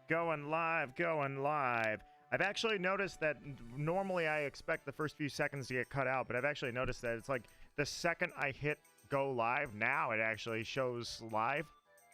Going live, going live. I've actually noticed that normally I expect the first few seconds to get cut out, but I've actually noticed that it's like the second I hit go live, now it actually shows live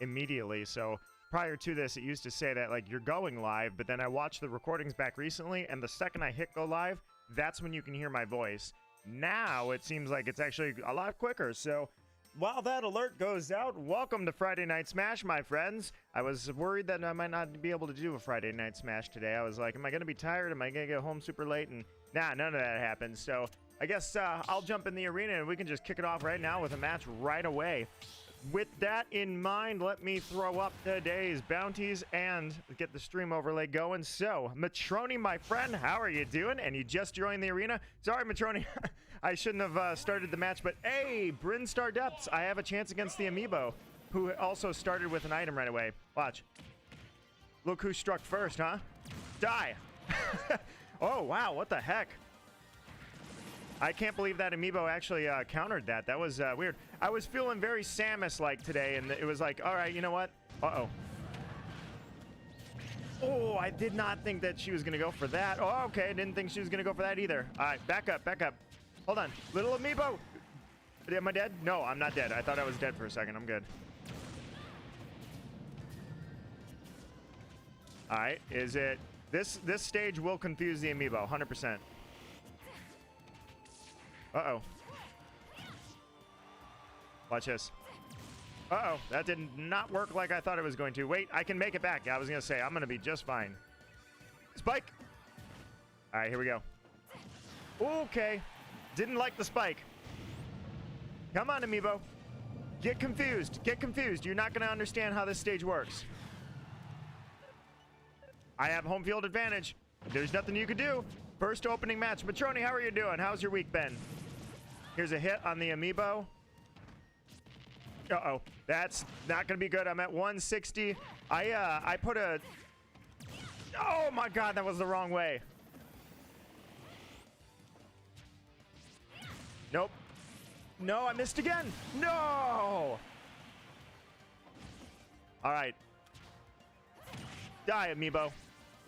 immediately. So prior to this, it used to say that like you're going live, but then I watched the recordings back recently, and the second I hit go live, that's when you can hear my voice. Now it seems like it's actually a lot quicker. So while that alert goes out, welcome to Friday Night Smash, my friends. I was worried that I might not be able to do a Friday Night Smash today. I was like, am I going to be tired? Am I going to get home super late? And nah, none of that happened. So I guess I'll jump in the arena and we can just kick it off right now with a match right away. With that in mind, let me throw up today's bounties and get the stream overlay going. So, Matroni, my friend, how are you doing? And you just joined the arena? Sorry, Matroni, I shouldn't have started the match, but hey, Brinstar Depths, I have a chance against the Amiibo, who also started with an item right away. Watch. Look who struck first, huh? Die! Oh, wow, what the heck? I can't believe that Amiibo actually countered that. That was weird. I was feeling very Samus-like today, and it was like, all right, you know what? Uh-oh. Oh, I did not think that she was going to go for that. Oh, okay, I didn't think she was going to go for that either. All right, back up, back up. Hold on. Little Amiibo. Am I dead? No, I'm not dead. I thought I was dead for a second. I'm good. All right, is it... This stage will confuse the Amiibo, 100%. Uh-oh. Watch this. Uh-oh. That did not work like I thought it was going to. Wait, I can make it back. I was going to say, I'm going to be just fine. Spike! All right, here we go. Okay. Didn't like the spike. Come on, Amiibo. Get confused. Get confused. You're not going to understand how this stage works. I have home field advantage. There's nothing you can do. First opening match. Matroni, how are you doing? How's your week been? Here's a hit on the Amiibo. Uh-oh. That's not going to be good. I'm at 160. I put a... Oh, my God. That was the wrong way. Nope. No, I missed again. No! All right. Die, Amiibo.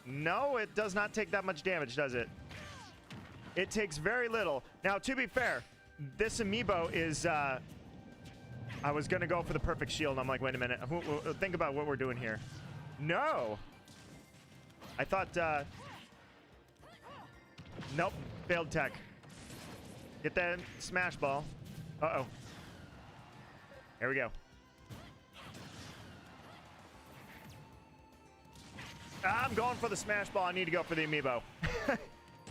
No, it does not take that much damage, does it? It takes very little. Now, to be fair, this Amiibo is... I was going to go for the perfect shield, and I'm like, wait a minute. Think about what we're doing here. No! I thought... Nope. Failed tech. Get that smash ball. Uh-oh. Here we go. I'm going for the smash ball. I need to go for the Amiibo.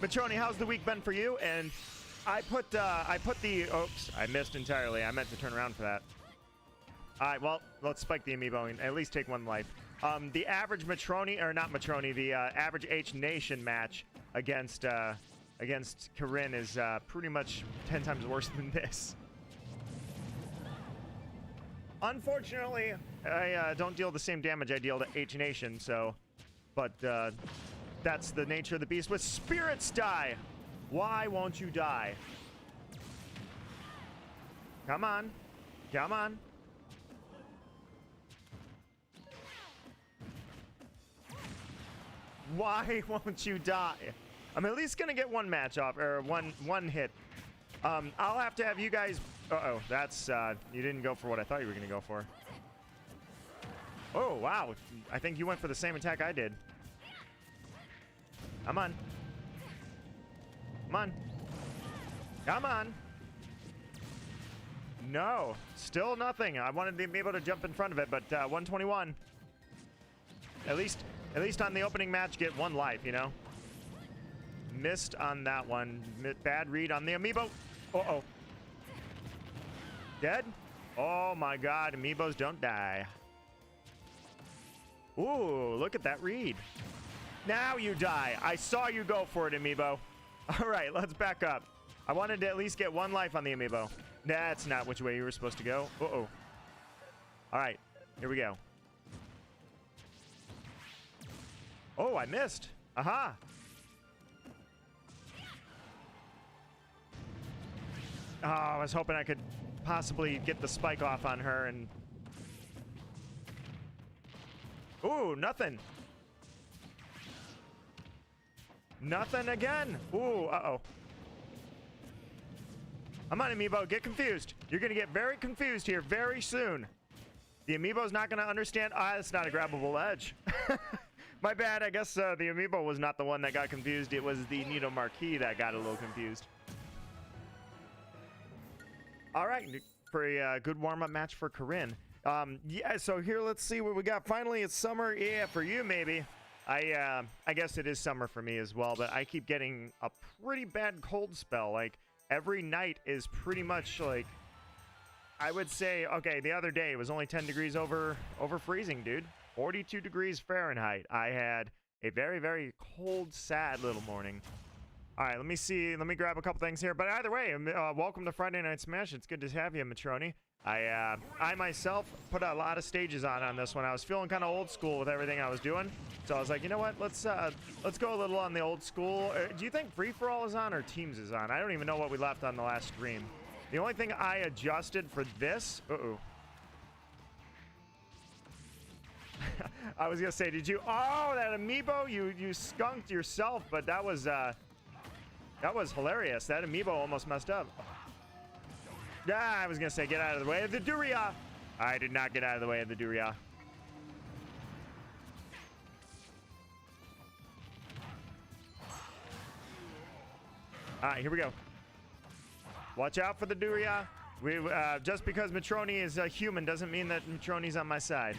Matroni, how's the week been for you? And I put the... Oops, I missed entirely. I meant to turn around for that. All right, well, let's spike the Amiibo and at least take one life. The average Matroni, or not Matroni, the average H Nation match against Corinne is pretty much 10 times worse than this. Unfortunately, I don't deal the same damage I deal to H Nation, so... But that's the nature of the beast. With spirits die. Why won't you die? Come on. Come on. Why won't you die? I'm at least going to get one match off, or one hit. I'll have to have you guys... Uh-oh, that's... you didn't go for what I thought you were going to go for. Oh, wow. I think you went for the same attack I did. Come on. Come on. Come on. No. Still nothing. I wanted to be able to jump in front of it, but 121. At least on the opening match, get one life, you know? Missed on that one. Bad read on the Amiibo. Uh-oh. Dead? Oh, my God. Amiibos don't die. Ooh, look at that read. Now you die. I saw you go for it, Amiibo. All right, let's back up. I wanted to at least get one life on the Amiibo. That's not which way you were supposed to go. Uh-oh. All right, here we go. Oh, I missed. Aha. Oh, I was hoping I could possibly get the spike off on her and... Ooh, nothing. Nothing again. Ooh, uh-oh. Come on, amiibo, get confused. You're gonna get very confused here very soon. The amiibo's not gonna understand. Ah, it's not a grabbable edge. My bad. I guess the amiibo was not the one that got confused. It was the Nito Marquis that got a little confused. All right, pretty good warm-up match for Corinne. Yeah, so here, let's see what we got. Finally, it's summer. Yeah, for you, maybe. I guess it is summer for me as well, but I keep getting a pretty bad cold spell. Like, every night is pretty much like, I would say, okay, the other day it was only 10 degrees over freezing, dude. 42 degrees Fahrenheit. I had a very, very cold, sad little morning. All right, let me see. Let me grab a couple things here. But either way, welcome to Friday Night Smash. It's good to have you, Matroni. I myself put a lot of stages on this one. I was feeling kind of old school with everything I was doing. So I was like, you know what? Let's go a little on the old school. Do you think free-for-all is on or teams is on? I don't even know what we left on the last stream. The only thing I adjusted for this... Uh-oh. I was gonna say, did you... Oh, that amiibo, you skunked yourself, but that was hilarious. That amiibo almost messed up. Yeah, I was gonna say, get out of the way of the Duria. I did not get out of the way of the Duria. All right, here we go. Watch out for the Duria. Just because Matroni is a human doesn't mean that Matroni's on my side.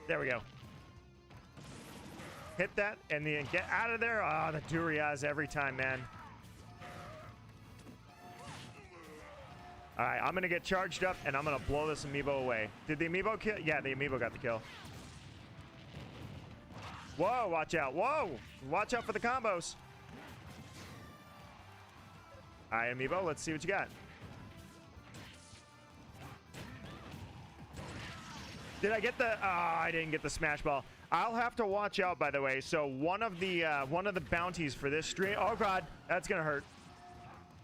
There we go. Hit that and then get out of there. Oh, the Durias every time, man. All right, I'm going to get charged up and I'm going to blow this amiibo away. Did the amiibo kill? Yeah, the amiibo got the kill. Whoa, watch out. Whoa, watch out for the combos. All right, amiibo, let's see what you got. Did I get the... Oh, I didn't get the smash ball. I'll have to watch out, by the way. So one of the bounties for this stream... Oh, God, that's going to hurt.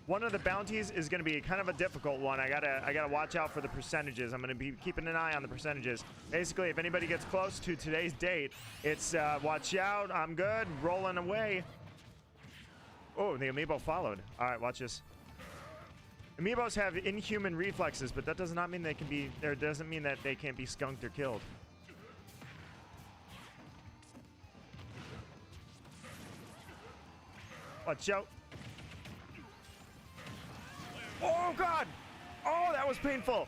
One of the bounties is going to be kind of a difficult one. I gotta watch out for the percentages. I'm going to be keeping an eye on the percentages. Basically, if anybody gets close to today's date, it's watch out, I'm good, rolling away. Oh, the amiibo followed. All right, watch this. Amiibos have inhuman reflexes, but that does not mean they can be... There doesn't mean that they can't be skunked or killed. Watch out. Oh, God! Oh, that was painful.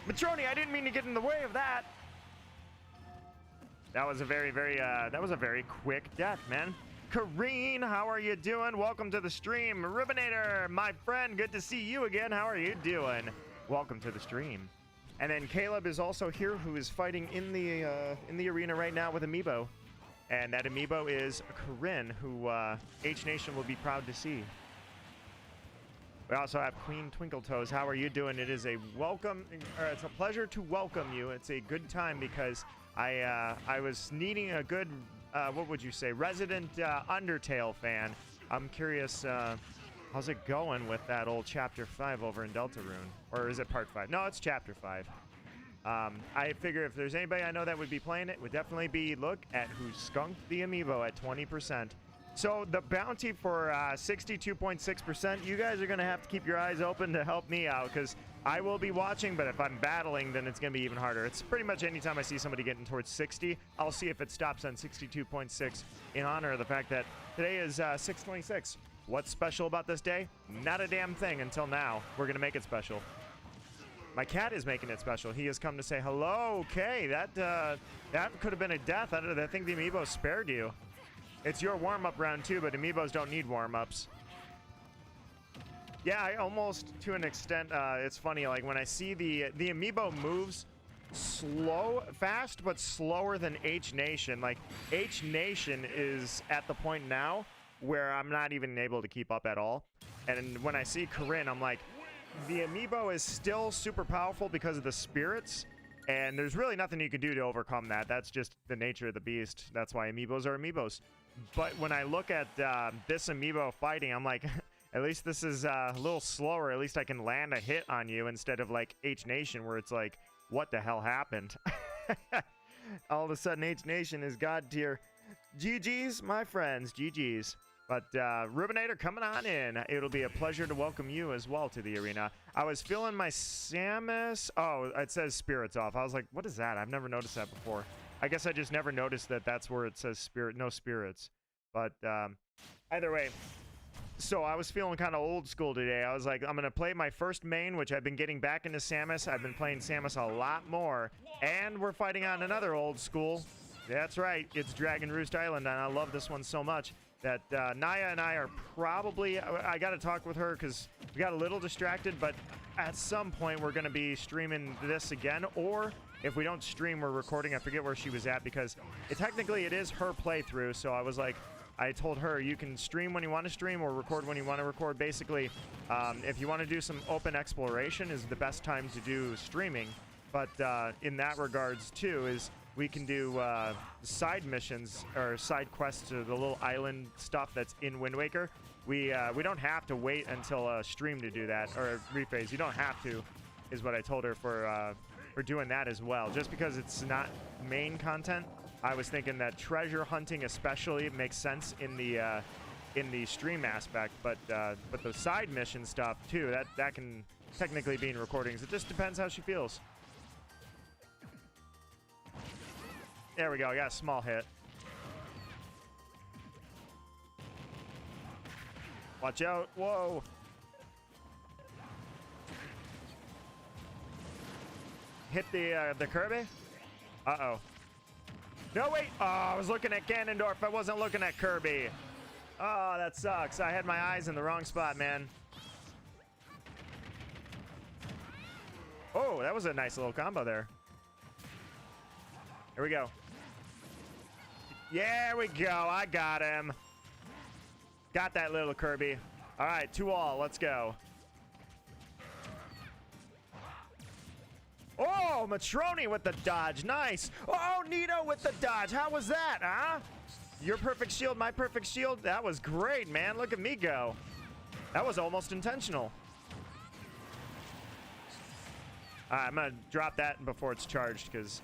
Matroni, I didn't mean to get in the way of that. That was a very, very quick death, man. Kareen, how are you doing? Welcome to the stream. Rubinator, my friend, good to see you again. How are you doing? Welcome to the stream. And then Caleb is also here, who is fighting in the arena right now with Amiibo. And that Amiibo is Corinne, who H Nation will be proud to see. We also have Queen Twinkletoes. How are you doing? It is a welcome, or it's a pleasure to welcome you. It's a good time because I was needing a good, what would you say, resident Undertale fan. I'm curious, how's it going with that old Chapter 5 over in Deltarune? Or is it Part 5? No, it's Chapter 5. I figure if there's anybody I know that would be playing it, would definitely be look at who skunked the Amiibo at 20%. So the bounty for 62.6%, you guys are going to have to keep your eyes open to help me out because I will be watching, but if I'm battling, then it's going to be even harder. It's pretty much anytime I see somebody getting towards 60, I'll see if it stops on 62.6 in honor of the fact that today is 6/26. What's special about this day? Not a damn thing until now. We're going to make it special. My cat is making it special. He has come to say hello. Okay, that could have been a death. I think the Amiibo spared you. It's your warm-up round too, but Amiibos don't need warm-ups. Yeah, I almost, to an extent, it's funny, like when I see the Amiibo moves fast, but slower than H Nation. Like, H Nation is at the point now where I'm not even able to keep up at all. And when I see Corinne, I'm like, the Amiibo is still super powerful because of the spirits, and there's really nothing you can do to overcome that. That's just the nature of the beast. That's why Amiibos are Amiibos. But when I look at this Amiibo fighting, I'm like, at least this is a little slower. At least I can land a hit on you instead of like H Nation where it's like, what the hell happened? All of a sudden, H Nation is God tier. GG's, my friends. GG's. But Rubinator, coming on in. It'll be a pleasure to welcome you as well to the arena. I was feeling my Samus. Oh, it says spirits off. I was like, what is that? I've never noticed that before. I guess I just never noticed that that's where it says spirit, no spirits. But either way, so I was feeling kind of old school today. I was like, I'm going to play my first main, which I've been getting back into Samus. I've been playing Samus a lot more. And we're fighting on another old school. That's right. It's Dragon Roost Island, and I love this one so much that Naya and I are probably, I got to talk with her because we got a little distracted, but at some point we're going to be streaming this again, or if we don't stream, we're recording. I forget where she was at because technically it is her playthrough, so I was like, I told her you can stream when you want to stream or record when you want to record. Basically, if you want to do some open exploration is the best time to do streaming, but in that regards too is we can do side missions or side quests to the little island stuff that's in Wind Waker. We don't have to wait until a stream to do that, or a rephase. You don't have to, is what I told her for doing that as well. Just because it's not main content, I was thinking that treasure hunting especially makes sense in the stream aspect, but the side mission stuff too, that can technically be in recordings. It just depends how she feels. There we go. I got a small hit. Watch out. Whoa. Hit the Kirby. Uh-oh. No, wait. Oh, I was looking at Ganondorf. I wasn't looking at Kirby. Oh, that sucks. I had my eyes in the wrong spot, man. Oh, that was a nice little combo there. Here we go. There we go. I got him. Got that little Kirby. All right, 2-all. Let's go. Oh, Matroni with the dodge. Nice. Oh, Nito with the dodge. How was that, huh? Your perfect shield, my perfect shield. That was great, man. Look at me go. That was almost intentional. All right, I'm going to drop that before it's charged because...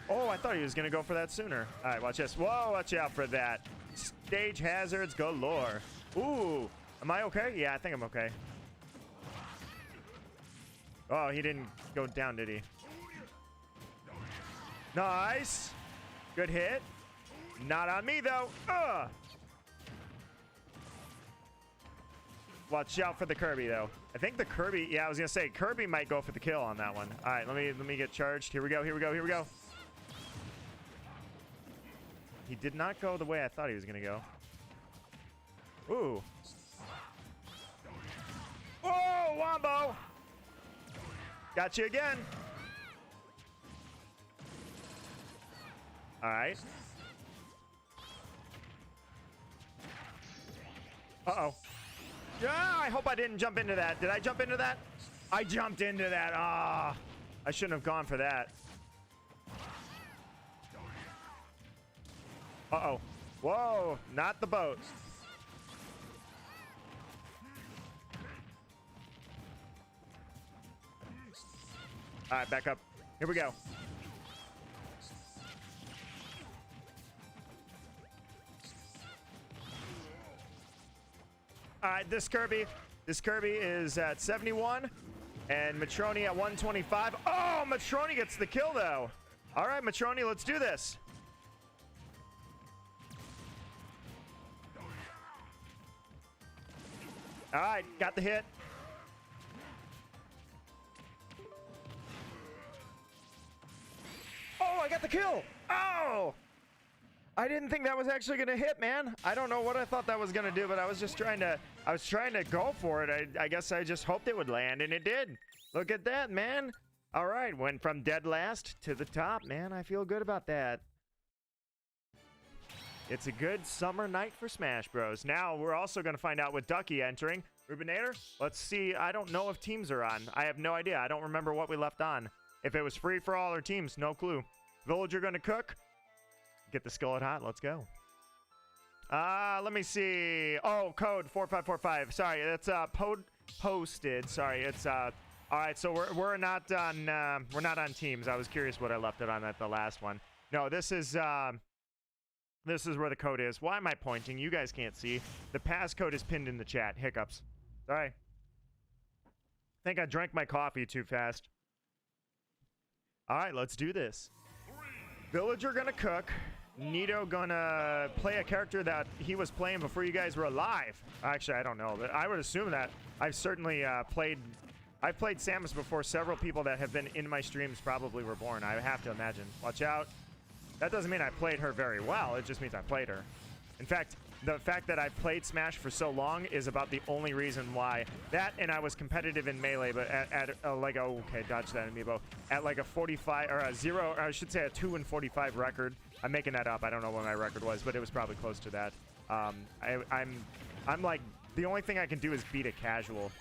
Oh, I thought he was going to go for that sooner. All right, watch this. Whoa, watch out for that. Stage hazards galore. Ooh, am I okay? Yeah, I think I'm okay. Oh, he didn't go down, did he? Nice. Good hit. Not on me, though. Ugh. Watch out for the Kirby, though. I think the Kirby... Yeah, I was going to say, Kirby might go for the kill on that one. All right, let me get charged. Here we go, here we go, here we go. He did not go the way I thought he was going to go. Ooh. Oh, Wombo! Got you again. All right. Uh-oh. Yeah, I hope I didn't jump into that. Did I jump into that? I jumped into that. Ah, I shouldn't have gone for that. Uh-oh. Whoa, not the boat. All right, back up. Here we go. All right, this Kirby is at 71, and Matroni at 125. Oh, Matroni gets the kill, though. All right, Matroni, let's do this. All right, got the hit. Oh, I got the kill. Oh! I didn't think that was actually going to hit, man. I don't know what I thought that was going to do, but I was just trying to go for it. I guess I just hoped it would land, and it did. Look at that, man. All right, went from dead last to the top, man. I feel good about that. It's a good summer night for Smash Bros. Now, we're also going to find out with Ducky entering. Rubinator, let's see. I don't know if teams are on. I have no idea. I don't remember what we left on. If it was free for all or teams, no clue. Villager going to cook. Get the skillet hot. Let's go. Let me see. Oh, code 4545. Sorry, that's posted. Sorry, it's All right, so we're not on teams. I was curious what I left it on at the last one. No, this is where the code is. Why am I pointing? You guys can't see. The passcode is pinned in the chat. Hiccups. Sorry. I think I drank my coffee too fast. All right, let's do this. Villager gonna cook. Nito gonna play a character that he was playing before you guys were alive. Actually, I don't know, but I would assume that. I've certainly I've played Samus before. Several people that have been in my streams probably were born. I have to imagine. Watch out. That doesn't mean I played her very well. It just means I played her. In fact, the fact that I've played Smash for so long is about the only reason why. That, and I was competitive in Melee, but at like, oh, okay, dodge that amiibo. At like a 45, or a 0, or I should say a 2 and 45 record. I'm making that up. I don't know what my record was, but it was probably close to that. I'm like, the only thing I can do is beat a casual.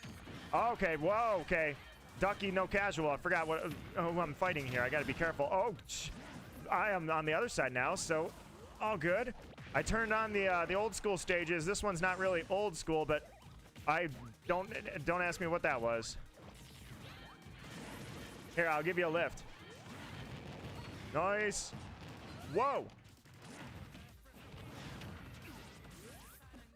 Oh, okay, whoa, okay. Ducky, no casual. I forgot who I'm fighting here. I gotta be careful. Oh, I am on the other side now, so all good. I turned on the old school stages. This one's not really old school, but I don't ask me what that was. Here, I'll give you a lift. Nice. Whoa.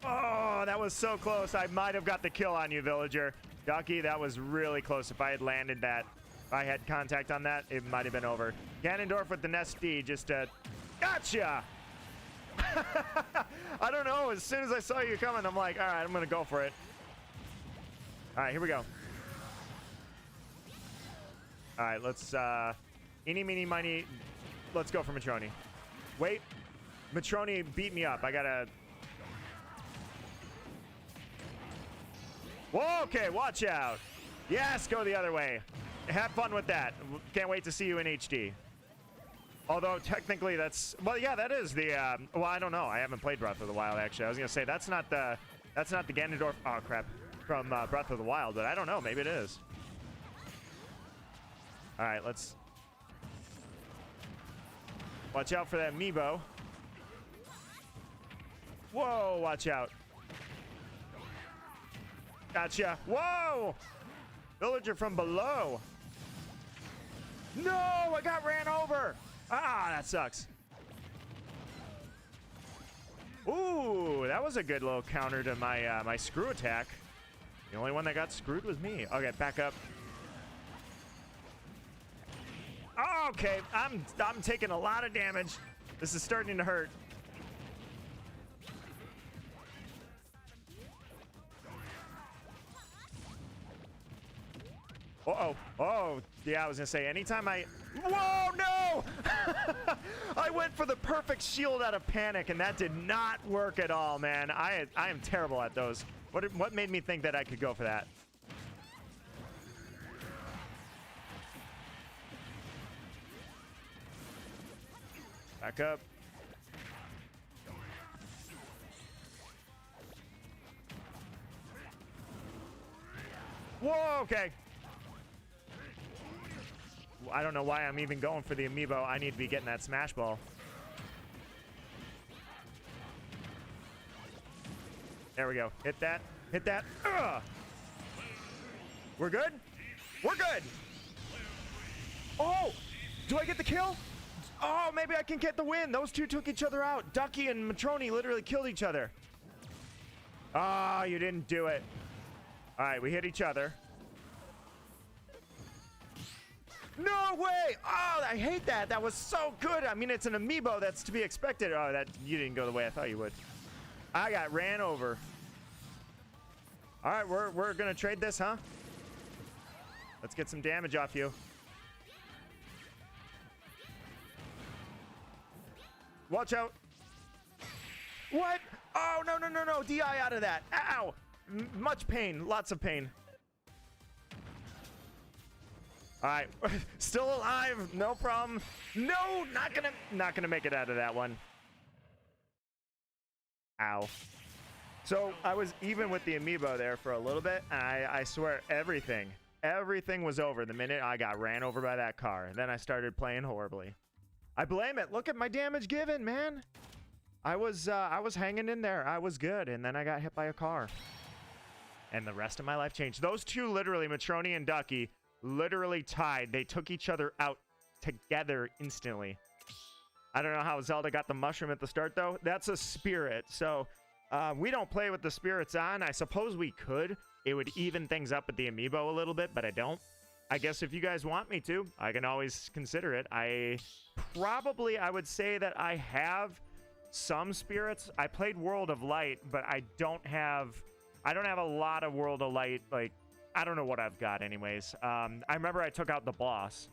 Oh, that was so close. I might have got the kill on you, Villager. Ducky, that was really close. If I had landed that, if I had contact on that, it might have been over. Ganondorf with the Nest D, just gotcha! I don't know. As soon as I saw you coming, I'm like, all right, I'm going to go for it. All right, here we go. All right, let's, eeny, meeny, miny, let's go for Matroni. Wait, Matroni beat me up. I got to... Whoa, okay, watch out. Yes, go the other way. Have fun with that. Can't wait to see you in HD. Although technically that's, well, yeah, that is the well, I don't know. I haven't played Breath of the Wild actually. I was gonna say that's not the Ganondorf, oh crap, from Breath of the Wild, but I don't know. Maybe it is. All right, let's watch out for that amiibo. Whoa, watch out. Gotcha. Whoa, villager from below. No, I got ran over. Ah, that sucks. Ooh, that was a good little counter to my my screw attack. The only one that got screwed was me. Okay, back up. Okay, I'm taking a lot of damage. This is starting to hurt. Uh-oh. Oh, yeah, I was gonna say, anytime I... Whoa, no! I went for the perfect shield out of panic, and that did not work at all, man. I am terrible at those. What made me think that I could go for that? Back up. Whoa, okay. I don't know why I'm even going for the amiibo. I need to be getting that smash ball. There we go. Hit that. Hit that. Ugh. We're good? We're good. Oh, do I get the kill? Oh, maybe I can get the win. Those two took each other out. Ducky and Matroni literally killed each other. Ah, oh, you didn't do it. All right, we hit each other. No way! Oh, I hate that. That was so good. I mean, it's an amiibo. That's to be expected. Oh, that you didn't go the way I thought you would. I got ran over. All right, we're gonna trade this, huh? Let's get some damage off you. Watch out. What? Oh, no, no, no, no. DI out of that. Ow. Much pain. Lots of pain. All right. Still alive. No problem. No, not gonna make it out of that one. Ow. So I was even with the amiibo there for a little bit. And I swear everything was over the minute I got ran over by that car. And then I started playing horribly. I blame it. Look at my damage given, man. I was hanging in there. I was good, and then I got hit by a car. And the rest of my life changed. Those two, literally, Matroni and Ducky, literally tied. They took each other out together instantly. I don't know how Zelda got the mushroom at the start, though. That's a spirit. So we don't play with the spirits on. I suppose we could. It would even things up with the amiibo a little bit, but I don't. I guess if you guys want me to, I can always consider it. I would say that I have some spirits. I played World of Light, but I don't have a lot of World of Light. Like, I don't know what I've got anyways. I remember I took out the boss.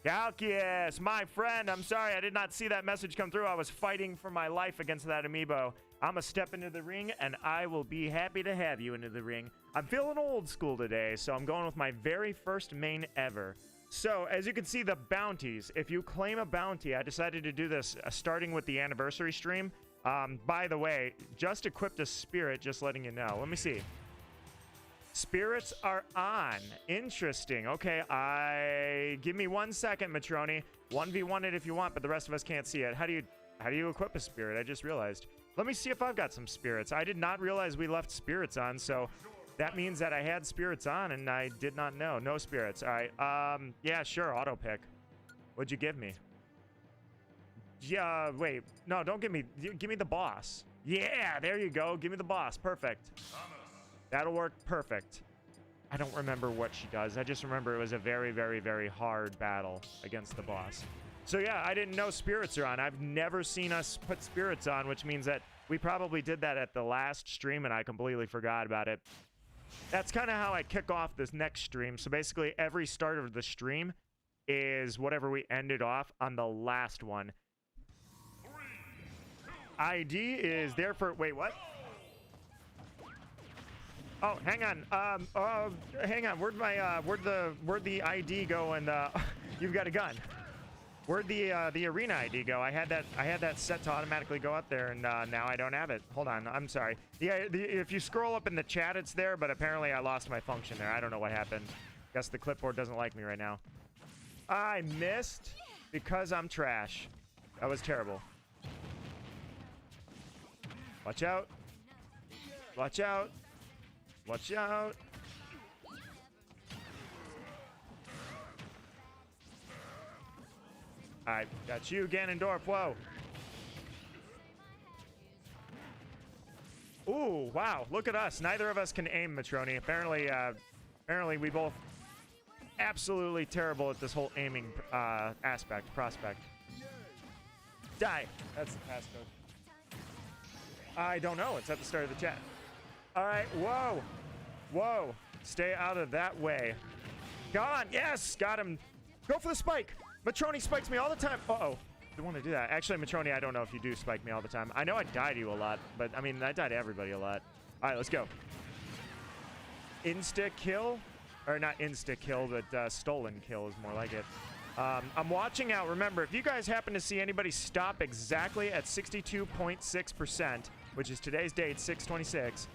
Courteous, my friend, I'm sorry I did not see that message come through. I was fighting for my life against that amiibo. I'm gonna step into the ring, and I will be happy to have you into the ring. I'm feeling old school today, so I'm going with my very first main ever. So, as you can see, the bounties. If you claim a bounty, I decided to do this starting with the anniversary stream. By the way, just equipped a spirit, just letting you know. Let me see. Spirits are on. Interesting. Okay, give me 1 second, Matroni. 1v1 it if you want, but the rest of us can't see it. How do you equip a spirit? I just realized. Let me see if I've got some spirits. I did not realize we left spirits on, so that means that I had spirits on and I did not know. No spirits. All right. Yeah, sure. Auto pick. What'd you give me? Yeah, wait. No, don't give me. Give me the boss. Yeah, there you go. Give me the boss. Perfect. That'll work perfect. I don't remember what she does. I just remember it was a very, very, very hard battle against the boss. So yeah, I didn't know spirits are on. I've never seen us put spirits on, which means that we probably did that at the last stream and I completely forgot about it. That's kind of how I kick off this next stream. So basically every start of the stream is whatever we ended off on the last one. ID is there for... Wait, what? Oh, hang on. Hang on. Where'd the ID go? And you've got a gun. Where'd the arena ID go? I had that set to automatically go up there, and now I don't have it. Hold on. I'm sorry. If you scroll up in the chat, it's there, but apparently I lost my function there. I don't know what happened. Guess the clipboard doesn't like me right now. I missed because I'm trash. That was terrible. Watch out. Watch out. Watch out. Alright, got you, Ganondorf. Whoa. Ooh, wow. Look at us. Neither of us can aim, Matroni. Apparently we both absolutely terrible at this whole aiming prospect. Die. That's the passcode. I don't know. It's at the start of the chat. All right. Whoa. Whoa. Stay out of that way. Gone. Yes. Got him. Go for the spike. Matroni spikes me all the time. Uh-oh. Didn't want to do that. Actually, Matroni, I don't know if you do spike me all the time. I know I die to you a lot, but I mean, I die to everybody a lot. All right, let's go. Insta kill, or not insta kill, but stolen kill is more like it. I'm watching out. Remember, if you guys happen to see anybody stop exactly at 62.6%, which is today's date, 6/26,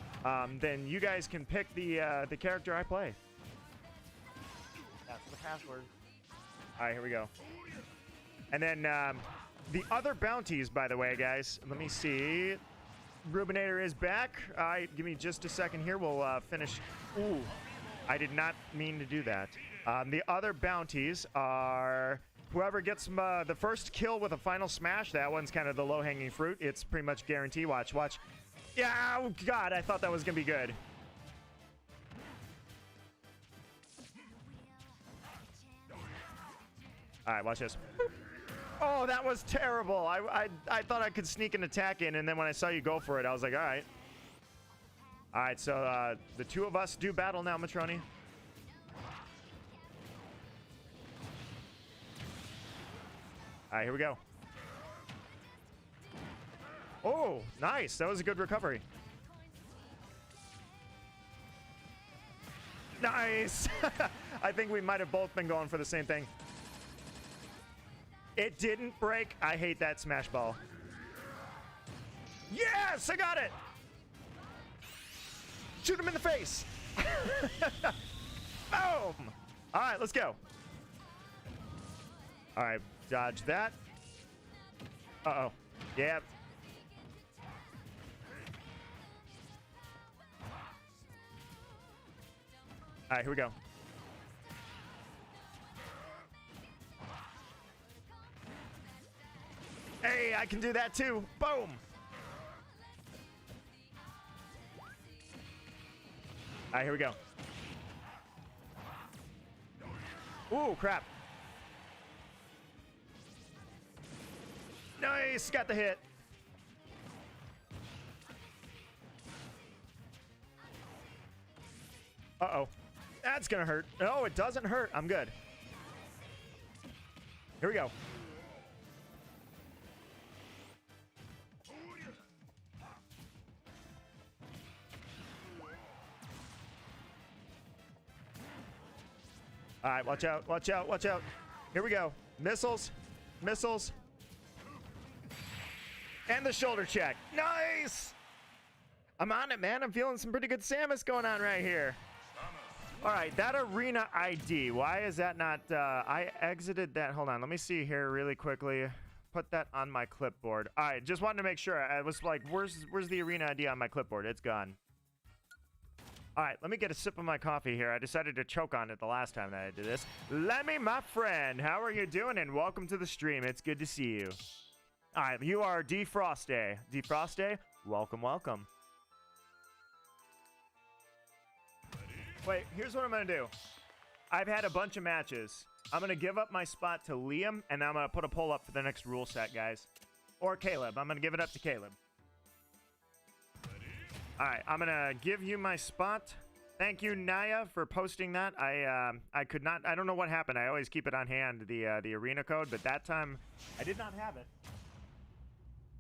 then you guys can pick the character I play. That's the password. All right, here we go. And then the other bounties, by the way, guys. Let me see. Rubinator is back. All right, give me just a second here. We'll finish. Ooh, I did not mean to do that. The other bounties are whoever gets the first kill with a final smash. That one's kind of the low-hanging fruit. It's pretty much guaranteed. Watch, watch. Yeah, oh, God, I thought that was going to be good. All right, watch this. Oh, that was terrible. I thought I could sneak an attack in, and then when I saw you go for it, I was like, all right. All right, so the two of us do battle now, Matroni. All right, here we go. Oh, nice. That was a good recovery. Nice. I think we might have both been going for the same thing. It didn't break. I hate that smash ball. Yes, I got it. Shoot him in the face. Boom. All right, let's go. All right, dodge that. Uh-oh. Yep. All right, here we go. Hey, I can do that too. Boom. All right, here we go. Ooh, crap. Nice, got the hit. Uh-oh. That's gonna hurt. No, it doesn't hurt. I'm good. Here we go. All right, watch out, watch out, watch out. Here we go. Missiles, missiles. And the shoulder check. Nice! I'm on it, man. I'm feeling some pretty good Samus going on right here. All right, that arena ID. Why is that not... I exited that. Hold on. Let me see here really quickly. Put that on my clipboard. All right, just wanted to make sure. I was like, where's the arena ID on my clipboard? It's gone. All right, let me get a sip of my coffee here. I decided to choke on it the last time that I did this. Lemmy, my friend, how are you doing? And welcome to the stream. It's good to see you. All right, you are Defroste. Defroste, welcome, welcome. Wait, here's what I'm going to do. I've had a bunch of matches. I'm going to give up my spot to Liam, and I'm going to put a poll up for the next rule set, guys. Or Caleb. I'm going to give it up to Caleb. All right, I'm gonna give you my spot. Thank you, Naya, for posting that. I could not. I don't know what happened. I always keep it on hand, the arena code, but that time I did not have it.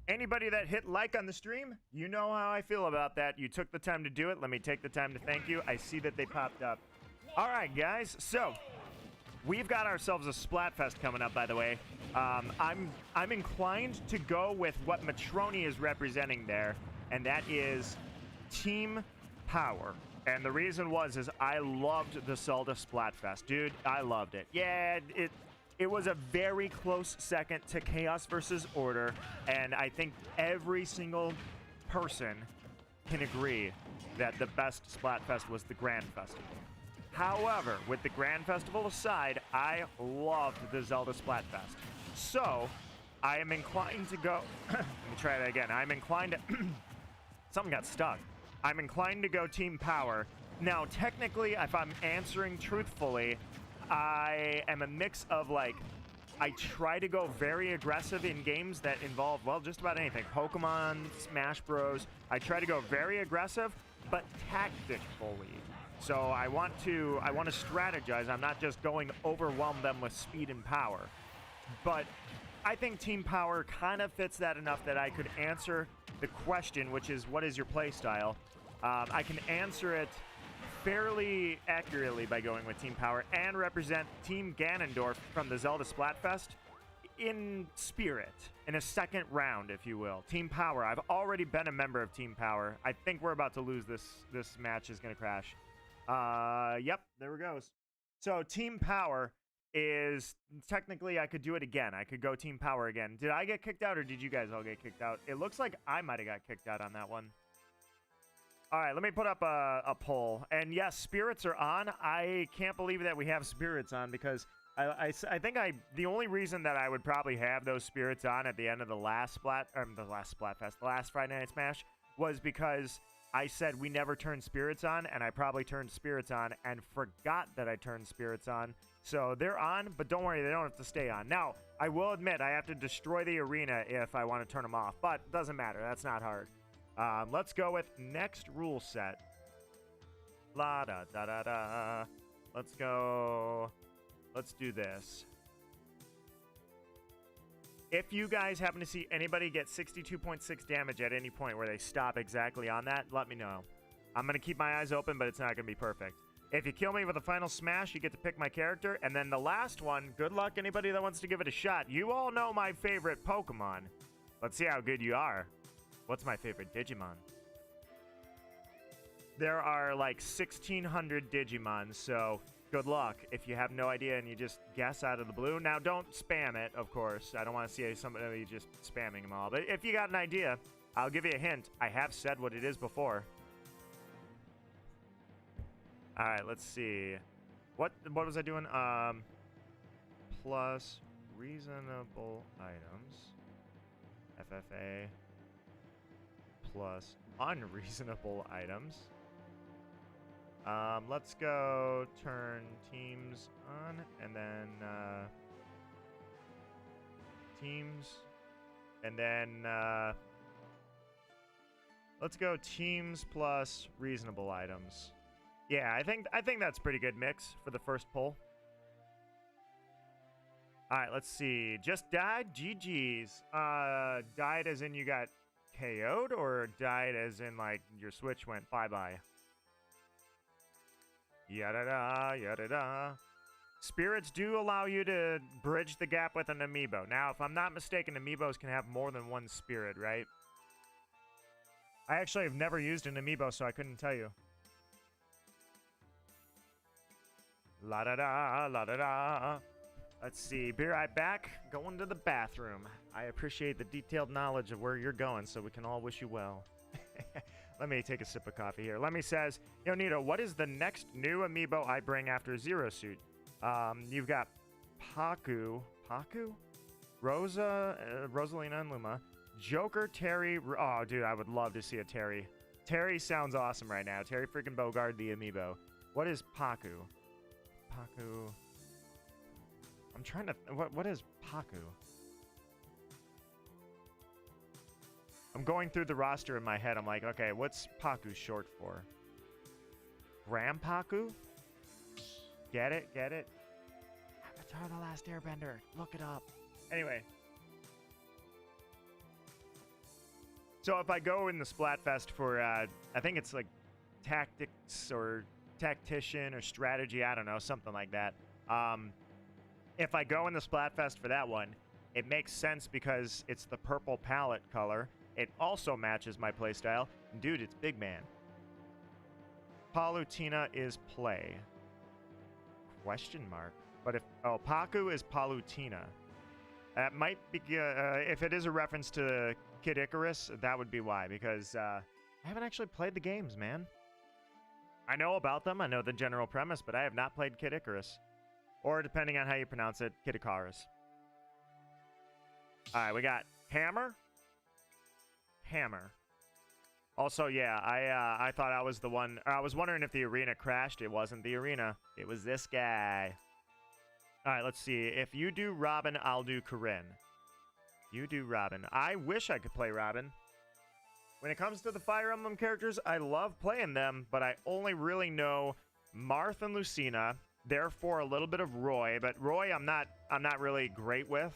Anybody that hit like on the stream, you know how I feel about that. You took the time to do it. Let me take the time to thank you. I see that they popped up. All right, guys. So we've got ourselves a Splatfest coming up, by the way. I'm inclined to go with what Matroni is representing there, and that is Team Power. And the reason is I loved the Zelda Splatfest. Dude, I loved it. Yeah, it was a very close second to Chaos versus Order, and I think every single person can agree that the best Splatfest was the Grand Festival. However, with the Grand Festival aside, I loved the Zelda Splatfest. So, I am inclined to go... Let me try that again. I'm inclined to... Something got stuck. I'm inclined to go Team Power. Now, technically, if I'm answering truthfully, I am a mix of, like, I try to go very aggressive in games that involve, well, just about anything. Pokemon, Smash Bros. I try to go very aggressive, but tactfully. So I want to strategize. I'm not just going overwhelm them with speed and power. But I think Team Power kind of fits that enough that I could answer the question, which is, what is your play style? I can answer it fairly accurately by going with Team Power and represent Team Ganondorf from the Zelda Splatfest in spirit, in a second round, if you will. Team Power. I've already been a member of Team Power. I think we're about to lose this. This match is going to crash. Yep, there it goes. So Team Power is technically, I could do it again. I could go Team Power again. Did I get kicked out or did you guys all get kicked out? It looks like I might have got kicked out on that one. All right, let me put up a poll. And yes, spirits are on. I can't believe that we have spirits on because I think the only reason that I would probably have those spirits on at the end of the last Splatfest, the last Friday Night Smash, was because I said we never turn spirits on, and I probably turned spirits on and forgot that I turned spirits on. So they're on, but don't worry, they don't have to stay on. Now, I will admit I have to destroy the arena if I want to turn them off, but it doesn't matter. That's not hard. Let's go with next rule set. La da da da da. Let's go. Let's do this. If you guys happen to see anybody get 62.6 damage at any point where they stop exactly on that, let me know. I'm going to keep my eyes open, but it's not going to be perfect. If you kill me with a final smash, you get to pick my character. And then the last one, good luck anybody that wants to give it a shot. You all know my favorite Pokemon. Let's see how good you are. What's my favorite Digimon? There are like 1,600 Digimon, so good luck if you have no idea and you just guess out of the blue. Now, don't spam it, of course. I don't want to see somebody just spamming them all. But if you got an idea, I'll give you a hint. I have said what it is before. All right, let's see. What was I doing? Plus reasonable items. FFA plus unreasonable items. Let's go turn teams on, and then teams, and then let's go teams plus reasonable items. Yeah, I think that's pretty good mix for the first poll. All right, let's see. Just died? GG's. Died as in you got KO'd, or died as in, like, your switch went bye-bye? Yada-da, yada-da. Spirits do allow you to bridge the gap with an amiibo. Now, if I'm not mistaken, amiibos can have more than one spirit, right? I actually have never used an amiibo, so I couldn't tell you. La-da-da, la-da-da. Let's see. Be right back. Going to the bathroom. I appreciate the detailed knowledge of where you're going, so we can all wish you well. Let me take a sip of coffee here. Lemmy says, Yo, Nito, what is the next new amiibo I bring after Zero Suit? You've got Paku. Paku? Rosalina and Luma. Joker, Terry. Oh, dude, I would love to see a Terry. Terry sounds awesome right now. Terry freaking Bogard, the amiibo. What is Paku? Paku. I'm trying to... What is Paku? I'm going through the roster in my head. I'm like, okay, what's Paku short for? Grandpaku? Get it? Get it? Avatar The Last Airbender. Look it up. Anyway. So if I go in the Splatfest for, I think it's like tactics or tactician or strategy, I don't know, something like that. If I go in the Splatfest for that one, it makes sense because it's the purple palette color. It also matches my playstyle. Dude, it's Big Man. Palutena is play. Question mark. But if... Oh, Paku is Palutena. That might be... if it is a reference to Kid Icarus, that would be why. Because I haven't actually played the games, man. I know about them. I know the general premise, but I have not played Kid Icarus. Or, depending on how you pronounce it, Kid Icarus. Alright, we got Hammer. Hammer. Also, yeah, I thought I was the one... I was wondering if the arena crashed. It wasn't the arena. It was this guy. Alright, let's see. If you do Robin, I'll do Corinne. You do Robin. I wish I could play Robin. When it comes to the Fire Emblem characters, I love playing them, but I only really know Marth and Lucina. Therefore, a little bit of Roy, but Roy I'm not really great with.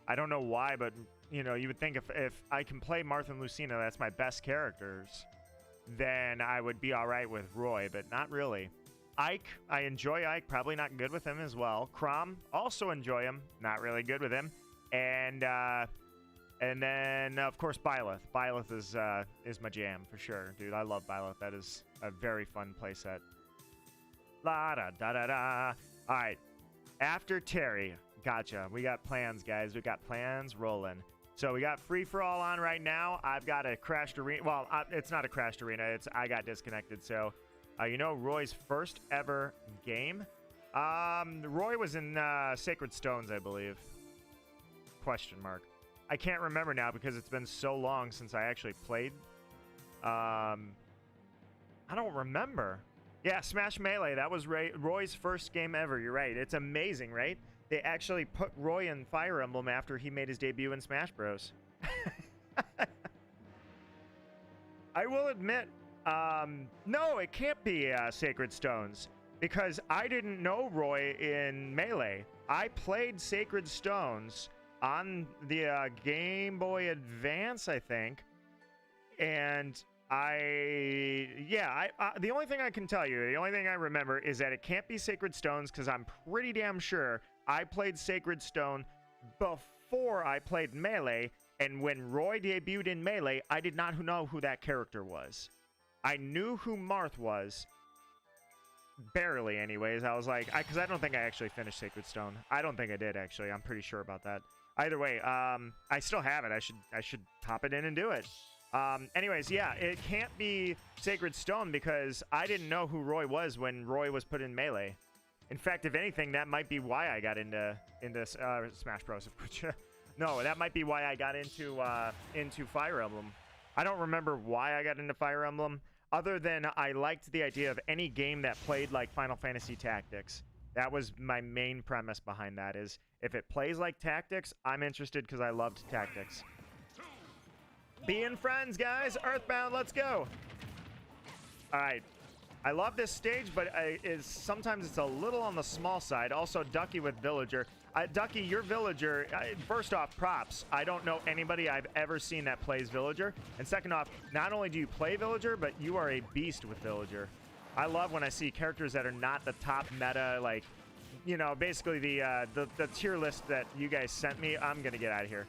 I don't know why, but you know, you would think if I can play Marth and Lucina, that's my best characters, then I would be all right with Roy, but not really. Ike, I enjoy Ike, probably not good with him as well. Chrom, also enjoy him, not really good with him. And then of course Byleth. Byleth is my jam for sure, dude. I love Byleth. That is a very fun playset. La da da da da. All right, after Terry, gotcha. We got plans, guys. We got plans rolling. So we got free for all on right now. I've got a crashed arena. Well, it's not a crashed arena. It's I got disconnected. So, you know, Roy's first ever game. Roy was in Sacred Stones, I believe. Question mark. I can't remember now because it's been so long since I actually played. I don't remember. Yeah, Smash Melee. That was Roy's first game ever. You're right. It's amazing, right? They actually put Roy in Fire Emblem after he made his debut in Smash Bros. I will admit, no, it can't be Sacred Stones because I didn't know Roy in Melee. I played Sacred Stones on the Game Boy Advance, I think, and the only thing I can tell you, the only thing I remember is that it can't be Sacred Stones because I'm pretty damn sure I played Sacred Stone before I played Melee, and when Roy debuted in Melee, I did not know who that character was. I knew who Marth was, barely anyways. I was like, because I don't think I actually finished Sacred Stone. I don't think I did, actually. I'm pretty sure about that. Either way, I still have it. I should pop it in and do it. Anyways, yeah, it can't be Sacred Stone because I didn't know who Roy was when Roy was put in Melee. In fact, if anything, that might be why I got into Smash Bros. No, that might be why I got into Fire Emblem. I don't remember why I got into Fire Emblem, other than I liked the idea of any game that played like Final Fantasy Tactics. That was my main premise behind that, is if it plays like Tactics, I'm interested because I loved Tactics. Being friends, guys. Earthbound, let's go. All right. I love this stage, but sometimes it's a little on the small side. Also, Ducky with Villager. Ducky, your Villager, first off, props. I don't know anybody I've ever seen that plays Villager. And second off, not only do you play Villager, but you are a beast with Villager. I love when I see characters that are not the top meta, like, you know, basically the tier list that you guys sent me. I'm going to get out of here.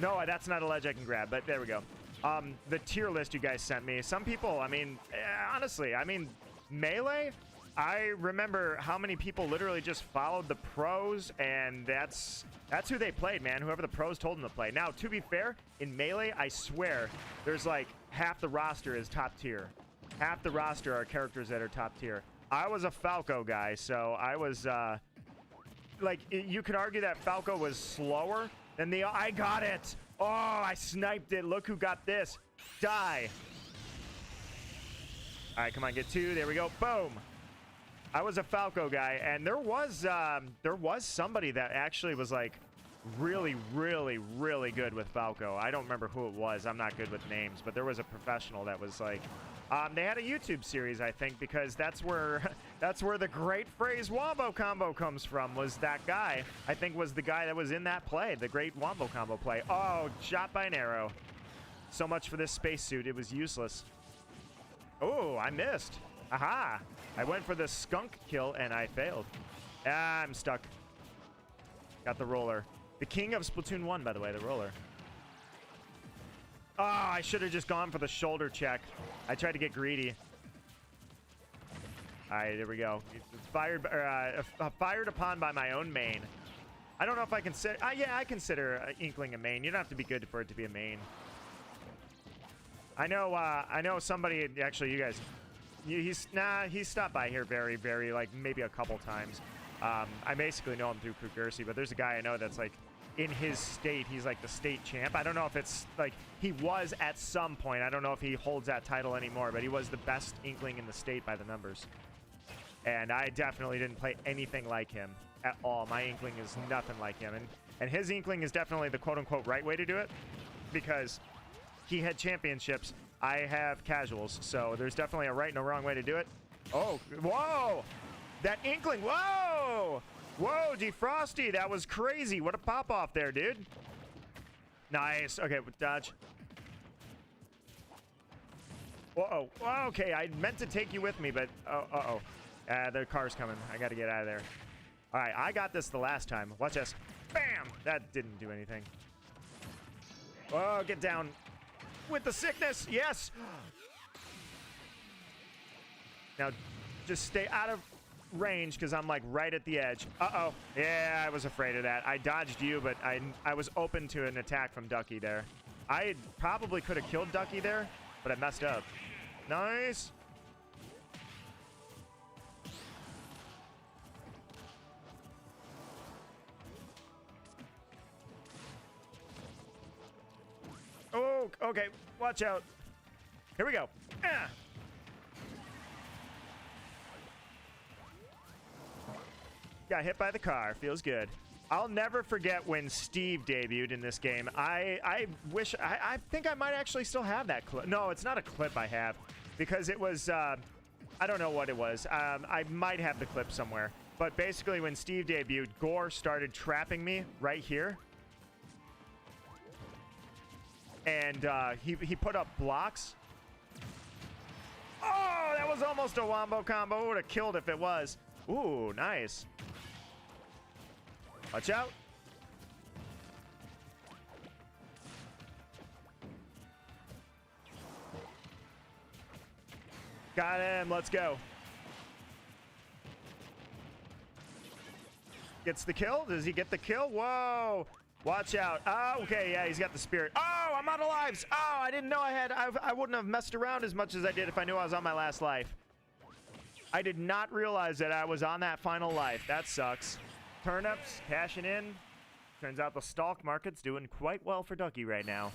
No, that's not a ledge I can grab, but there we go. The tier list you guys sent me. Some people, I mean, honestly, I mean, Melee, I remember how many people literally just followed the pros, and that's who they played, man. Whoever the pros told them to play. Now, to be fair, in Melee, I swear, there's like half the roster is top tier. Half the roster are characters that are top tier. I was a Falco guy, so I was, like, you could argue that Falco was slower than the... I got it! Oh, I sniped it. Look who got this. Die. All right, come on, get two. There we go. Boom. I was a Falco guy, and there was somebody that actually was like really, really, really good with Falco. I don't remember who it was. I'm not good with names, but there was a professional that was like, they had a YouTube series, I think, because that's where the great phrase wombo combo comes from. Was that guy? I think was the guy that was in that play, the great wombo combo play. Oh, shot by an arrow. So much for this spacesuit. It was useless. Oh, I missed. Aha! I went for the skunk kill and I failed. Ah, I'm stuck. Got the roller. The king of Splatoon 1, by the way, the roller. Oh, I should have just gone for the shoulder check. I tried to get greedy. All right, there we go. Fired upon by my own main. I don't know if I consider... yeah, I consider Inkling a main. You don't have to be good for it to be a main. I know somebody... Actually, you guys... He's stopped by here very, very, like, maybe a couple times. I basically know him through Kugersi, but there's a guy I know that's, like, in his state, he's, like, the state champ. I don't know if it's, like, he was at some point. I don't know if he holds that title anymore, but he was the best Inkling in the state by the numbers. And I definitely didn't play anything like him at all. My Inkling is nothing like him. And his Inkling is definitely the quote-unquote right way to do it, because he had championships. I have casuals, so there's definitely a right and a wrong way to do it. Oh, whoa! That Inkling, whoa! Whoa, Defrosty, that was crazy. What a pop-off there, dude. Nice. Okay, dodge. Whoa, okay, I meant to take you with me, but... uh-oh. The car's coming. I gotta get out of there. All right, I got this the last time. Watch this. Bam! That didn't do anything. Oh, get down. With the sickness, yes. Now, just stay out of range because I'm like right at the edge. Uh-oh. Yeah, I was afraid of that. I dodged you, but I was open to an attack from Ducky there. I probably could have killed Ducky there, but I messed up. Nice. Oh, okay. Watch out. Here we go. Ah. Got hit by the car. Feels good. I'll never forget when Steve debuted in this game. I wish... I think I might actually still have that clip. No, it's not a clip I have. Because it was... I don't know what it was. I might have the clip somewhere. But basically, when Steve debuted, Gore started trapping me right here. And he put up blocks. Oh, that was almost a wombo combo. Would have killed if it was. Ooh, nice. Watch out. Got him. Let's go. Gets the kill. Does he get the kill? Whoa. Watch out. Oh, okay, yeah, he's got the spirit. Oh, I'm out of lives. Oh, I didn't know I wouldn't have messed around as much as I did if I knew I was on my last life. I did not realize that I was on that final life. That sucks. Turnips, cashing in. Turns out the stalk market's doing quite well for Ducky right now.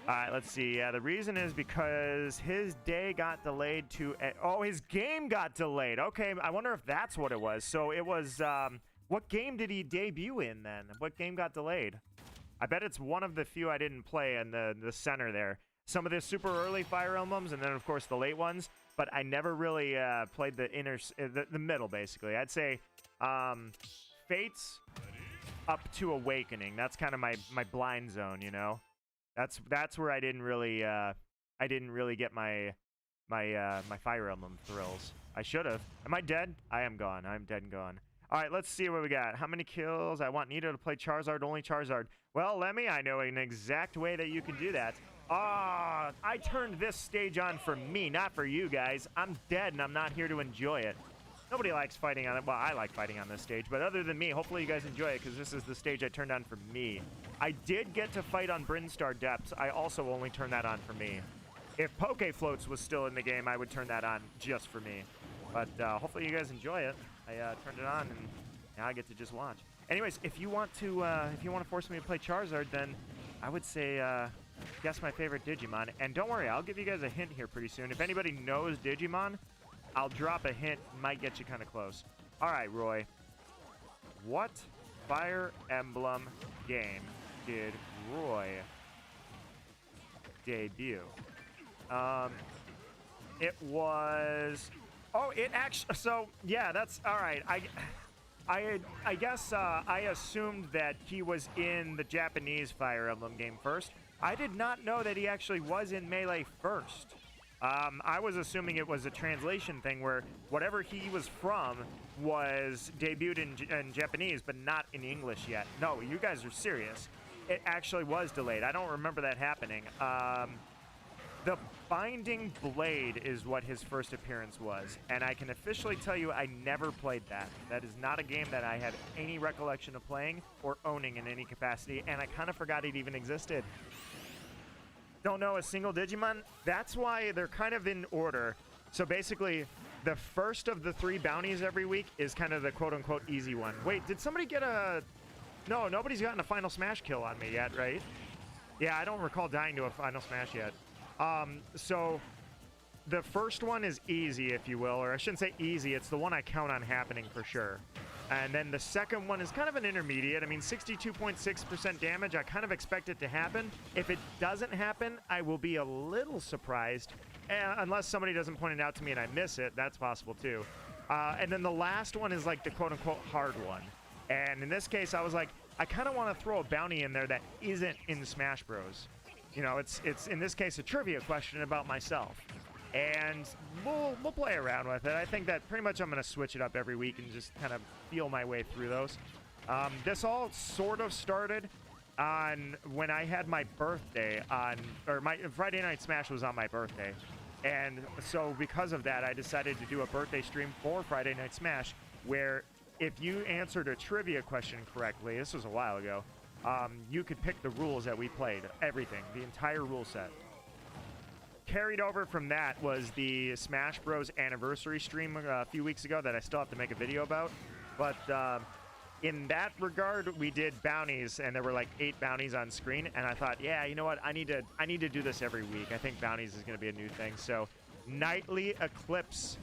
All right, let's see. The reason is because his day got delayed to... oh, his game got delayed. Okay, I wonder if that's what it was. So it was... what game did he debut in then? What game got delayed? I bet it's one of the few I didn't play in the center there. Some of the super early Fire Emblems, and then, of course, the late ones. But I never really played the the middle, basically. I'd say Fates up to Awakening. That's kind of my blind zone, you know? That's where I didn't really get my Fire Emblem thrills. I should have. Am I dead? I am gone. I'm dead and gone. All right, let's see what we got. How many kills? I want Nito to play Charizard, only Charizard. Well, Lemmy, I know an exact way that you can do that. Ah, I turned this stage on for me, not for you guys. I'm dead and I'm not here to enjoy it. Nobody likes fighting on it. Well, I like fighting on this stage, but other than me, hopefully you guys enjoy it because this is the stage I turned on for me. I did get to fight on Brinstar Depths. I also only turned that on for me. If Poke Floats was still in the game, I would turn that on just for me. But hopefully you guys enjoy it. I turned it on and now I get to just watch. Anyways, if you want to force me to play Charizard, then I would say guess my favorite Digimon. And don't worry, I'll give you guys a hint here pretty soon. If anybody knows Digimon, I'll drop a hint. Might get you kind of close. All right, Roy. What Fire Emblem game did Roy debut? It was... Oh, it actually... So, yeah, that's... All right. I guess I assumed that he was in the Japanese Fire Emblem game first. I did not know that he actually was in Melee first. I was assuming it was a translation thing where whatever he was from was debuted in Japanese, but not in English yet. No, you guys are serious. It actually was delayed. I don't remember that happening. The Binding Blade is what his first appearance was, and I can officially tell you I never played that. That is not a game that I have any recollection of playing or owning in any capacity, and I kind of forgot it even existed. Don't know a single Digimon? That's why they're kind of in order. So basically, the first of the 3 bounties every week is kind of the quote-unquote easy one. Wait, did somebody get a... No, nobody's gotten a Final Smash kill on me yet, right? Yeah, I don't recall dying to a Final Smash yet. So the first one is easy, if you will, or I shouldn't say easy, it's the one I count on happening for sure. And then the second one is kind of an intermediate. I mean, 62.6% damage, I kind of expect it to happen. If it doesn't happen, I will be a little surprised, unless somebody doesn't point it out to me and I miss it. That's possible too. And then the last one is like the quote-unquote hard one. And in this case, I was like, I kind of want to throw a bounty in there that isn't in Smash Bros. You know, it's in this case a trivia question about myself, and we'll play around with it. I think that pretty much I'm going to switch it up every week and just kind of feel my way through those. This all sort of started on when I had my birthday or my Friday Night Smash was on my birthday, and so because of that, I decided to do a birthday stream for Friday Night Smash, where if you answered a trivia question correctly, this was a while ago. You could pick the rules that we played, everything, the entire rule set. Carried over from that was the Smash Bros. Anniversary stream a few weeks ago that I still have to make a video about. But in that regard, we did bounties, and there were like 8 bounties on screen. And I thought, yeah, you know what? I need to do this every week. I think bounties is going to be a new thing. So, Nightly Eclipse.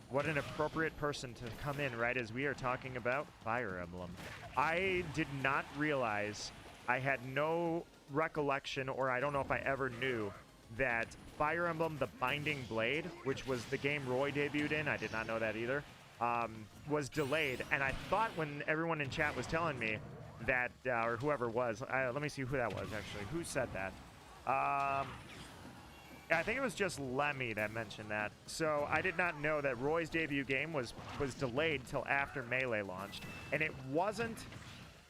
What an appropriate person to come in right as we are talking about Fire Emblem. I did not realize, I had no recollection, or I don't know if I ever knew, that Fire Emblem The Binding Blade, which was the game Roy debuted in, I did not know that either, was delayed. And I thought when everyone in chat was telling me that, or whoever was, let me see who that was actually. Who said that? I think it was just Lemmy that mentioned that. So I did not know that Roy's debut game was delayed till after Melee launched. And it wasn't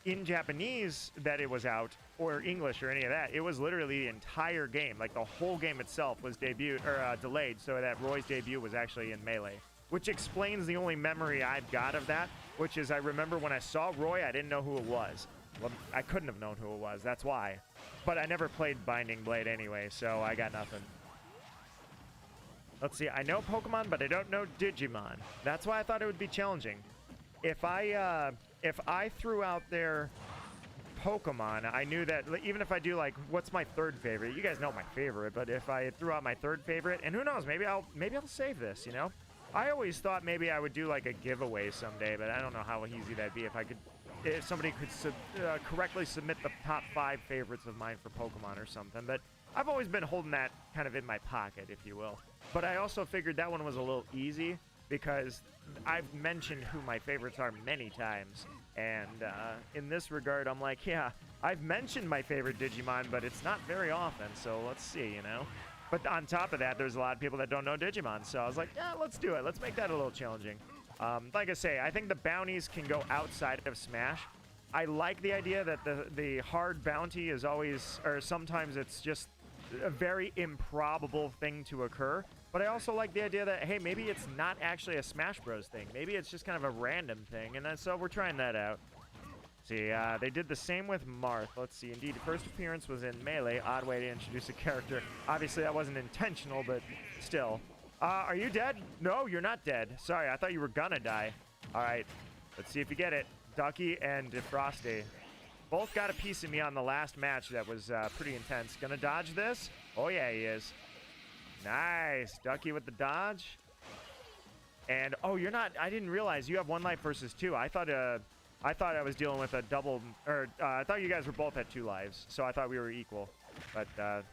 in Japanese that it was out, or English or any of that. It was literally the entire game. Like the whole game itself was delayed so that Roy's debut was actually in Melee. Which explains the only memory I've got of that, which is I remember when I saw Roy, I didn't know who it was. Well, I couldn't have known who it was, that's why. But I never played Binding Blade anyway, so I got nothing. Let's see, I know Pokemon, but I don't know Digimon. That's why I thought it would be challenging. If I if I threw out there Pokemon, I knew that even if I do like, what's my third favorite? You guys know my favorite, but if I threw out my third favorite, and who knows, maybe I'll save this, you know? I always thought maybe I would do like a giveaway someday, but I don't know how easy that'd be if somebody could correctly submit the top 5 favorites of mine for Pokemon or something. But I've always been holding that kind of in my pocket, if you will. But I also figured that one was a little easy because I've mentioned who my favorites are many times. And in this regard, I'm like, yeah, I've mentioned my favorite Digimon, but it's not very often. So let's see, you know. But on top of that, there's a lot of people that don't know Digimon. So I was like, yeah, let's do it. Let's make that a little challenging. Like I say, I think the bounties can go outside of Smash. I like the idea that the hard bounty is always, or sometimes it's just a very improbable thing to occur. But I also like the idea that, hey, maybe it's not actually a Smash Bros. Thing. Maybe it's just kind of a random thing. And then, so we're trying that out. See, they did the same with Marth. Let's see. Indeed, the first appearance was in Melee. Odd way to introduce a character. Obviously, that wasn't intentional, but still. Are you dead? No, you're not dead. Sorry, I thought you were gonna die. All right, let's see if you get it. Ducky and Defrosty both got a piece of me on the last match that was pretty intense. Gonna dodge this? Oh, yeah, he is. Nice. Ducky with the dodge. And, oh, you're not... I didn't realize you have 1 life versus 2. I thought I was dealing with a double... Or, I thought you guys were both at 2 lives, so I thought we were equal. But,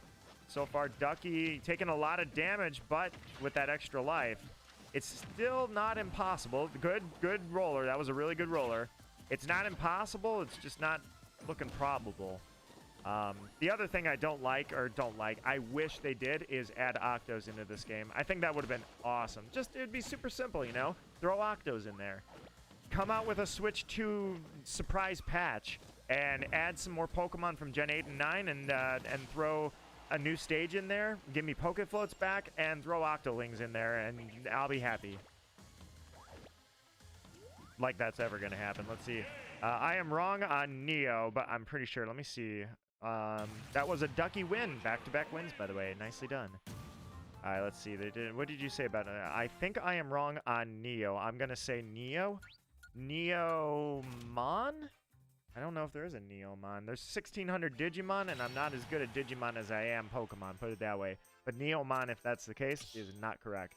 so far, Ducky taking a lot of damage, but with that extra life, it's still not impossible. Good roller. That was a really good roller. It's not impossible. It's just not looking probable. The other thing I I wish they did, is add Octos into this game. I think that would have been awesome. It'd be super simple, you know? Throw Octos in there. Come out with a Switch 2 surprise patch and add some more Pokemon from Gen 8 and 9 and throw a new stage in there, give me Pokefloats back, and throw Octolings in there, and I'll be happy. Like that's ever going to happen. Let's see. I am wrong on Neo, but I'm pretty sure. Let me see. That was a Ducky win. Back-to-back wins, by the way. Nicely done. All right, let's see. What did you say about it? I think I am wrong on Neo. I'm going to say Neo. Neomon? I don't know if there is a Neomon. There's 1,600 Digimon, and I'm not as good at Digimon as I am Pokemon, put it that way. But Neomon, if that's the case, is not correct.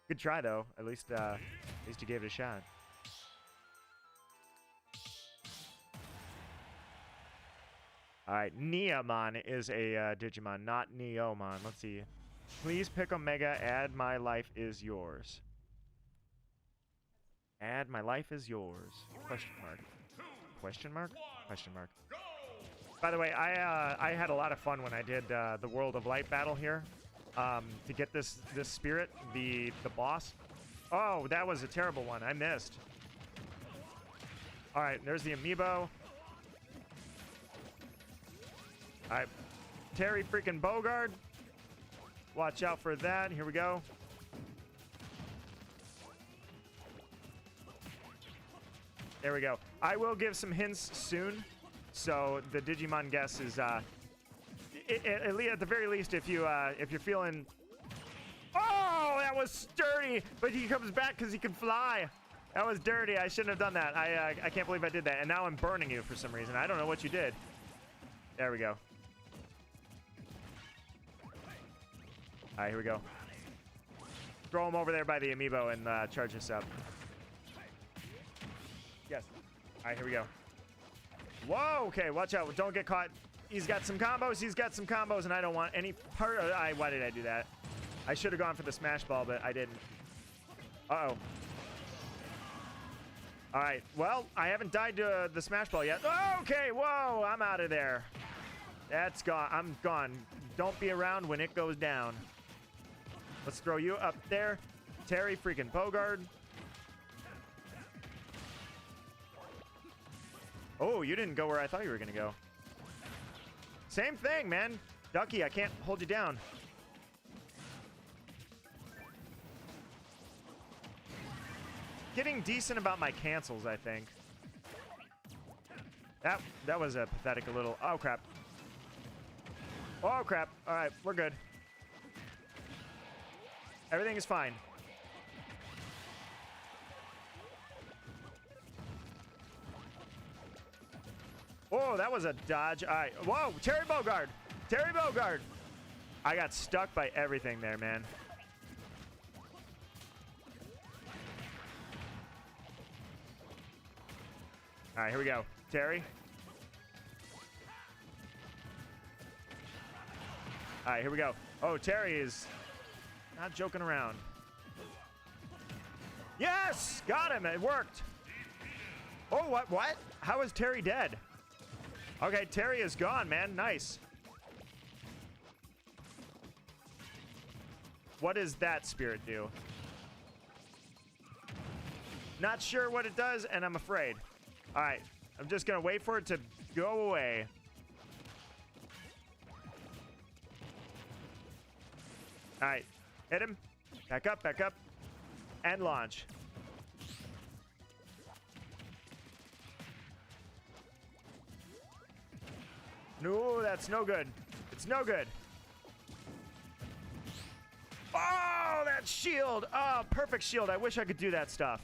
Good try, though. At least you gave it a shot. All right, Neomon is a Digimon, not Neomon. Let's see. Please pick Omega. Add my life is yours. Add my life is yours. Question mark. Question mark? Question mark. By the way, I had a lot of fun when I did the World of Light battle here. To get this spirit, the boss. Oh, that was a terrible one. I missed. All right, there's the amiibo. All right, Terry freaking Bogard. Watch out for that. Here we go. There we go. I will give some hints soon. So the Digimon guess is, at the very least, if you're feeling, oh, that was sturdy, but he comes back because he can fly. That was dirty. I shouldn't have done that. I can't believe I did that. And now I'm burning you for some reason. I don't know what you did. There we go. All right, here we go. Throw him over there by the amiibo and charge us up. Yes. All right, here we go. Whoa, okay, watch out. Don't get caught. He's got some combos, and I don't want any part of it. Why did I do that? I should have gone for the smash ball, but I didn't. Uh-oh. All right, well, I haven't died to the smash ball yet. Okay, whoa, I'm out of there. That's gone. I'm gone. Don't be around when it goes down. Let's throw you up there. Terry freaking Bogard. Oh, you didn't go where I thought you were going to go. Same thing, man. Ducky, I can't hold you down. Getting decent about my cancels, I think. That was a pathetic little... Oh, crap. Oh, crap. All right, we're good. Everything is fine. Oh, that was a dodge. All right. Whoa, Terry Bogard. Terry Bogard. I got stuck by everything there, man. All right, here we go. Terry. All right, here we go. Oh, Terry is not joking around. Yes! Got him. It worked. Oh, what? What? How is Terry dead? Okay, Terry is gone, man. Nice. What does that spirit do? Not sure what it does, and I'm afraid. All right, I'm just going to wait for it to go away. All right, hit him. Back up, and launch. No, that's no good. It's no good. Oh, that shield. Oh, perfect shield. I wish I could do that stuff.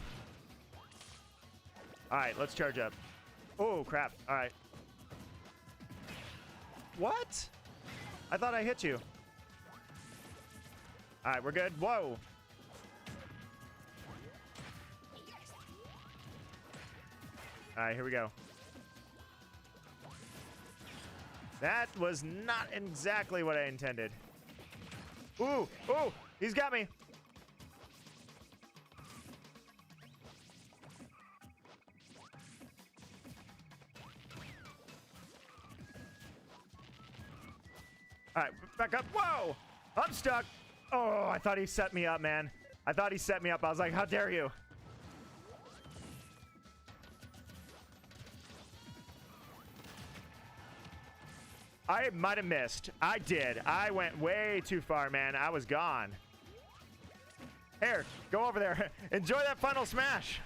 All right, let's charge up. Oh, crap. All right. What? I thought I hit you. All right, we're good. Whoa. All right, here we go. That was not exactly what I intended. Ooh, ooh, he's got me. All right, back up. Whoa, I'm stuck. Oh, I thought he set me up, man. I thought he set me up. I was like, how dare you? I might have missed. I did. I went way too far, man. I was gone. Here, go over there. Enjoy that final smash.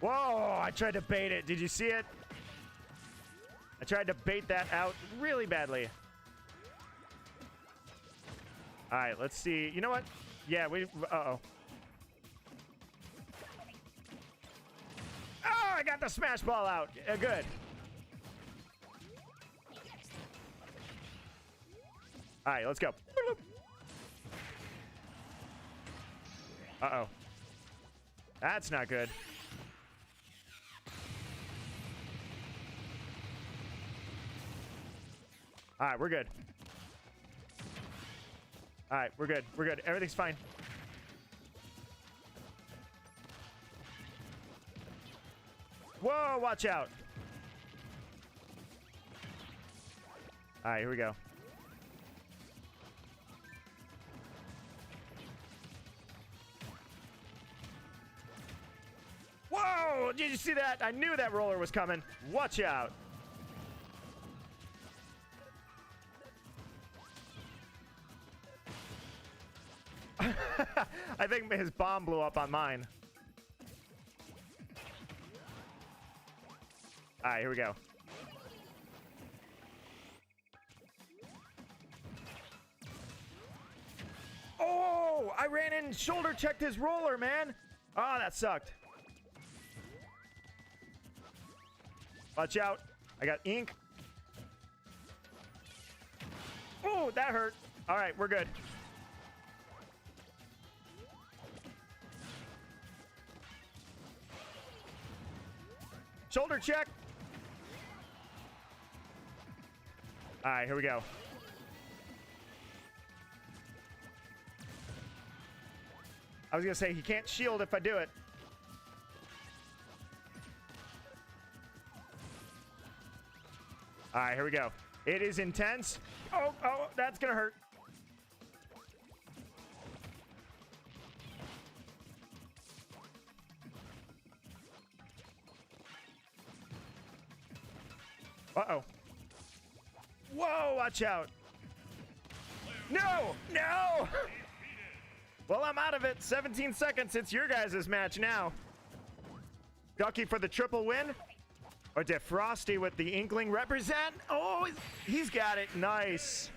Whoa, I tried to bait it. Did you see it? I tried to bait that out really badly. All right, let's see. You know what? Yeah, uh-oh. Oh, I got the smash ball out. Good. All right, let's go. Uh-oh. That's not good. All right, we're good. All right, we're good. We're good. Everything's fine. Whoa, watch out. All right, here we go. Whoa, did you see that? I knew that roller was coming. Watch out. I think his bomb blew up on mine. All right, here we go. Oh, I ran in and shoulder checked his roller, man. Oh, that sucked. Watch out. I got ink. Oh, that hurt. All right, we're good. Shoulder check. All right, here we go. I was going to say, he can't shield if I do it. All right, here we go. It is intense. Oh, oh, that's going to hurt. Uh-oh. Whoa, watch out. No, no. Well, I'm out of it. 17 seconds. It's your guys' match now. Ducky for the triple win. Or did Frosty with the Inkling represent? Oh, he's got it. Nice.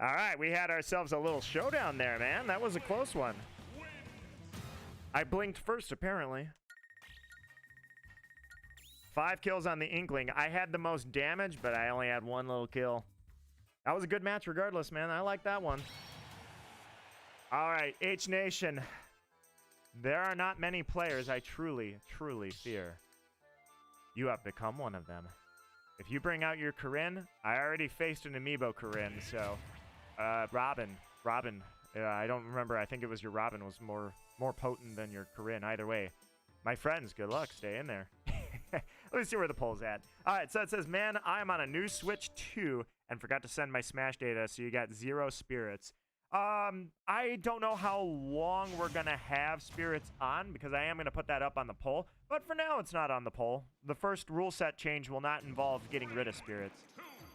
All right, we had ourselves a little showdown there, man. That was a close one. I blinked first, apparently. 5 kills on the Inkling. I had the most damage, but I only had 1 little kill. That was a good match regardless, man. I like that one. All right, H Nation. There are not many players I truly, truly fear. You have become one of them. If you bring out your Corinne, I already faced an amiibo Corinne, so... Robin. I don't remember. I think it was your Robin was more potent than your Corinne. Either way. My friends, good luck. Stay in there. Let me see where the poll's at. All right, so it says, man, I'm on a new Switch 2 and forgot to send my Smash data, so you got 0 spirits. I don't know how long we're going to have spirits on because I am going to put that up on the poll. But for now, it's not on the poll. The first rule set change will not involve getting rid of spirits.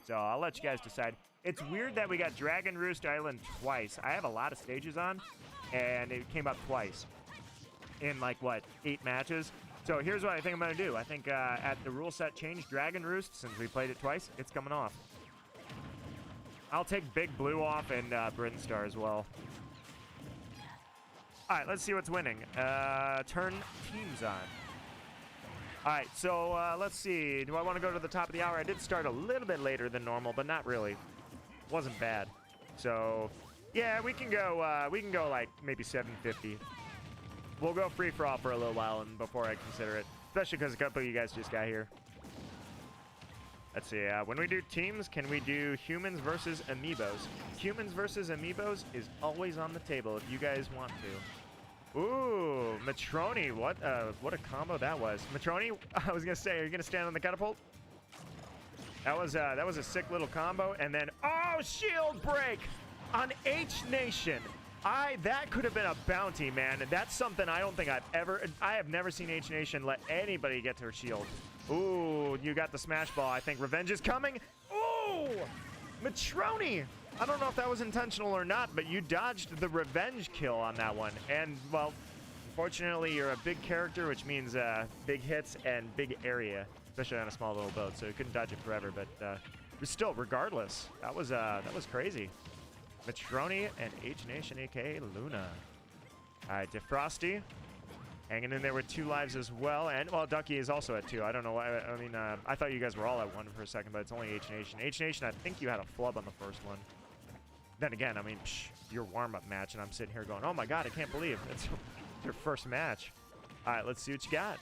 So I'll let you guys decide. It's weird that we got Dragon Roost Island twice. I have a lot of stages on, and it came up twice in, like, what, 8 matches? So here's what I think I'm going to do. I think at the rule set change, Dragon Roost, since we played it twice, it's coming off. I'll take Big Blue off and Brinstar as well. All right, let's see what's winning. Turn teams on. All right, so let's see. Do I want to go to the top of the hour? I did start a little bit later than normal, but not really. Wasn't bad. So yeah, we can go like maybe 750. We'll go free for all for a little while and before I consider it, especially because a couple of you guys just got here. Let's see, when we do teams, can we do humans versus amiibos? Humans versus amiibos is always on the table if you guys want to. Ooh, Matroni, what a combo that was. Matroni, I was gonna say, are you gonna stand on the catapult? That was a sick little combo, and then, oh, shield break on H Nation. That could have been a bounty, man. That's something I don't think I have never seen H Nation let anybody get to her shield. Ooh, you got the smash ball. I think revenge is coming. Ooh, Matroni. I don't know if that was intentional or not, but you dodged the revenge kill on that one. And, well, unfortunately, you're a big character, which means big hits and big area, especially on a small little boat. So you couldn't dodge it forever, but still, regardless, that was crazy. Matroni and H Nation, aka Luna. All right, Defrosty. Hanging in there with 2 lives as well. And, well, Ducky is also at 2. I don't know why. I mean, I thought you guys were all at 1 for a second, but it's only H Nation. H Nation, I think you had a flub on the first one. Then again, I mean, your warm-up match, and I'm sitting here going, oh, my God, I can't believe it's your first match. All right, let's see what you got.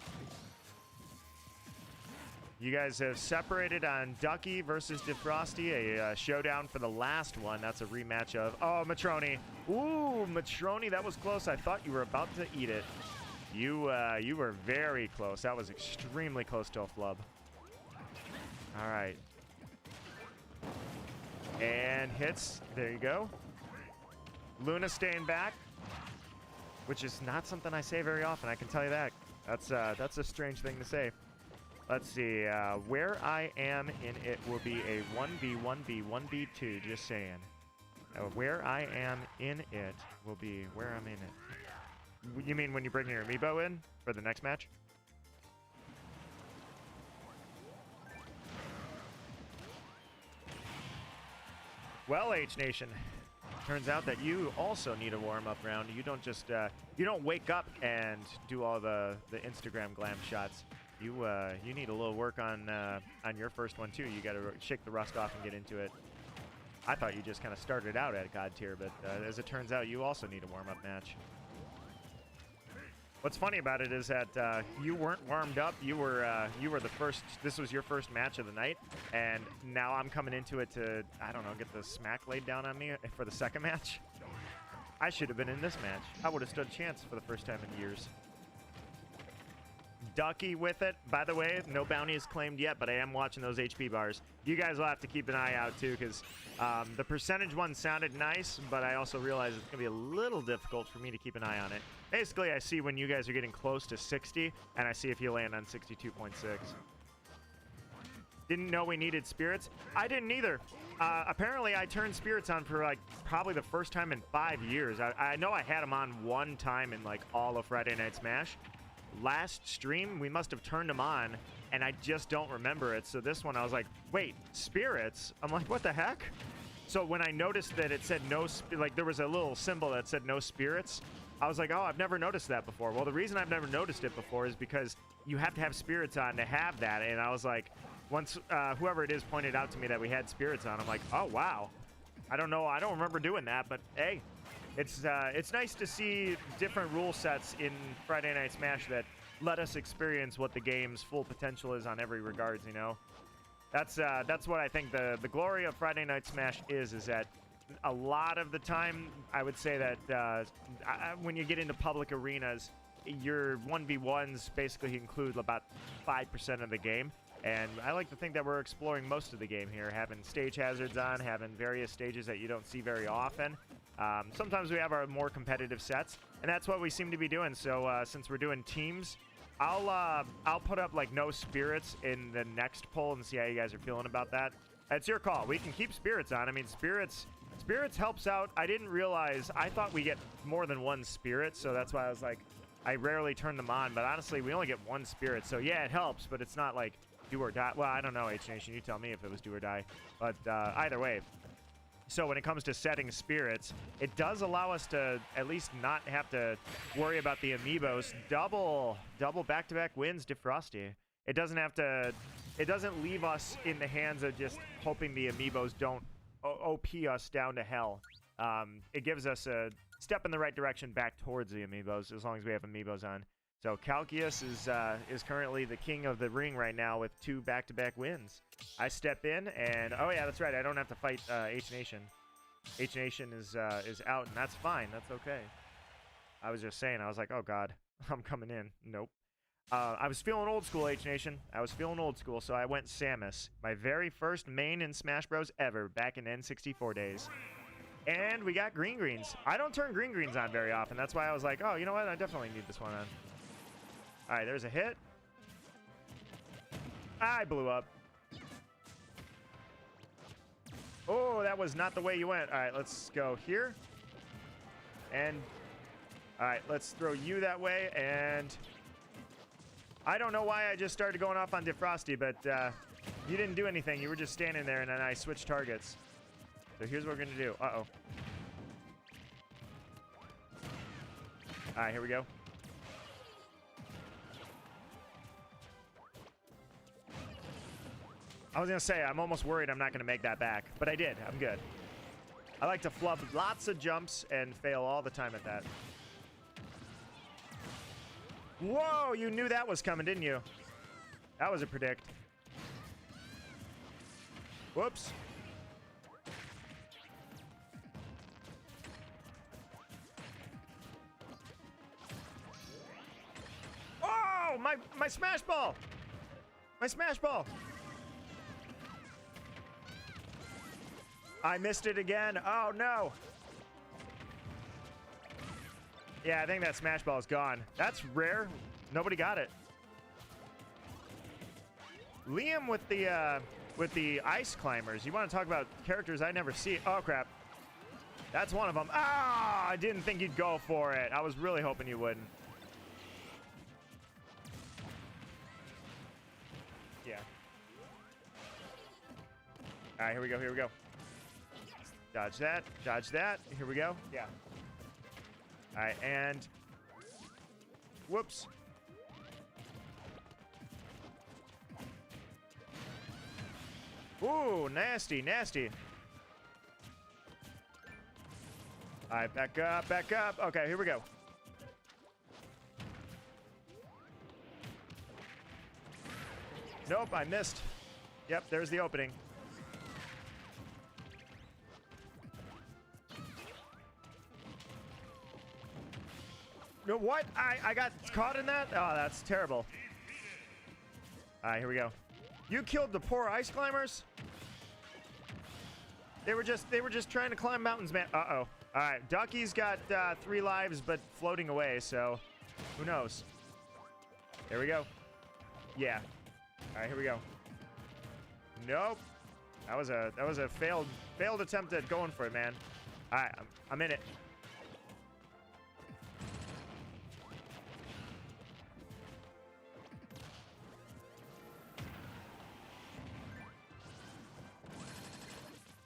You guys have separated on Ducky versus Defrosty, a showdown for the last one. That's a rematch of, oh, Matroni. Ooh, Matroni, that was close. I thought you were about to eat it. You were very close. That was extremely close to a flub. All right. And hits. There you go. Luna staying back, which is not something I say very often. I can tell you that. That's a strange thing to say. Let's see. Where I am in it will be a 1v1v 1v2. Just saying. Where I am in it will be where I'm in it. You mean when you bring your amiibo in for the next match? Well, H Nation, turns out that you also need a warm-up round. You don't just you don't wake up and do all the Instagram glam shots. You need a little work on your first one too. You got to shake the rust off and get into it. I thought you just kind of started out at God tier, but as it turns out, you also need a warm-up match. What's funny about it is that you weren't warmed up. You were the first. This was your first match of the night, and now I'm coming into it to, I don't know, get the smack laid down on me for the second match. I should have been in this match. I would have stood a chance for the first time in years. Ducky with it. By the way, no bounty is claimed yet, but I am watching those HP bars. You guys will have to keep an eye out too, because the percentage one sounded nice, but I also realize it's going to be a little difficult for me to keep an eye on it. Basically, I see when you guys are getting close to 60, and I see if you land on 62.6. Didn't know we needed spirits. I didn't either. Apparently, I turned spirits on for like probably the first time in 5 years. I know I had them on one time in like all of Friday Night Smash. Last stream, we must have turned them on, and I just don't remember it. So this one, I was like, wait, spirits? I'm like, what the heck? So when I noticed that it said no, like there was a little symbol that said no spirits, I was like, oh, I've never noticed that before. Well, the reason I've never noticed it before is because you have to have spirits on to have that. And I was like, once whoever it is pointed out to me that we had spirits on, I'm like, oh, wow. I don't know. I don't remember doing that, but hey, it's nice to see different rule sets in Friday Night Smash that let us experience what the game's full potential is on every regards, you know? That's what I think the glory of Friday Night Smash is that a lot of the time, I would say that when you get into public arenas, your 1v1s basically include about 5% of the game. And I like to think that we're exploring most of the game here, having stage hazards on, having various stages that you don't see very often. Sometimes we have our more competitive sets, and that's what we seem to be doing. So since we're doing teams, I'll put up like no spirits in the next poll and see how you guys are feeling about that. It's your call. We can keep spirits on. I mean, spirits helps out. I didn't realize. I thought we get more than one spirit, so that's why I was like, I rarely turn them on. But honestly, we only get one spirit, so yeah, it helps. But it's not like do or die. Well, I don't know, H Nation. You tell me if it was do or die. But either way. So when it comes to setting spirits, it does allow us to at least not have to worry about the amiibos. Double back-to-back wins, Defrosty. It doesn't leave us in the hands of just hoping the amiibos don't OP us down to hell. It gives us a step in the right direction back towards the amiibos as long as we have amiibos on. So Calcius is currently the king of the ring right now with 2 back-to-back wins. I step in and oh yeah, that's right. I don't have to fight H Nation. H Nation is out and that's fine. That's okay. I was just saying. I was like, oh god, I'm coming in. Nope. I was feeling old school, H Nation. I was feeling old school, so I went Samus. My very first main in Smash Bros. Ever back in N64 days. And we got green greens. I don't turn green greens on very often. That's why I was like, oh, you know what? I definitely need this one on. All right, there's a hit. I blew up. Oh, that was not the way you went. All right, let's go here. And, all right, let's throw you that way. And I don't know why I just started going off on Defrosty, but you didn't do anything. You were just standing there, and then I switched targets. So here's what we're going to do. Uh-oh. All right, here we go. I was going to say, I'm almost worried I'm not going to make that back, but I did. I'm good. I like to flub lots of jumps and fail all the time at that. Whoa, you knew that was coming, didn't you? That was a predict. Whoops. Oh, my smash ball. My smash ball. I missed it again. Oh, no. Yeah, I think that smash ball is gone. That's rare. Nobody got it. Liam with the ice climbers. You want to talk about characters I never see? Oh, crap. That's one of them. Ah, I didn't think you'd go for it. I was really hoping you wouldn't. Yeah. All right, here we go. Here we go. Dodge that. Dodge that. Here we go. Yeah. All right, and whoops. Ooh, nasty, nasty. All right, back up, back up. Okay, here we go. Nope, I missed. Yep, there's the opening. No, what? I got caught in that? Oh, that's terrible. All right, here we go. You killed the poor ice climbers? They were just trying to climb mountains, man. Uh-oh. All right, Ducky's got 3 lives, but floating away, so who knows? There we go. Yeah. All right, here we go. Nope. That was a failed attempt at going for it, man. All right, I'm in it.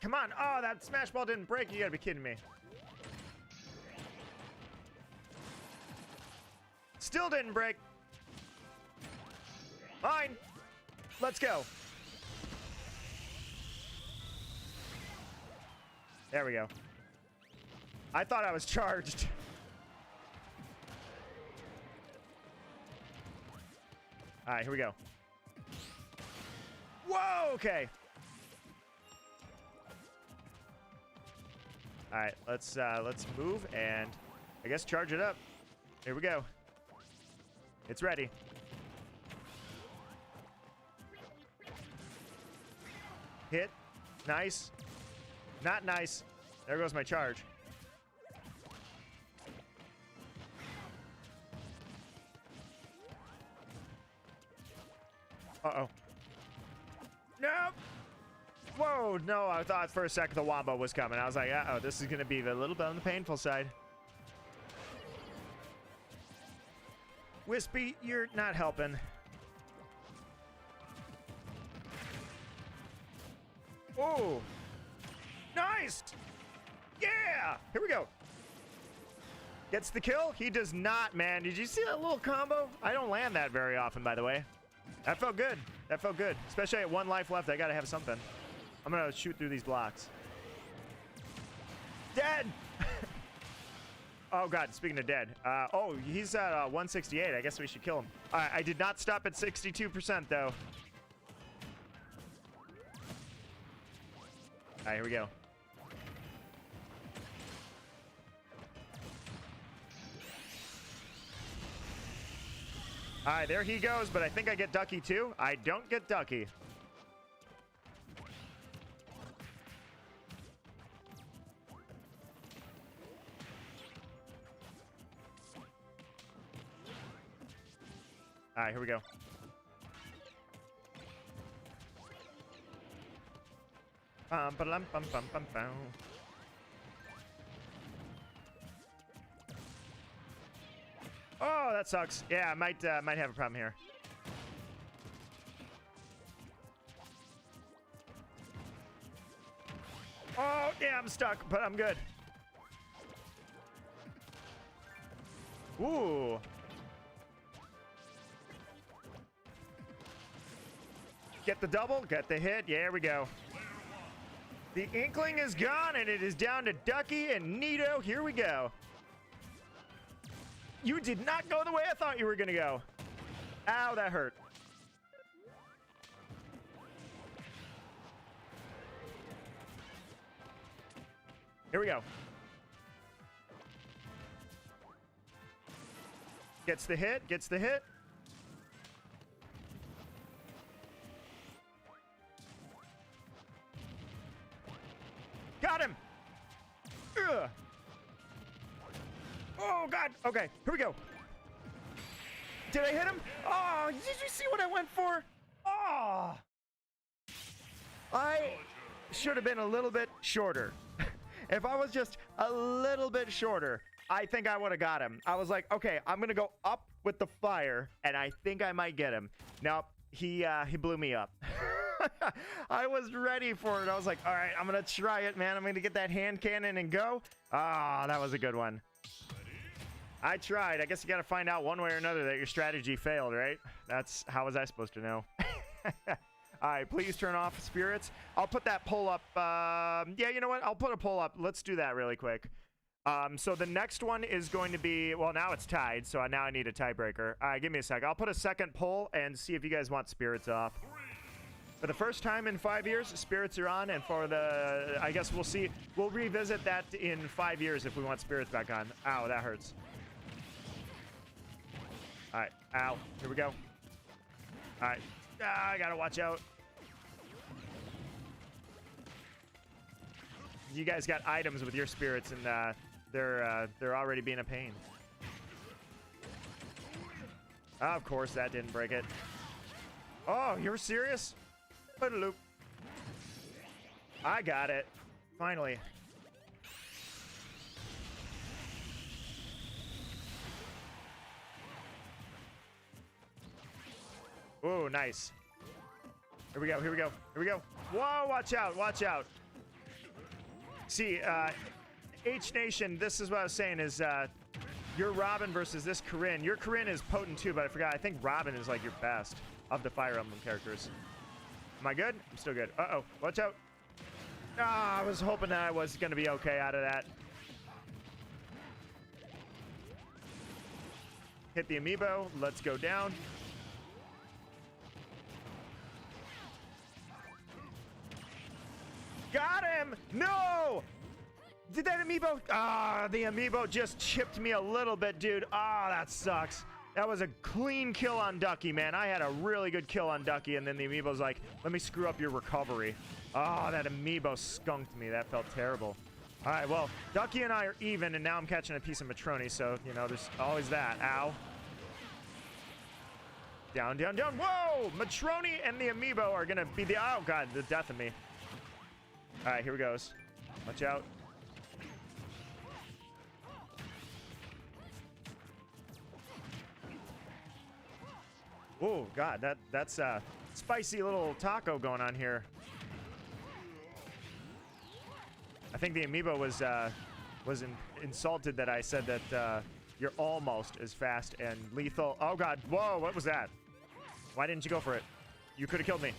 Come on. Oh, that smash ball didn't break. You gotta be kidding me. Still didn't break. Fine. Let's go. There we go. I thought I was charged. All right, here we go. Whoa, okay. All right, let's move and I guess charge it up. Here we go. It's ready. Hit. Nice. Not nice. There goes my charge. Uh-oh. Nope. Whoa, no, I thought for a second the wombo was coming. I was like, uh-oh, this is going to be a little bit on the painful side. Wispy, you're not helping. Oh. Nice. Yeah. Here we go. Gets the kill. He does not, man. Did you see that little combo? I don't land that very often, by the way. That felt good. That felt good. Especially at 1 life left. I got to have something. I'm going to shoot through these blocks. Dead. Oh, God. Speaking of dead. Oh, he's at 168. I guess we should kill him. All right. I did not stop at 62%, though. All right. Here we go. All right. There he goes. But I think I get Ducky, too. I don't get Ducky. All right, here we go. Bum, ba-dum, bum, bum, bum, bum. Oh, that sucks. Yeah, I might have a problem here. Oh, yeah, I'm stuck, but I'm good. Ooh. Get the double, get the hit. Yeah, here we go. The Inkling is gone, and it is down to Ducky and Nito. Here we go. You did not go the way I thought you were going to go. Ow, that hurt. Here we go. Gets the hit, gets the hit. Got him! Ugh. Oh, God! Okay, here we go. Did I hit him? Oh, did you see what I went for? Oh! I should have been a little bit shorter. If I was just a little bit shorter, I think I would have got him. I was like, okay, I'm going to go up with the fire, and I think I might get him. Nope, he blew me up. I was ready for it. I was like, all right, I'm going to try it, man. I'm going to get that hand cannon and go. Ah, that was a good one. I tried. I guess you got to find out one way or another that your strategy failed, right? How was I supposed to know? All right, please turn off spirits. I'll put that poll up. Yeah, you know what? I'll put a poll up. Let's do that really quick. So the next one is going to be, well, now it's tied, so now I need a tiebreaker. All right, give me a sec. I'll put a second poll and see if you guys want spirits off. For the first time in 5 years, spirits are on, and for the, I guess we'll see. We'll revisit that in 5 years if we want spirits back on. Ow, that hurts. All right, ow, here we go. All right, I gotta watch out. You guys got items with your spirits, and they're already being a pain. Of course, that didn't break it. Oh, you're serious? Put a loop. I got it. Finally. Oh, nice. Here we go, here we go, here we go. Whoa, watch out, watch out. See, H Nation, this is what I was saying is your Robin versus this Corinne. Your Corinne is potent too, but I forgot. I think Robin is like your best of the Fire Emblem characters. Am I good? I'm still good. Uh-oh. Watch out. Ah, I was hoping that I was going to be okay out of that. Hit the amiibo. Let's go down. Got him! No! Did that amiibo... Ah, the amiibo just chipped me a little bit, dude. Ah, that sucks. That was a clean kill on Ducky, man. I had a really good kill on Ducky, and then the amiibo's like, let me screw up your recovery. Ah, that amiibo skunked me. That felt terrible. All right, well, Ducky and I are even, and now I'm catching a piece of Matroni, so, you know, there's always that. Ow. Down, down, down. Whoa! Matroni and the amiibo are going to be the... Oh, God, the death of me. All right, here we goes. Watch out. Oh, God, that's a spicy little taco going on here. I think the amiibo was insulted that I said that you're almost as fast and lethal. Oh, God. Whoa, what was that? Why didn't you go for it? You could have killed me.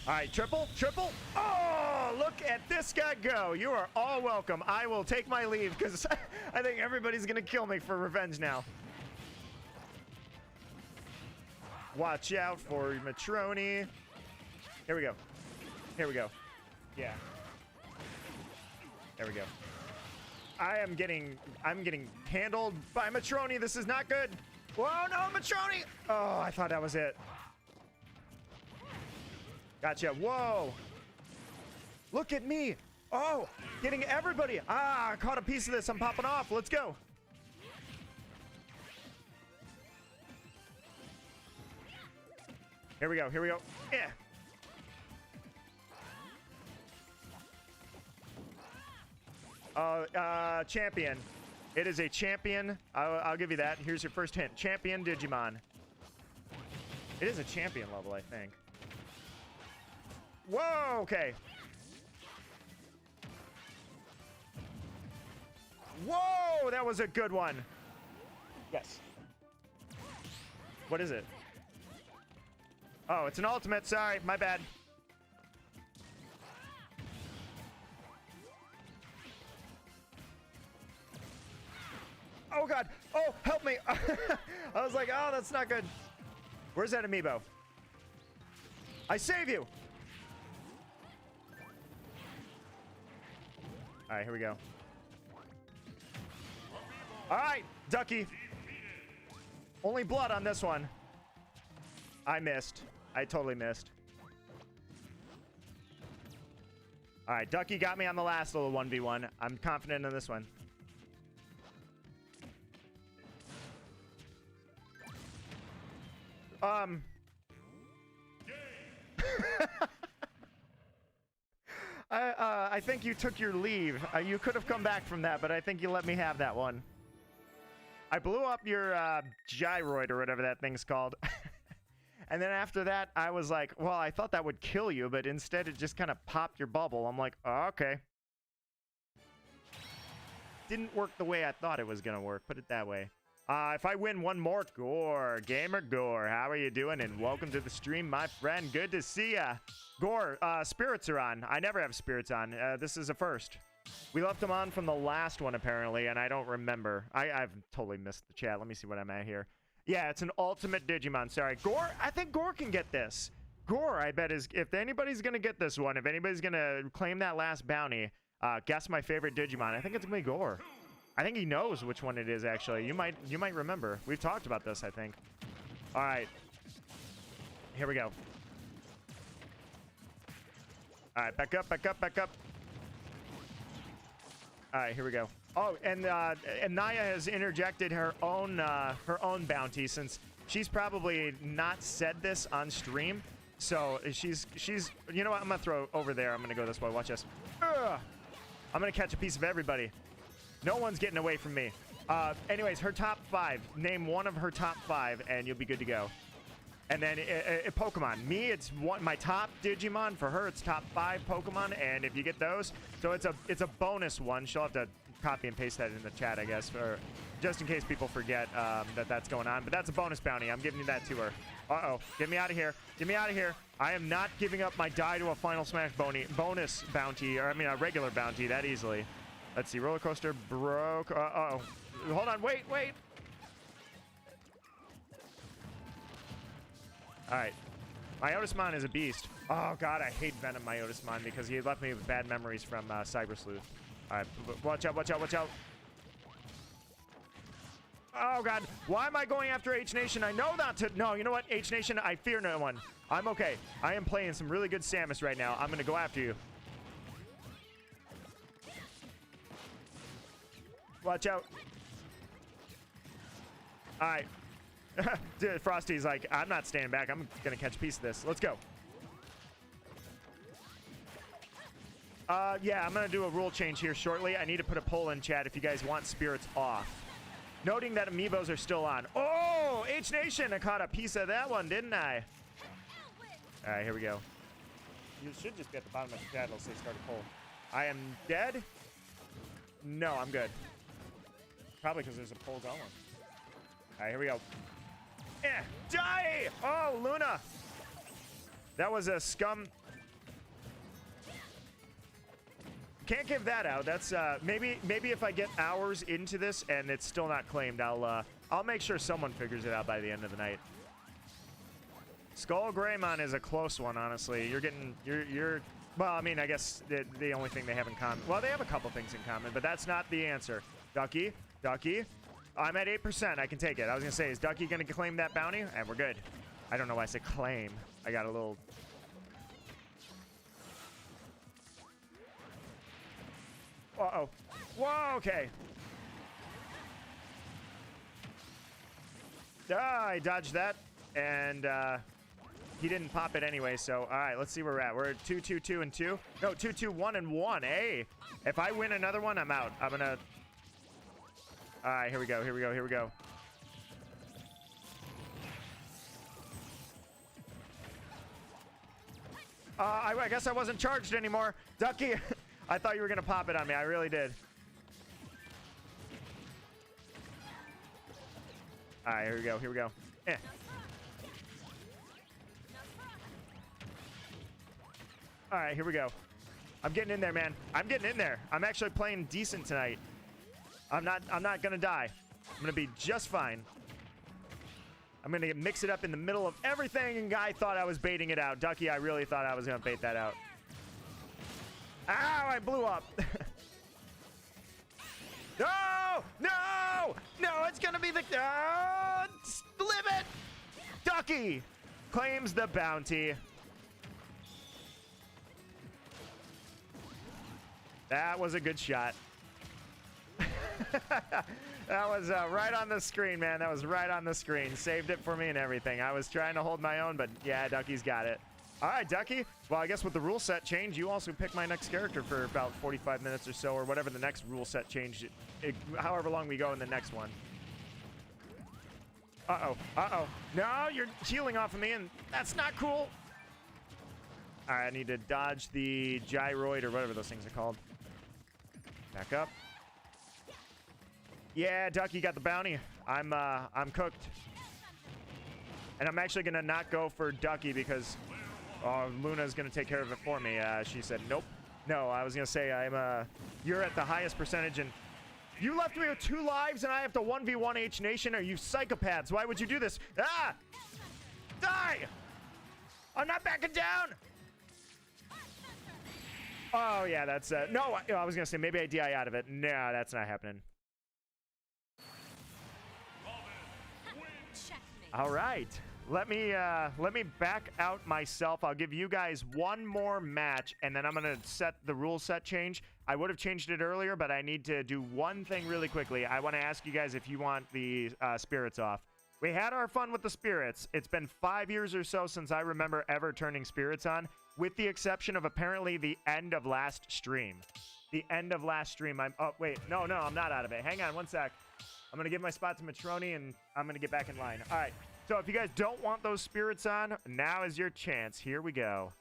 All right, triple, triple. Oh, look at this guy go. You are all welcome. I will take my leave because I think everybody's going to kill me for revenge now. Watch out for Matroni. Here we go. Here we go. Yeah. There we go. I'm getting handled by Matroni. This is not good. Whoa, no, Matroni. Oh, I thought that was it. Gotcha. Whoa. Look at me. Oh, getting everybody. Ah, I caught a piece of this. I'm popping off. Let's go. Here we go. Here we go. Yeah. Champion. It is a champion. I'll give you that. Here's your first hint. Champion Digimon. It is a champion level, I think. Whoa, okay. Whoa, that was a good one. Yes. What is it? Oh, it's an ultimate. Sorry, my bad. Oh, God. Oh, help me. I was like, oh, that's not good. Where's that amiibo? I save you. All right, here we go. All right, Ducky. Only blood on this one. I missed. I totally missed. All right, Ducky got me on the last little 1v1. I'm confident in this one. I think you took your leave. You could have come back from that, but I think you let me have that one. I blew up your gyroid or whatever that thing's called. And then after that, I was like, well, I thought that would kill you, but instead it just kind of popped your bubble. I'm like, oh, okay. Didn't work the way I thought it was going to work. Put it that way. If I win one more, Gore, Gamer Gore, how are you doing? And welcome to the stream, my friend. Good to see ya. Gore, spirits are on. I never have spirits on. This is a first. We left them on from the last one, apparently, and I don't remember. I've totally missed the chat. Let me see what I'm at here. Yeah, it's an ultimate Digimon. Sorry. Gore, I think Gore can get this. Gore, I bet, is, if anybody's going to get this one, if anybody's going to claim that last bounty, guess my favorite Digimon. I think it's going to be Gore. I think he knows which one it is, actually. You might remember. We've talked about this, I think. All right. Here we go. All right, back up, back up, back up. All right, here we go. Oh, and Naya has interjected her own bounty, since she's probably not said this on stream. So she's you know what? I'm gonna throw over there. I'm gonna go this way. Watch this. Ugh. I'm gonna catch a piece of everybody. No one's getting away from me. Anyways, her top 5. Name one of her top 5, and you'll be good to go. And then Pokemon. Me, it's my top Digimon. For her, it's top 5 Pokemon. And if you get those, so it's a bonus one. She'll have to copy and paste that in the chat, I guess, for just in case people forget that's going on. But that's a bonus bounty. I'm giving you that to her. Uh-oh. Get me out of here. Get me out of here. I am not giving up my die to a Final Smash bonus bounty, or I mean a regular bounty that easily. Let's see. Roller coaster broke. Uh-oh. Hold on. Wait. All right. Myotismon is a beast. Oh, God, I hate Venom Myotismon because he left me with bad memories from Cyber Sleuth. All right. Watch out. Oh, God. Why am I going after H-Nation? I know not to. No, you know what? H-Nation, I fear no one. I'm okay. I am playing some really good Samus right now. I'm going to go after you. Watch out. All right. Dude, Frosty's like, I'm not standing back. I'm going to catch a piece of this. Let's go. Yeah, I'm going to do a rule change here shortly. I need to put a poll in chat if you guys want spirits off. Noting that amiibos are still on. Oh, H-Nation, I caught a piece of that one, didn't I? All right, here we go. You should just be at the bottom of the chat. It'll say start a poll. I am dead. No, I'm good. Probably because there's a poll going. All right, here we go. Die! Oh, Luna. That was a scum. Can't give that out. That's maybe if I get hours into this and it's still not claimed, I'll make sure someone figures it out by the end of the night. Skull Greymon is a close one, honestly. You're well, I mean, I guess the only thing they have in common. Well, they have a couple things in common, but that's not the answer. Ducky. I'm at 8%. I can take it. I was gonna say, is Ducky gonna claim that bounty? And we're good. I don't know why I said claim. I got a little. Uh-oh. Whoa, okay. I dodged that, and he didn't pop it anyway, so all right, let's see where we're at. We're at 2, 2, 2, and 2. No, 2, 2, 1, and 1. Hey, if I win another one, I'm out. I'm gonna... All right, here we go. I guess I wasn't charged anymore. Ducky, I thought you were going to pop it on me. I really did. All right, here we go. All right, here we go. I'm getting in there, man. I'm getting in there. I'm actually playing decent tonight. I'm not going to die. I'm going to be just fine. I'm going to mix it up in the middle of everything, and Guy thought I was baiting it out. Ducky, I really thought I was going to bait that out. Ow, I blew up. No, it's going to be the... limit! Ducky claims the bounty. That was a good shot. That was right on the screen, man. That was right on the screen. Saved it for me and everything. I was trying to hold my own, but yeah, Ducky's got it. All right, Ducky. Well, I guess with the rule set change, you also pick my next character for about 45 minutes or so, or whatever the next rule set change, however long we go in the next one. Uh-oh. No, you're healing off of me, and that's not cool. All right, I need to dodge the gyroid or whatever those things are called. Back up. Yeah, Ducky got the bounty. I'm cooked. And I'm actually gonna not go for Ducky because Luna's gonna take care of it for me. She said nope. No, I was gonna say you're at the highest percentage, and you left me with 2 lives, and I have to 1v1 H-Nation. Are you psychopaths? Why would you do this? Ah! Die! I'm not backing down. Oh yeah, that's no. I was gonna say maybe I DI out of it. No, that's not happening. All right, let me back out myself. I'll give you guys one more match, and then I'm gonna set the rule set change. I would have changed it earlier, but I need to do one thing really quickly. I want to ask you guys if you want the spirits off. We had our fun with the spirits. It's been 5 years or so since I remember ever turning spirits on, with the exception of apparently the end of last stream. The end of last stream. Oh wait, no, I'm not out of it. Hang on one sec. I'm gonna give my spot to Matroni, and I'm gonna get back in line. All right. So if you guys don't want those spirits on, now is your chance. Here we go.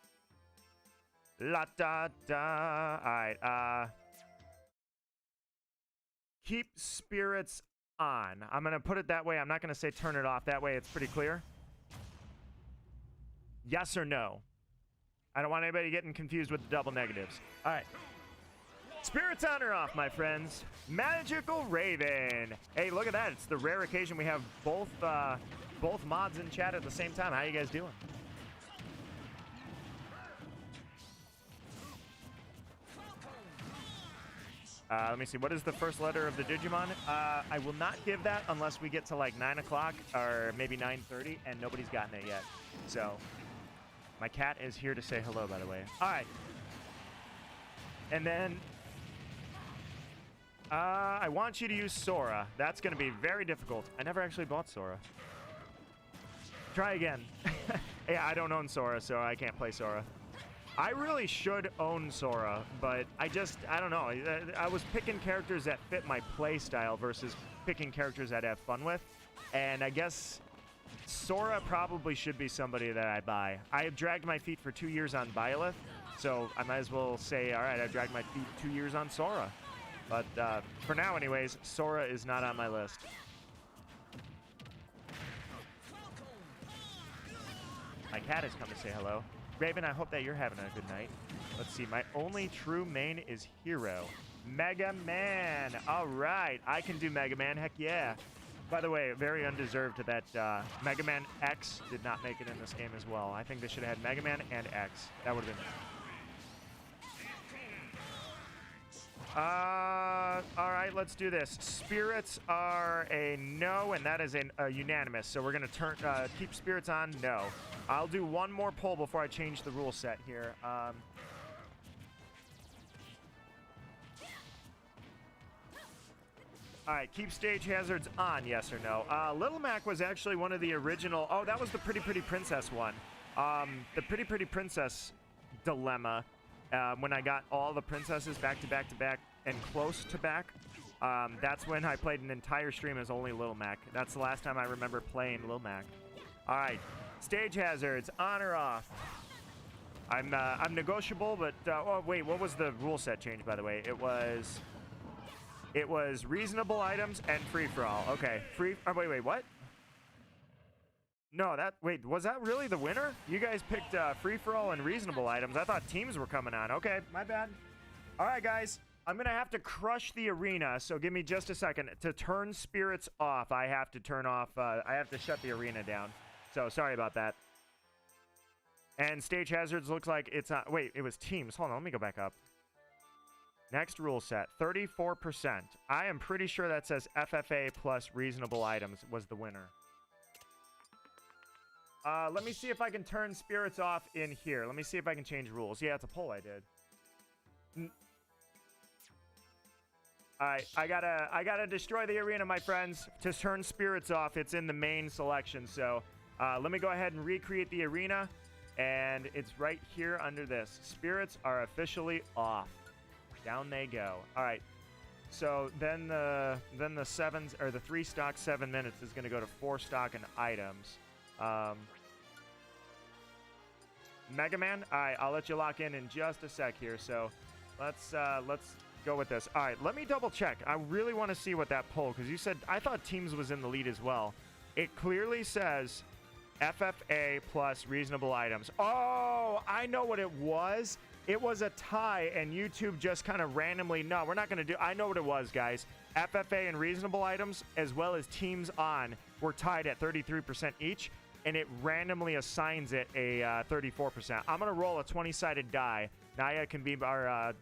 La da da. All right. Keep spirits on. I'm going to put it that way. I'm not going to say turn it off. That way it's pretty clear. Yes or no? I don't want anybody getting confused with the double negatives. All right. Spirits on or off, my friends. Magical Raven. Hey, look at that. It's the rare occasion we have both mods in chat at the same time. How you guys doing? Let me see. What is the first letter of the Digimon? I will not give that unless we get to like 9 o'clock or maybe 9:30, and nobody's gotten it yet. So, my cat is here to say hello, by the way. All right. And then, I want you to use Sora. That's going to be very difficult. I never actually bought Sora. Try again. Yeah, I don't own Sora, so I can't play Sora. I really should own Sora, but I don't know. I was picking characters that fit my play style versus picking characters that I have fun with. And I guess Sora probably should be somebody that I buy. I have dragged my feet for 2 years on Byleth, so I might as well say, all right, I've dragged my feet 2 years on Sora. But for now, anyways, Sora is not on my list. My cat has come to say hello. Raven, I hope that you're having a good night. Let's see. My only true main is Hero. Mega Man. All right. I can do Mega Man. Heck yeah. By the way, very undeserved that Mega Man X did not make it in this game as well. I think they should have had Mega Man and X. That would have been... all right, let's do this. Spirits are a no, and that is a unanimous. So we're going to keep spirits on, no. I'll do one more poll before I change the rule set here. All right, keep stage hazards on, yes or no. Little Mac was actually one of the original... Oh, that was the Pretty Pretty Princess one. The Pretty Pretty Princess dilemma. When I got all the princesses back to back to back and close to back, that's when I played an entire stream as only Lil Mac. That's the last time I remember playing Lil Mac. All right, stage hazards, on or off? I'm negotiable, but oh wait, what was the rule set change, by the way? It was reasonable items and free for all. Okay, wait, what? No, wait, was that really the winner? You guys picked free-for-all and reasonable items. I thought teams were coming on. Okay, my bad. All right, guys. I'm going to have to crush the arena, so give me just a second. To turn spirits off, I have to turn off, I have to shut the arena down. So, sorry about that. And stage hazards looks like it's, wait, it was teams. Hold on, let me go back up. Next rule set, 34%. I am pretty sure that says FFA plus reasonable items was the winner. Let me see if I can turn spirits off in here. Let me see if I can change rules. Yeah, it's a poll I did. Alright, I gotta destroy the arena, my friends. To turn spirits off, it's in the main selection. So, let me go ahead and recreate the arena. And it's right here under this. Spirits are officially off. Down they go. Alright. So then the 3 stock 7 minutes is gonna go to 4 stock and items. Mega Man, all right, I'll let you lock in just a sec here. So let's go with this. All right, let me double check. I really want to see what that poll, because you said, I thought teams was in the lead as well. It clearly says FFA plus reasonable items. Oh, I know what it was. It was a tie, and YouTube just kind of randomly, no, we're not going to do, I know what it was, guys. FFA and reasonable items, as well as teams on, were tied at 33% each, and it randomly assigns it a 34%. I'm going to roll a 20-sided die. Naya can be our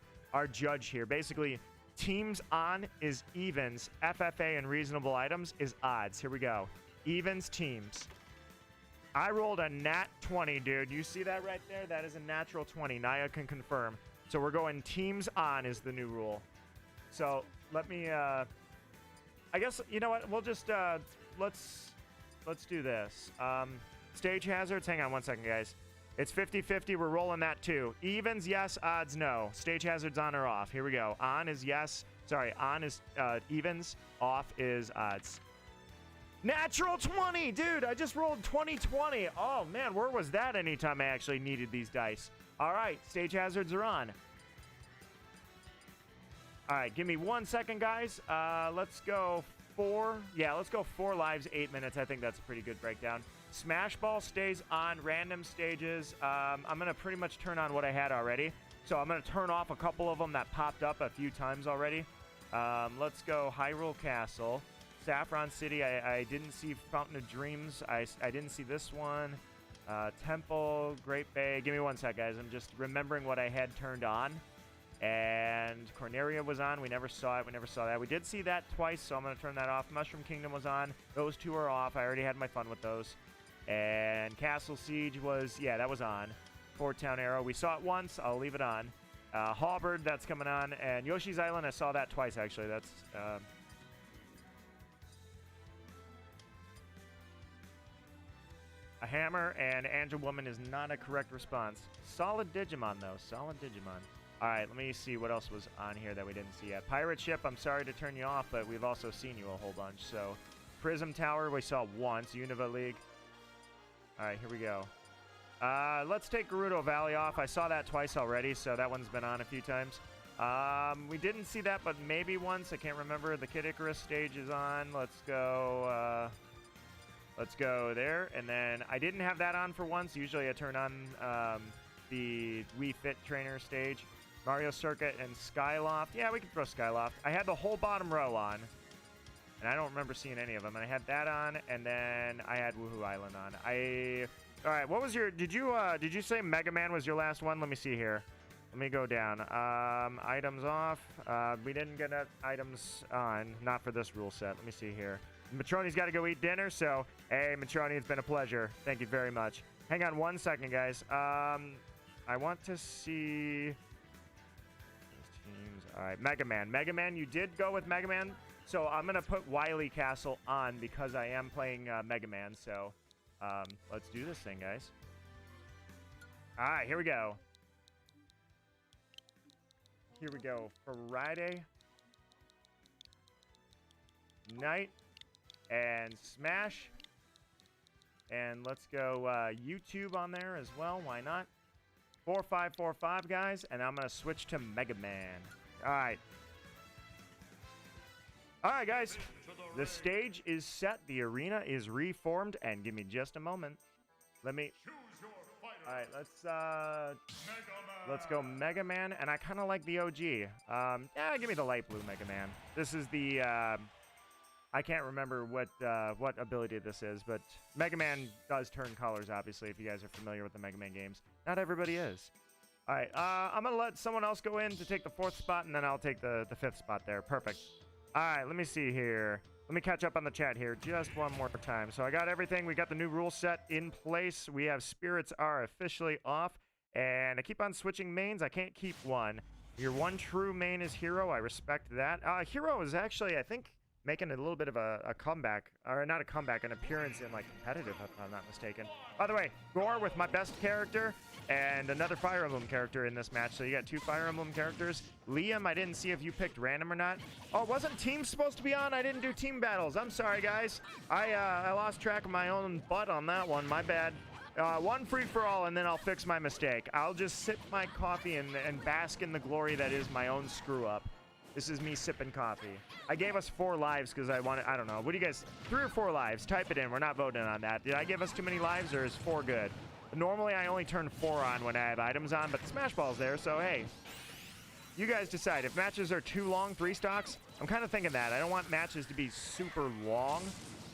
judge here. Basically, teams on is evens. FFA and reasonable items is odds. Here we go. Evens, teams. I rolled a nat 20, dude. You see that right there? That is a natural 20. Naya can confirm. So we're going teams on is the new rule. So let me, I guess, you know what? We'll just, let's do this. Stage hazards. Hang on one second, guys. It's 50-50. We're rolling that too. Evens, yes. Odds, no. Stage hazards on or off. Here we go. On is yes. Sorry, on is evens. Off is odds. Natural 20, dude. I just rolled 2020. Oh, man, where was that anytime I actually needed these dice? All right, stage hazards are on. All right, give me 1 second, guys. Let's go 4. Yeah, let's go 4 lives, 8 minutes. I think that's a pretty good breakdown. Smash Ball stays on random stages. I'm going to pretty much turn on what I had already. So I'm going to turn off a couple of them that popped up a few times already. Let's go Hyrule Castle. Saffron City, I didn't see Fountain of Dreams. I didn't see this one. Temple, Great Bay. Give me 1 sec, guys. I'm just remembering what I had turned on. And Corneria was on. We never saw it. We never saw that. We did see that twice, so I'm going to turn that off. Mushroom Kingdom was on. Those two are off. I already had my fun with those. And Castle Siege was, yeah, that was on. Fort Town Arrow, we saw it once. I'll leave it on. Halberd, that's coming on. And Yoshi's Island, I saw that twice, actually. That's... a hammer and Angel Woman is not a correct response. Solid Digimon, though. Solid Digimon. All right, let me see what else was on here that we didn't see yet. Pirate Ship, I'm sorry to turn you off, but we've also seen you a whole bunch. So, Prism Tower, we saw once. Unova League. All right, here we go. Let's take Gerudo Valley off. I saw that twice already, so that one's been on a few times. We didn't see that, but maybe once. I can't remember. The Kid Icarus stage is on. Let's go there. And then I didn't have that on for once. Usually I turn on the Wii Fit Trainer stage. Mario Circuit and Skyloft. Yeah, we can throw Skyloft. I had the whole bottom row on. And I don't remember seeing any of them. And I had that on, and then I had Woohoo Island on. All right, what was your... Did you say Mega Man was your last one? Let me see here. Let me go down. Items off. We didn't get items on. Not for this rule set. Let me see here. Matroni's got to go eat dinner, so... Hey, Matroni, it's been a pleasure. Thank you very much. Hang on 1 second, guys. I want to see... Teams. All right, Mega Man. Mega Man, you did go with Mega Man. So I'm going to put Wily Castle on because I am playing Mega Man. So let's do this thing, guys. All right, here we go. Here we go. Friday night and Smash. And let's go YouTube on there as well. Why not? 4545, guys. And I'm going to switch to Mega Man. All right. All right, guys. The stage is set. The arena is reformed. And give me just a moment. Let me... All right, let's go Mega Man. And I kind of like the OG. Yeah, give me the light blue Mega Man. This is the... I can't remember what ability this is, but Mega Man does turn colors, obviously, if you guys are familiar with the Mega Man games. Not everybody is. All right, I'm going to let someone else go in to take the 4th spot, and then I'll take the 5th spot there. Perfect. All right, let me see here. Let me catch up on the chat here just one more time. So I got everything. We got the new rule set in place. We have Spirits are officially off, and I keep on switching mains. I can't keep one. Your one true main is Hero. I respect that. Hero is actually, I think... making a little bit of a comeback, or not a comeback, an appearance in, like, competitive, if I'm not mistaken. By the way, Gore with my best character and another Fire Emblem character in this match, so you got 2 Fire Emblem characters. Liam, I didn't see if you picked random or not. Oh, wasn't team supposed to be on? I didn't do team battles. I'm sorry, guys. I lost track of my own butt on that one. My bad. One free-for-all, and then I'll fix my mistake. I'll just sip my coffee and bask in the glory that is my own screw-up. This is me sipping coffee. I gave us 4 lives because I wanted, I don't know. What do you guys, 3 or 4 lives? Type it in. We're not voting on that. Did I give us too many lives, or is 4 good? Normally, I only turn 4 on when I have items on, but the Smash Ball's there, so hey. You guys decide. If matches are too long, 3 stocks, I'm kind of thinking that. I don't want matches to be super long.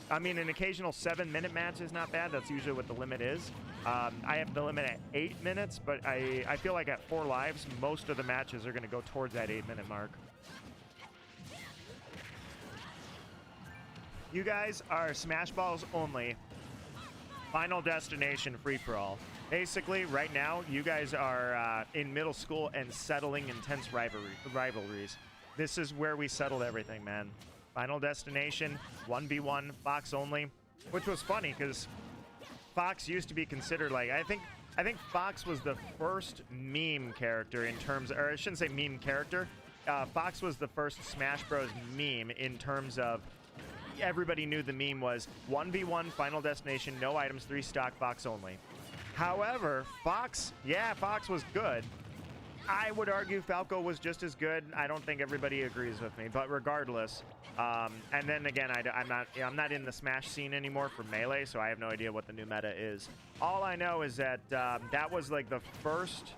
I mean, an occasional 7-minute match is not bad. That's usually what the limit is. I have the limit at 8 minutes, but I feel like at 4 lives, most of the matches are going to go towards that 8-minute mark. You guys are Smash Balls only. Final destination free-for-all. Basically, right now, you guys are in middle school and settling intense rivalries. This is where we settled everything, man. Final destination, 1v1, Fox only. Which was funny, because Fox used to be considered, like, I think Fox was the first meme character in terms, or I shouldn't say meme character. Fox was the first Smash Bros. Meme in terms of everybody knew the meme was 1v1 Final Destination, no items, 3 stock, Fox only. However, Fox was good. I would argue Falco was just as good. I don't think everybody agrees with me, but regardless. And then again, I'm not in the Smash scene anymore for Melee, so I have no idea what the new meta is. All I know is that that was like the first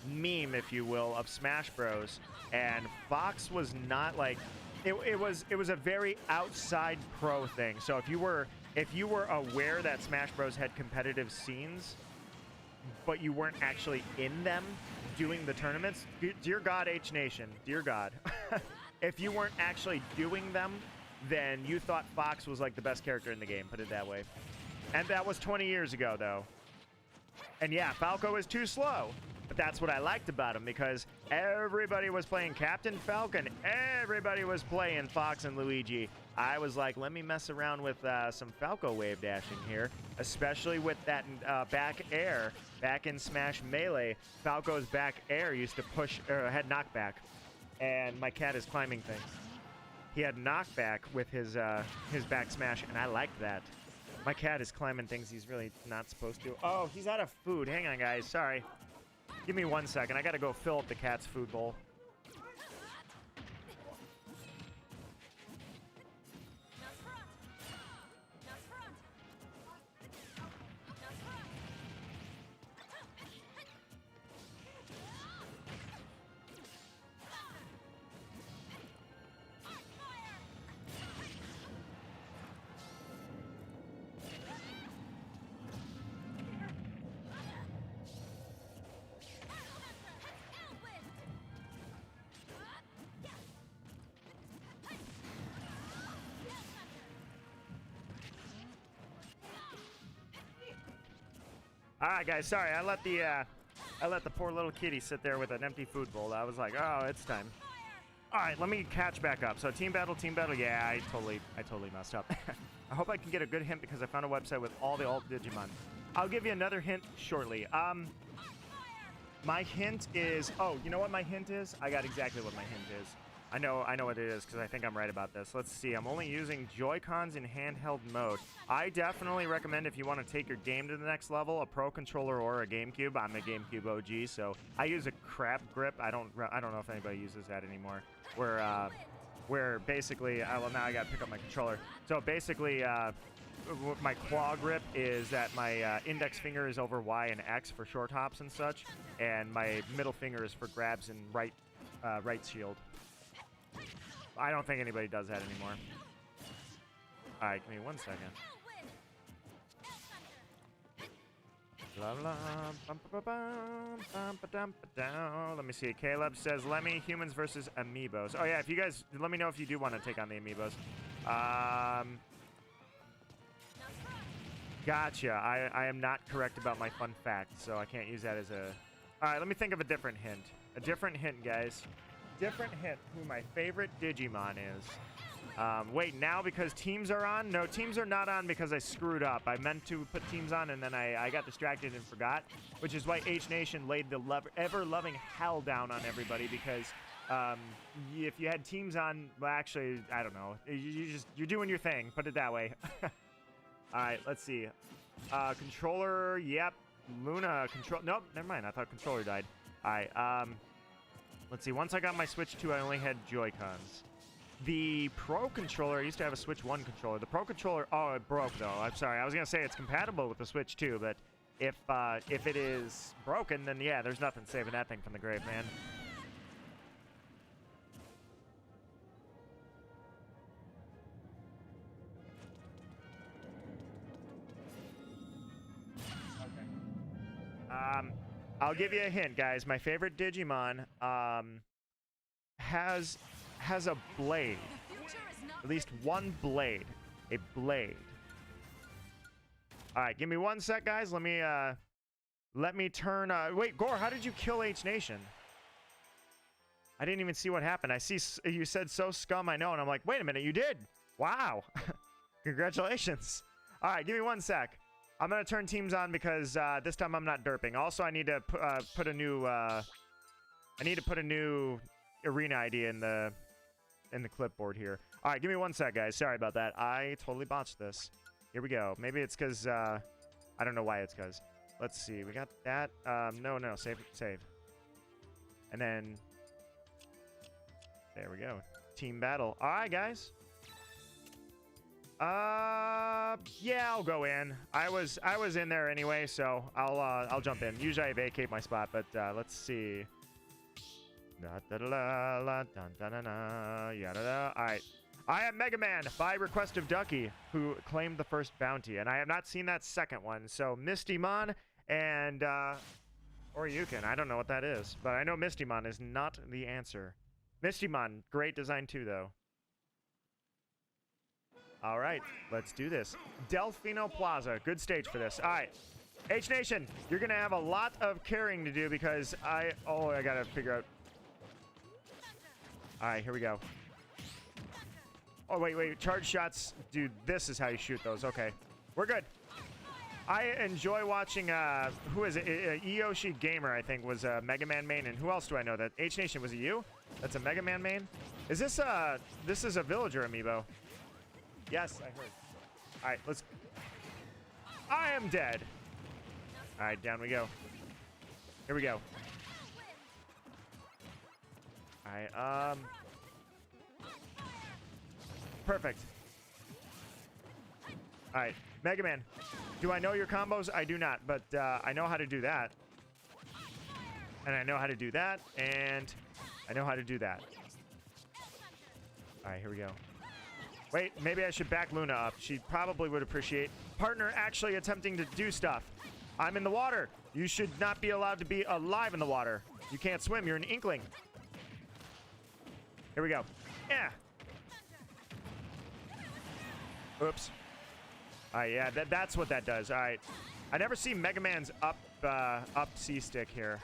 meme, if you will, of Smash Bros. And Fox was not like it was a very outside pro thing. So if you were aware that Smash Bros had competitive scenes, but you weren't actually in them doing the tournaments, dear God, H Nation, dear God, if you weren't actually doing them, then you thought Fox was like the best character in the game, put it that way. And that was 20 years ago, though. And yeah, Falco is too slow. But that's what I liked about him, because everybody was playing Captain Falcon. Everybody was playing Fox and Luigi. I was like, let me mess around with some Falco wave dashing here, especially with that back air. Back in Smash Melee, Falco's back air used to push, had knockback. And my cat is climbing things. He had knockback with his back smash, and I liked that. My cat is climbing things he's really not supposed to. Oh, he's out of food. Hang on, guys. Sorry. Give me 1 second. I gotta go fill up the cat's food bowl. All right, guys. Sorry, I let the poor little kitty sit there with an empty food bowl. I was like, oh, it's time. All right, let me catch back up. So team battle. Yeah, I totally messed up. I hope I can get a good hint because I found a website with all the alt Digimon. I'll give you another hint shortly. My hint is. Oh, you know what my hint is? I got exactly what my hint is. I know what it is because I think I'm right about this. Let's see. I'm only using Joy-Cons in handheld mode. I definitely recommend, if you want to take your game to the next level, a Pro Controller or a GameCube. I'm a GameCube OG, so I use a crap grip. I don't know if anybody uses that anymore. Where basically, well, now I got to pick up my controller. So basically, my claw grip is that my index finger is over Y and X for short hops and such, and my middle finger is for grabs and right shield. I don't think anybody does that anymore. All right, give me 1 second. La la, bum, ba, bum, bum, ba, dum, ba, down. Let me see. Caleb says, Lemmy, humans versus amiibos. Oh yeah, if you guys, let me know if you do want to take on the amiibos. Gotcha. I am not correct about my fun fact, so I can't use that as a... All right, let me think of a different hint. A different hint, guys. Different hint who my favorite Digimon is. Wait, now because teams are on? No, teams are not on because I screwed up. I meant to put teams on, and then I got distracted and forgot, which is why H Nation laid the ever-loving hell down on everybody, because if you had teams on, well, actually, I don't know. You're doing your thing, put it that way. All right, let's see. Controller, yep. Luna, control. Nope, never mind. I thought controller died. All right, let's see. Once I got my Switch 2, I only had Joy-Cons. The Pro Controller, I used to have a Switch 1 controller. The Pro Controller, oh, it broke, though. I'm sorry. I was going to say it's compatible with the Switch 2, but if it is broken, then yeah, there's nothing saving that thing from the grave, man. I'll give you a hint, guys. My favorite Digimon has a blade. At least one blade. A blade. All right, give me 1 sec, guys. Let me turn. Wait, Gore, how did you kill H Nation? I didn't even see what happened. I see you said so scum. I know, and I'm like, wait a minute, you did. Wow. Congratulations. All right, give me 1 sec. I'm gonna turn teams on because this time I'm not derping. Also, I need to put a new arena ID in the clipboard here. All right, give me 1 sec, guys. Sorry about that. I totally botched this. Here we go. Maybe it's because, I don't know why it's because. Let's see. We got that. No. Save. And then, there we go. Team battle. All right, guys. Yeah, I'll go in. I was in there anyway, so I'll jump in. Usually I vacate my spot, but let's see. All right. I am Mega Man by request of Ducky, who claimed the first bounty, and I have not seen that second one. So Mistymon and or Yukon. I don't know what that is, but I know Mistymon is not the answer. Mistymon, great design too, though. All right, let's do this. Delfino Plaza, good stage for this. All right, H Nation, you're gonna have a lot of carrying to do because I gotta figure out. All right, here we go. Oh, wait, charge shots. Dude, this is how you shoot those. Okay, we're good. I enjoy watching, who is it? Eyoshi Gamer, I think, was a Mega Man main. And who else do I know? That H Nation, was it you? That's a Mega Man main? Is this, this is a villager amiibo. Yes, I heard. All right, let's... I am dead. All right, down we go. Here we go. All right, perfect. All right, Mega Man. Do I know your combos? I do not, but I know how to do that. And I know how to do that, and I know how to do that. All right, here we go. Wait, maybe I should back Luna up. She probably would appreciate partner actually attempting to do stuff. I'm in the water. You should not be allowed to be alive in the water. You can't swim. You're an inkling. Here we go. Yeah. Oops. All right, yeah, that's what that does. All right. I never see Mega Man's up C stick here.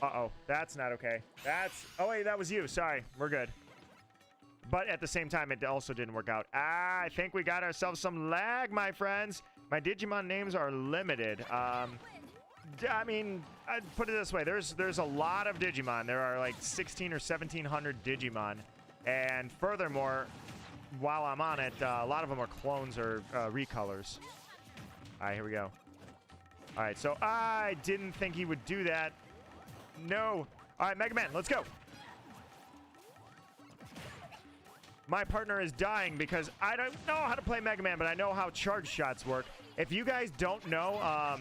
Uh-oh, that's not okay. Oh wait, that was you. Sorry, we're good. But at the same time, it also didn't work out. I think we got ourselves some lag, my friends. My Digimon names are limited. I mean, I'd put it this way. There's a lot of Digimon. There are like 1,600 or 1,700 Digimon. And furthermore, while I'm on it, a lot of them are clones or recolors. All right, here we go. All right, so I didn't think he would do that. No. All right, Mega Man, let's go. My partner is dying because I don't know how to play Mega Man, but I know how charge shots work. If you guys don't know,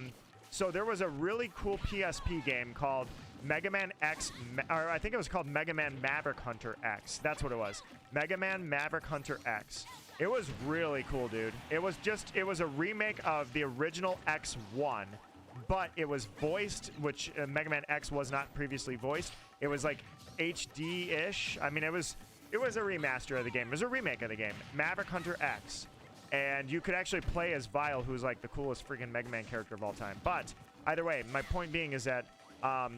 so there was a really cool PSP game called Mega Man X, or I think it was called Mega Man Maverick Hunter X. That's what it was. Mega Man Maverick Hunter X. It was really cool, dude. It was a remake of the original X1. But it was voiced, which Mega Man X was not previously voiced. It was like HD-ish. I mean, it was a remaster of the game. It was a remake of the game, Maverick Hunter X. And you could actually play as Vile, who's like the coolest freaking Mega Man character of all time. But either way, my point being is that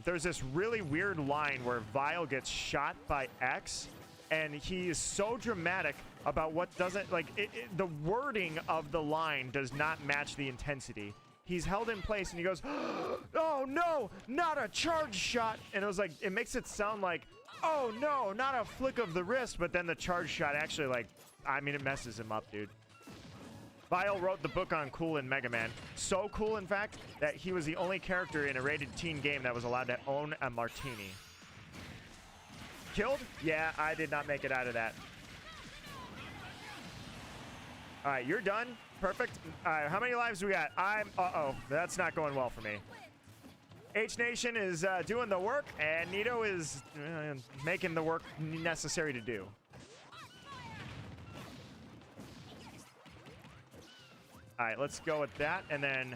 there's this really weird line where Vile gets shot by X, and he is so dramatic about what doesn't, like, the wording of the line does not match the intensity. He's held in place and he goes, oh no, not a charge shot. And it was like, it makes it sound like, oh no, not a flick of the wrist. But then the charge shot actually, like, I mean, it messes him up, dude. Vile wrote the book on cool in Mega Man. So cool, in fact, that he was the only character in a rated teen game that was allowed to own a martini. Killed? Yeah, I did not make it out of that. All right, you're done. Perfect. All right, how many lives we got? Uh-oh, that's not going well for me. H Nation is doing the work, and Nito is making the work necessary to do. All right, let's go with that, and then...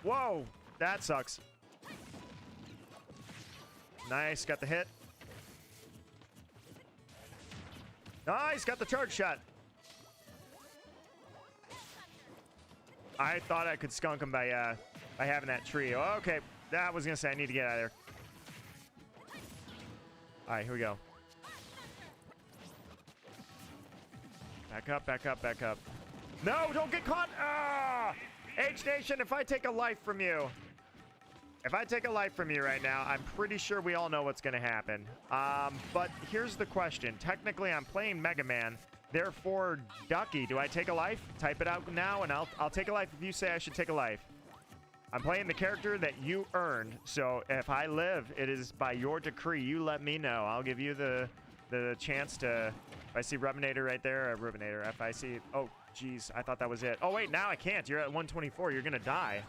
Whoa, that sucks. Nice, got the hit. Nice, got the charge shot. I thought I could skunk him by having that tree. Oh, okay, that was gonna say I need to get out of there. All right, here we go. Back up, back up, back up. No, don't get caught. Ah! H Nation, if I take a life from you, right now, I'm pretty sure we all know what's going to happen. But here's the question. Technically, I'm playing Mega Man. Therefore, Ducky, do I take a life? Type it out now, and I'll take a life if you say I should take a life. I'm playing the character that you earned, so if I live, it is by your decree. You let me know. I'll give you the chance to... If I see Rubinator right there, Rubinator. If I see... Oh, jeez, I thought that was it. Oh, wait, now I can't. You're at 124. You're going to die.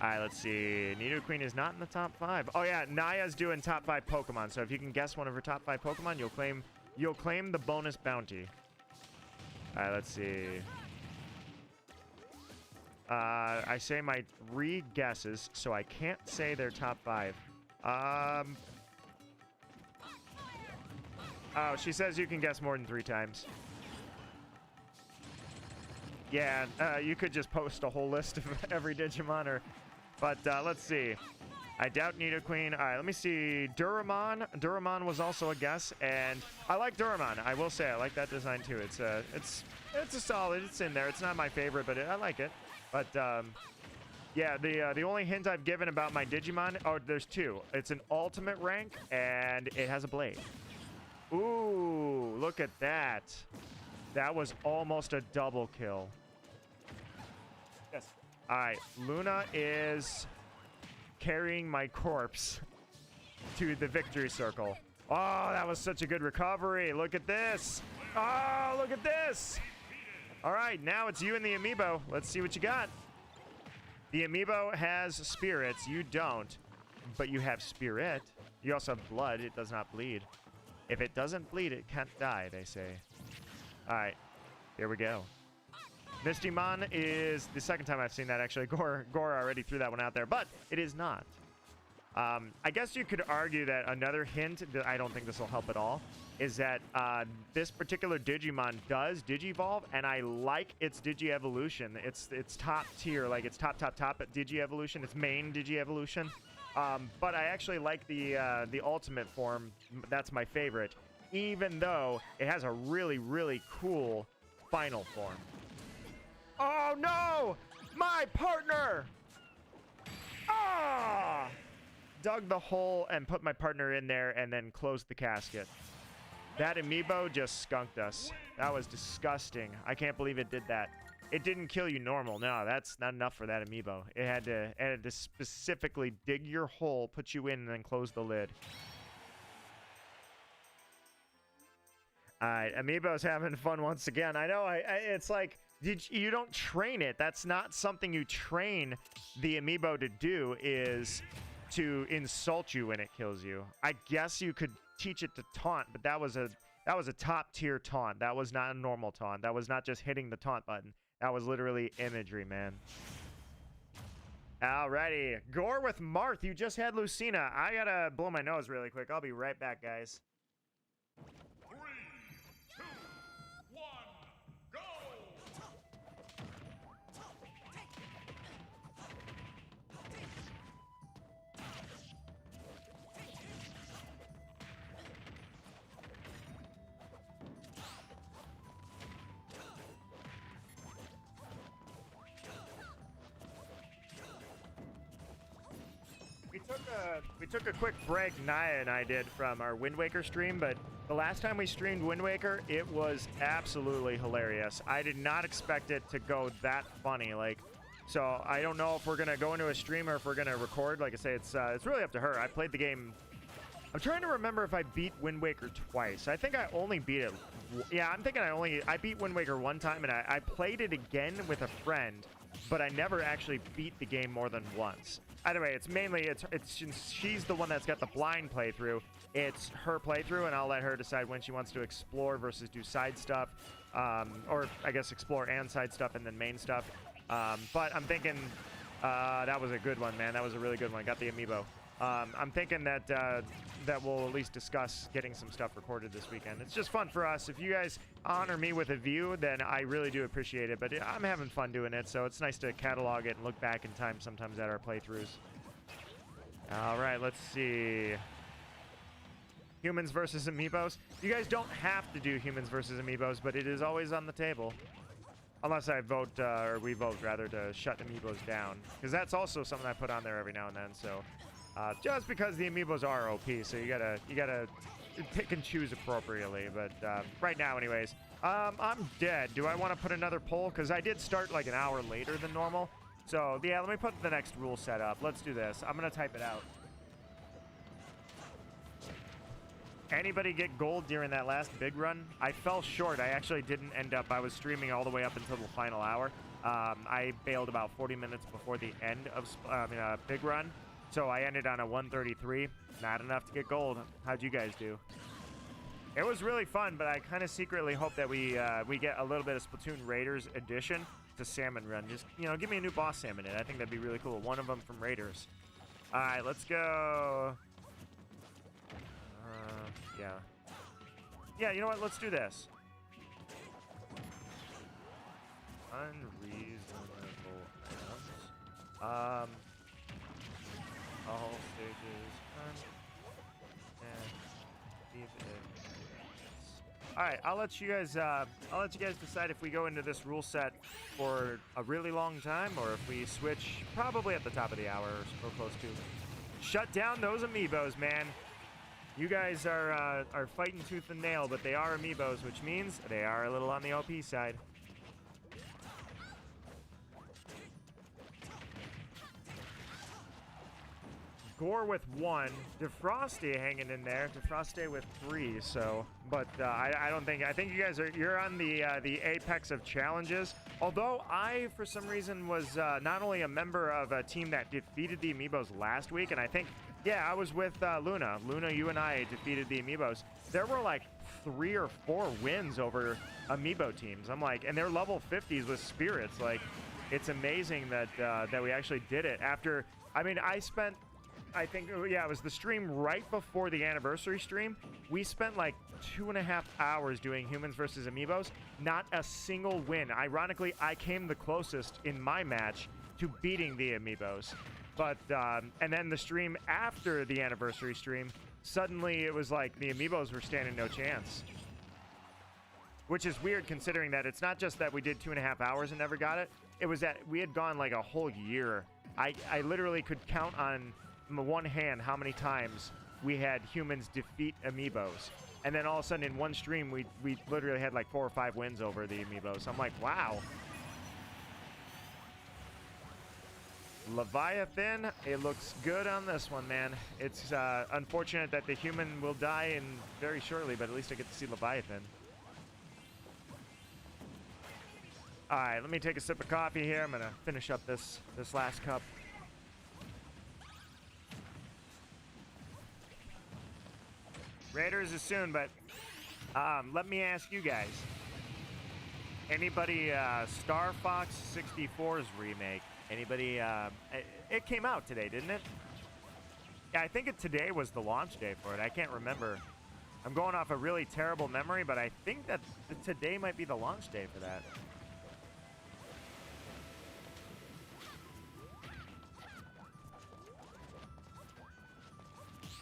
All right, let's see. Nidoqueen is not in the top 5. Oh, yeah, Naya's doing top 5 Pokemon, so if you can guess one of her top 5 Pokemon, you'll claim the bonus bounty. All right, let's see. I say my 3 guesses, so I can't say they're top 5. Oh, she says you can guess more than 3 times. Yeah, you could just post a whole list of every Digimon, but let's see. I doubt Nidoqueen. All right, let me see. Duramon. Duramon was also a guess, and I like Duramon. I will say I like that design too. It's a solid. It's in there. It's not my favorite, but I like it. But yeah, the only hint I've given about my Digimon, oh, there's 2. It's an ultimate rank, and it has a blade. Ooh, look at that. That was almost a double kill. Yes. All right, Luna is carrying my corpse to the victory circle. Oh, that was such a good recovery. Look at this. Oh, look at this. All right, now it's you and the amiibo. Let's see what you got. The amiibo has spirits. You don't, but you have spirit. You also have blood. It does not bleed. If it doesn't bleed, it can't die, they say. All right, here we go. Mistymon is the second time I've seen that, actually. Gore already threw that one out there, but it is not. I guess you could argue that another hint, that I don't think this will help at all, is that this particular Digimon does Digivolve, and I like its Digi-Evolution. It's top tier, like it's top at Digi-Evolution, its main Digi-Evolution. But I actually like the ultimate form. That's my favorite, even though it has a really, really cool final form. Oh no! My partner! Ah! Dug the hole and put my partner in there and then closed the casket. That amiibo just skunked us. That was disgusting. I can't believe it did that. It didn't kill you normal. No, that's not enough for that amiibo. It had to specifically dig your hole, put you in, and then close the lid. All right, amiibo's having fun once again. I know. It's like you don't train it. That's not something you train the amiibo to do. Is to insult you when it kills you. I guess you could teach it to taunt, but that was a top tier taunt. That was not a normal taunt. That was not just hitting the taunt button. That was literally imagery, man. Alrighty. Gore with Marth. You just had Lucina. I gotta blow my nose really quick. I'll be right back, guys. 3, 2, 1, go! We took a quick break, Naya and I did, from our Wind Waker stream, but the last time we streamed Wind Waker, it was absolutely hilarious. I did not expect it to go that funny. Like, so I don't know if we're gonna go into a stream or if we're gonna record. Like I say, it's really up to her. I played the game. I'm trying to remember if I beat Wind Waker twice. I think I only beat it. Yeah, I'm thinking I beat Wind Waker one time, and I played it again with a friend, but I never actually beat the game more than once. Either way, it's mainly, she's the one that's got the blind playthrough. It's her playthrough, and I'll let her decide when she wants to explore versus do side stuff. Or I guess explore and side stuff and then main stuff. But I'm thinking that was a good one, man. That was a really good one. Got the amiibo. I'm thinking that that we'll at least discuss getting some stuff recorded this weekend. It's just fun for us. If you guys honor me with a view, then I really do appreciate it. But I'm having fun doing it, so it's nice to catalog it and look back in time sometimes at our playthroughs. All right, let's see. Humans versus amiibos. You guys don't have to do humans versus amiibos, but it is always on the table. Unless I vote, or we vote rather, to shut amiibos down, because that's also something I put on there every now and then. So, just because the amiibos are OP, so you gotta pick and choose appropriately. But right now, anyways, I'm dead. Do I want to put another poll? Because I did start like an hour later than normal. So yeah, let me put the next rule set up. Let's do this. I'm gonna type it out. Anybody get gold during that last big run? I fell short. I actually didn't end up. I was streaming all the way up until the final hour. I bailed about 40 minutes before the end of big run. So I ended on a 133. Not enough to get gold. How'd you guys do? It was really fun, but I kind of secretly hope that we get a little bit of Splatoon Raiders edition to Salmon Run. Just, give me a new boss salmon in it. I think that'd be really cool. One of them from Raiders. All right, let's go. Yeah. Yeah, you know what? Let's do this. Unreasonable items. All stages. All right, I'll let you guys decide if we go into this rule set for a really long time or if we switch probably at the top of the hour or close to. Shut down those amiibos, man. You guys are fighting tooth and nail, but they are amiibos, which means they are a little on the OP side. Gore with 1, Defrosty hanging in there, Defrosty with 3. So, but I think you guys you're on the apex of challenges. Although I, for some reason, was not only a member of a team that defeated the amiibos last week, and I think. Yeah, I was with Luna. Luna, you and I defeated the amiibos. There were like 3 or 4 wins over amiibo teams. I'm like, and they're level 50s with spirits. Like, it's amazing that that we actually did it. After, I mean, I think, yeah, it was the stream right before the anniversary stream. We spent like 2.5 hours doing humans versus amiibos. Not a single win. Ironically, I came the closest in my match to beating the amiibos. But, and then the stream after the anniversary stream, suddenly it was like the amiibos were standing no chance. Which is weird considering that it's not just that we did 2.5 hours and never got it. It was that we had gone like a whole year. I literally could count on one hand how many times we had humans defeat amiibos. And then all of a sudden in one stream, we literally had like 4 or 5 wins over the amiibos. I'm like, wow. Leviathan, it looks good on this one, man. It's unfortunate that the human will die in very shortly, but at least I get to see Leviathan. All right, let me take a sip of coffee here. I'm gonna finish up this last cup. Raiders is soon, but let me ask you guys. Anybody Star Fox 64's remake? Anybody, it came out today, didn't it? Yeah, I think today was the launch day for it. I can't remember. I'm going off a really terrible memory, but I think that today might be the launch day for that.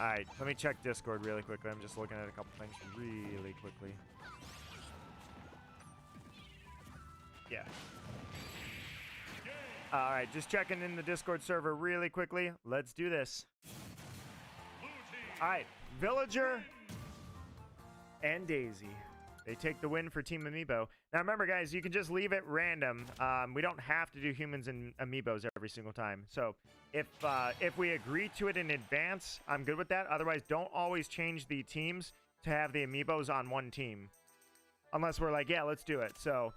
All right, let me check Discord really quickly. I'm just looking at a couple things really quickly. Yeah. All right, just checking in the Discord server really quickly. Let's do this. All right, Villager and Daisy. They take the win for Team Amiibo. Now remember, guys, you can just leave it random. We don't have to do humans and amiibos every single time. So if we agree to it in advance, I'm good with that. Otherwise, don't always change the teams to have the amiibos on one team. Unless we're like, yeah, let's do it. So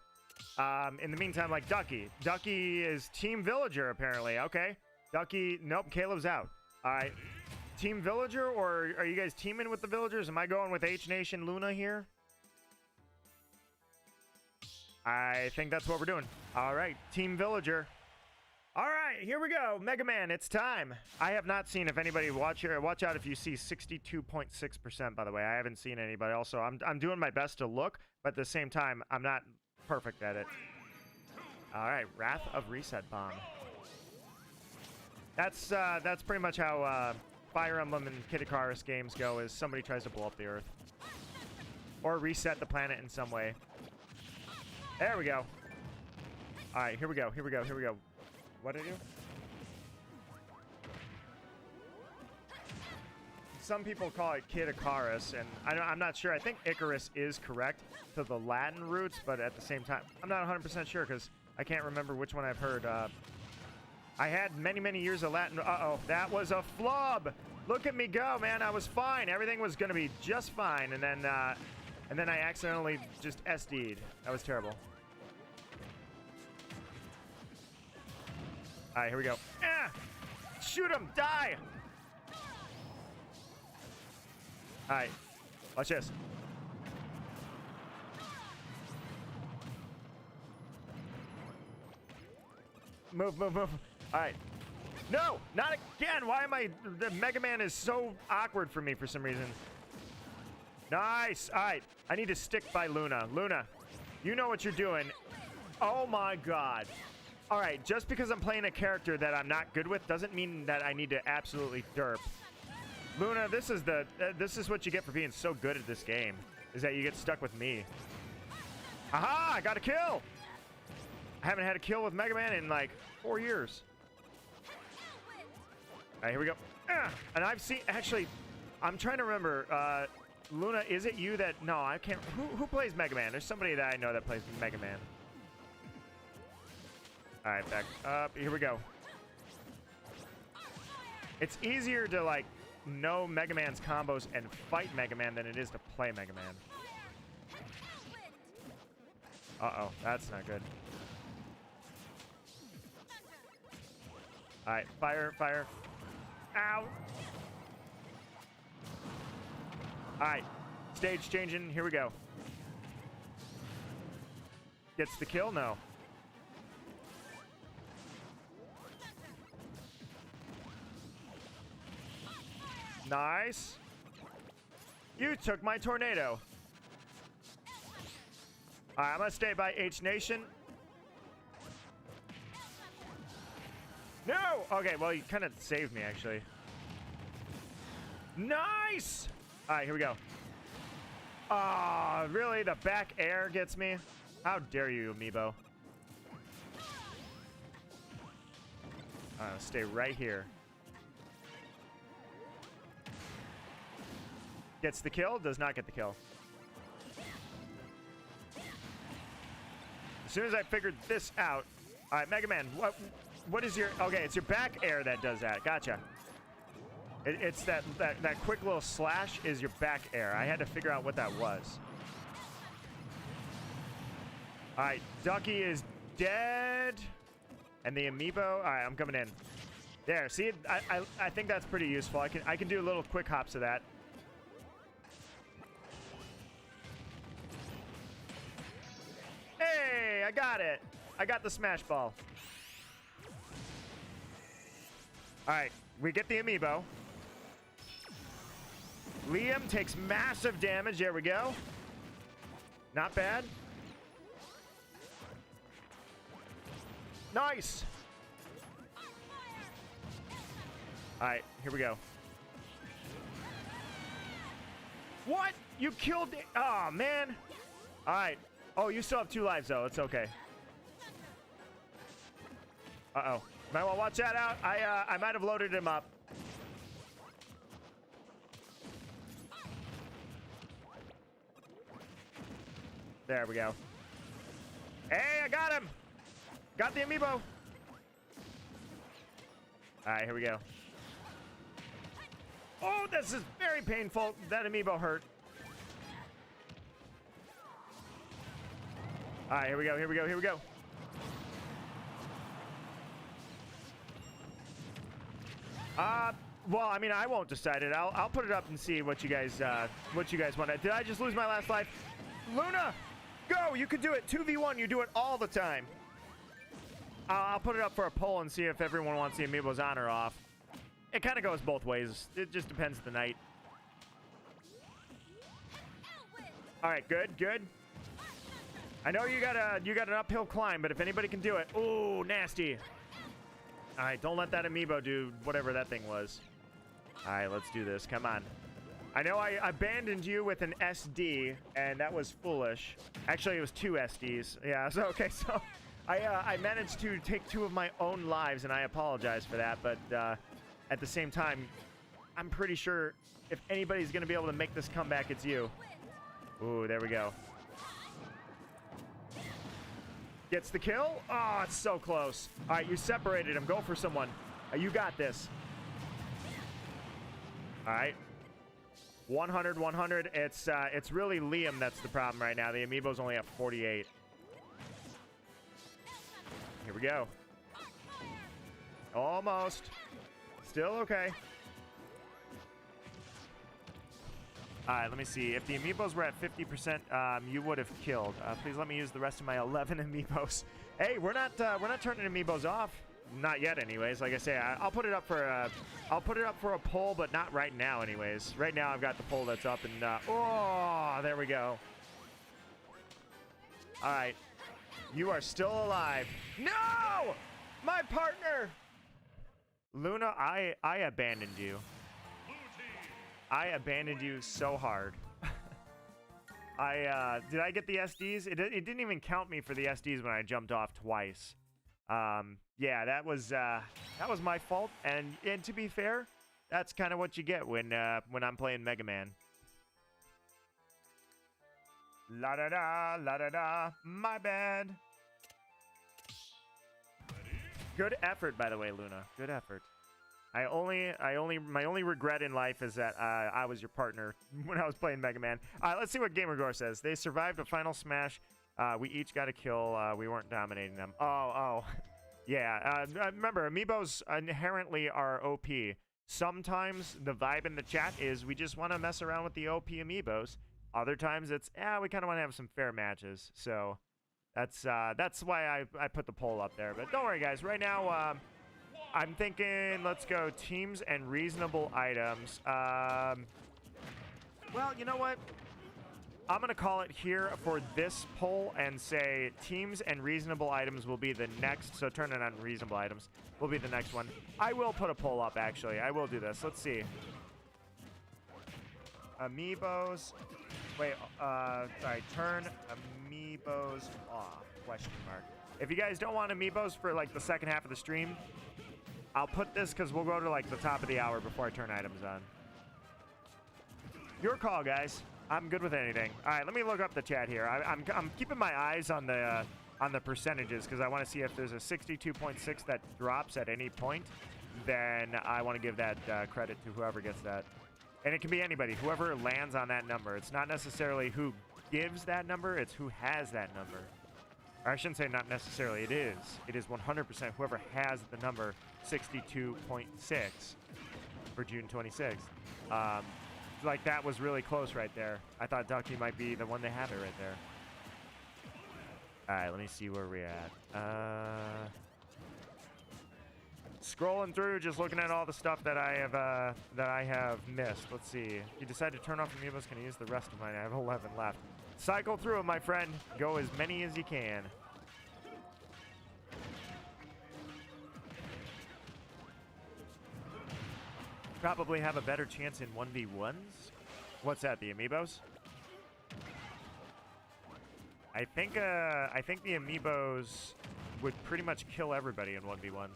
in the meantime, like Ducky. Ducky is Team Villager, apparently. Okay. Ducky, nope, Caleb's out. All right. Team Villager, or are you guys teaming with the Villagers? Am I going with H Nation Luna here? I think that's what we're doing. All right, Team Villager. All right, here we go. Mega Man, it's time. I have not seen if anybody watch out if you see 62.6%, by the way. I haven't seen anybody. Also, I'm doing my best to look, but at the same time, I'm not perfect at it. All right, Wrath of Reset Bomb. That's pretty much how Fire Emblem and Kid Icarus games go, is somebody tries to blow up the Earth. Or reset the planet in some way. There we go. All right, here we go. Here we go. Here we go. What did I do? Some people call it Kid Icarus, and I'm not sure. I think Icarus is correct to the Latin roots, but at the same time, I'm not 100% sure because I can't remember which one I've heard. I had many, many years of Latin. Uh-oh, that was a flub. Look at me go, man. I was fine. Everything was going to be just fine, and then I accidentally just SD'd. That was terrible. All right, here we go. Ah! Shoot him! Die! All right, watch this. Move, move, move. All right. No, not again. Why am I? The Mega Man is so awkward for me for some reason. Nice. All right. I need to stick by Luna. Luna, you know what you're doing. Oh my God. All right. Just because I'm playing a character that I'm not good with doesn't mean that I need to absolutely derp. Luna, this is what you get for being so good at this game, is that you get stuck with me. Aha! I got a kill! I haven't had a kill with Mega Man in like 4 years. All right, here we go. And I've seen, actually, I'm trying to remember, Luna, is it you that, no, I can't, who plays Mega Man? There's somebody that I know that plays Mega Man. All right, back up, here we go. It's easier to like, know Mega Man's combos and fight Mega Man than it is to play Mega Man. Uh-oh, that's not good. Alright, fire, fire. Ow! Alright, stage changing, here we go. Gets the kill? No. Nice. You took my tornado. All right, I'm gonna stay by H Nation. No. Okay, well, you kind of saved me actually. Nice. All right, here we go. Ah, really? The back air gets me? How dare you, Amiibo? Stay right here. Gets the kill, does not get the kill. As soon as I figured this out. All right, Mega Man, what is your, okay, it's your back air that does that. Gotcha. It's that quick little slash is your back air. I had to figure out what that was. All right, Ducky is dead. And the Amiibo, all right, I'm coming in. There, see, I think that's pretty useful. I can do little quick hops of that. Hey, I got it. I got the smash ball. All right, we get the Amiibo. Liam takes massive damage. There we go. Not bad. Nice. All right, here we go. What? You killed it? Oh, man. All right. Oh, you still have 2 lives, though. It's okay. Uh-oh. Might want to watch that out. I might have loaded him up. There we go. Hey, I got him. Got the Amiibo. All right, here we go. Oh, this is very painful. That Amiibo hurt. All right, here we go, here we go, here we go. Well, I mean, I won't decide it. I'll put it up and see what you guys want. Did I just lose my last life? Luna, go! You can do it. 2v1. You do it all the time. I'll put it up for a poll and see if everyone wants the Amiibos on or off. It kind of goes both ways. It just depends the night. All right, good, good. I know you got an uphill climb, but if anybody can do it, ooh, nasty. All right, don't let that Amiibo do whatever that thing was. All right, let's do this. Come on. I know I abandoned you with an SD, and that was foolish. Actually, it was 2 SDs. Yeah, so okay, so I managed to take 2 of my own lives, and I apologize for that. But at the same time, I'm pretty sure if anybody's going to be able to make this comeback, it's you. Ooh, there we go. Gets the kill. Oh, it's so close. All right, you separated him. Go for someone. You got this. All right. 100, 100. It's really Liam that's the problem right now. The amiibo's only at 48. Here we go. Almost. Still okay. All right, let me see. If the amiibos were at 50%, you would have killed. Please let me use the rest of my 11 amiibos. Hey, we're not turning amiibos off. Not yet, anyways. Like I say, I'll put it up for a poll, but not right now, anyways. Right now, I've got the poll that's up, and oh, there we go. All right, you are still alive. No, my partner. Luna, I abandoned you. I abandoned you so hard. Did I get the SDs? It didn't even count me for the SDs when I jumped off twice. Yeah, that was my fault. And to be fair, that's kind of what you get when I'm playing Mega Man. La da da, la da da. My bad. Good effort, by the way, Luna. Good effort. My only regret in life is that I was your partner when I was playing Mega Man. Let's see what Gamer Gore says. They survived a final smash. We each got a kill. We weren't dominating them. Oh. Yeah. Remember, amiibos inherently are OP. Sometimes the vibe in the chat is we just want to mess around with the OP amiibos. Other times it's, we kind of want to have some fair matches. So that's why I put the poll up there. But don't worry, guys. Right now, I'm thinking let's go teams and reasonable items. Well, you know what? I'm going to call it here for this poll and say teams and reasonable items will be the next. So turn it on reasonable items will be the next one. I will put a poll up, actually. I will do this. Let's see. Amiibos. Wait, sorry. Turn amiibos off, question mark. If you guys don't want amiibos for like the second half of the stream, I'll put this because we'll go to like the top of the hour before I turn items on. Your call, guys. I'm good with anything. All right, let me look up the chat here. I'm keeping my eyes on the percentages because I want to see if there's a 62.6 that drops at any point. Then I want to give that credit to whoever gets that, and it can be anybody. Whoever lands on that number. It's not necessarily who gives that number. It's who has that number. Or I shouldn't say not necessarily. It is. It is 100% whoever has the number 62.6 for June 26th. Like that was really close right there. I thought Ducky might be the one to have it right there. All right, let me see where we're at. Scrolling through, just looking at all the stuff that I have missed. Let's see. You decide to turn off amiibos. Can I use the rest of mine? I have 11 left. Cycle through them, my friend. Go as many as you can. Probably have a better chance in 1v1s. What's that? The amiibos? I think the amiibos would pretty much kill everybody in 1v1s.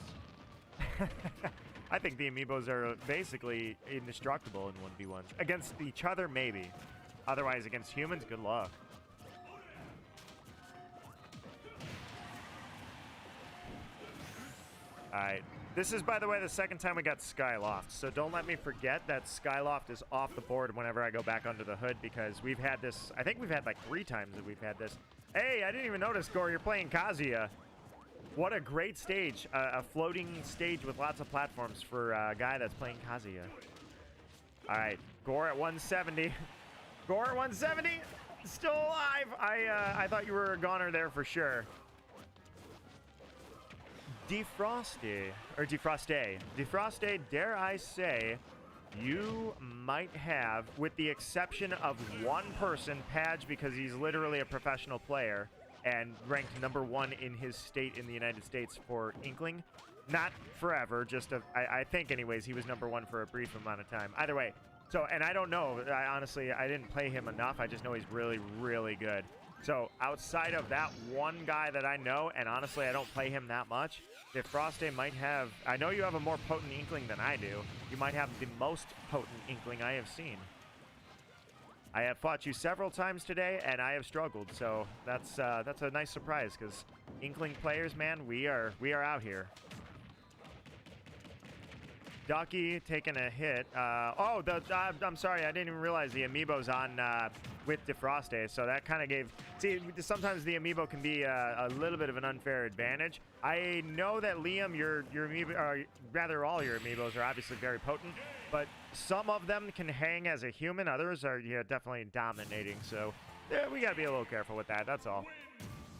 I think the amiibos are basically indestructible in 1v1s. Against each other, maybe. Otherwise, against humans, good luck. Alright. This is, by the way, the second time we got Skyloft, so don't let me forget that Skyloft is off the board whenever I go back under the hood, because we've had this, I think we've had like 3 times that we've had this. Hey, I didn't even notice, Gore, you're playing Kazuya. What a great stage, a floating stage with lots of platforms for a guy that's playing Kazuya. All right, Gore at 170. Gore at 170, still alive. I thought you were a goner there for sure. Defroste, dare I say, you might have, with the exception of one person, Padge, because he's literally a professional player and ranked #1 in his state in the United States for Inkling. Not forever, just I think anyways, he was #1 for a brief amount of time. Either way, so, and I don't know, honestly, I didn't play him enough. I just know he's really, really good. So outside of that one guy that I know, and honestly I don't play him that much, Defroste might have, I know you have a more potent Inkling than I do. You might have the most potent Inkling I have seen. I have fought you several times today, and I have struggled, so that's a nice surprise, because Inkling players, man, we are out here. Ducky taking a hit. I'm sorry, I didn't even realize the amiibo's on with Defroste, so that kind of gave... See, sometimes the amiibo can be a little bit of an unfair advantage. I know that Liam, your amiibo, or rather all your amiibos are obviously very potent, but some of them can hang as a human, others are definitely dominating, so we gotta be a little careful with that, that's all.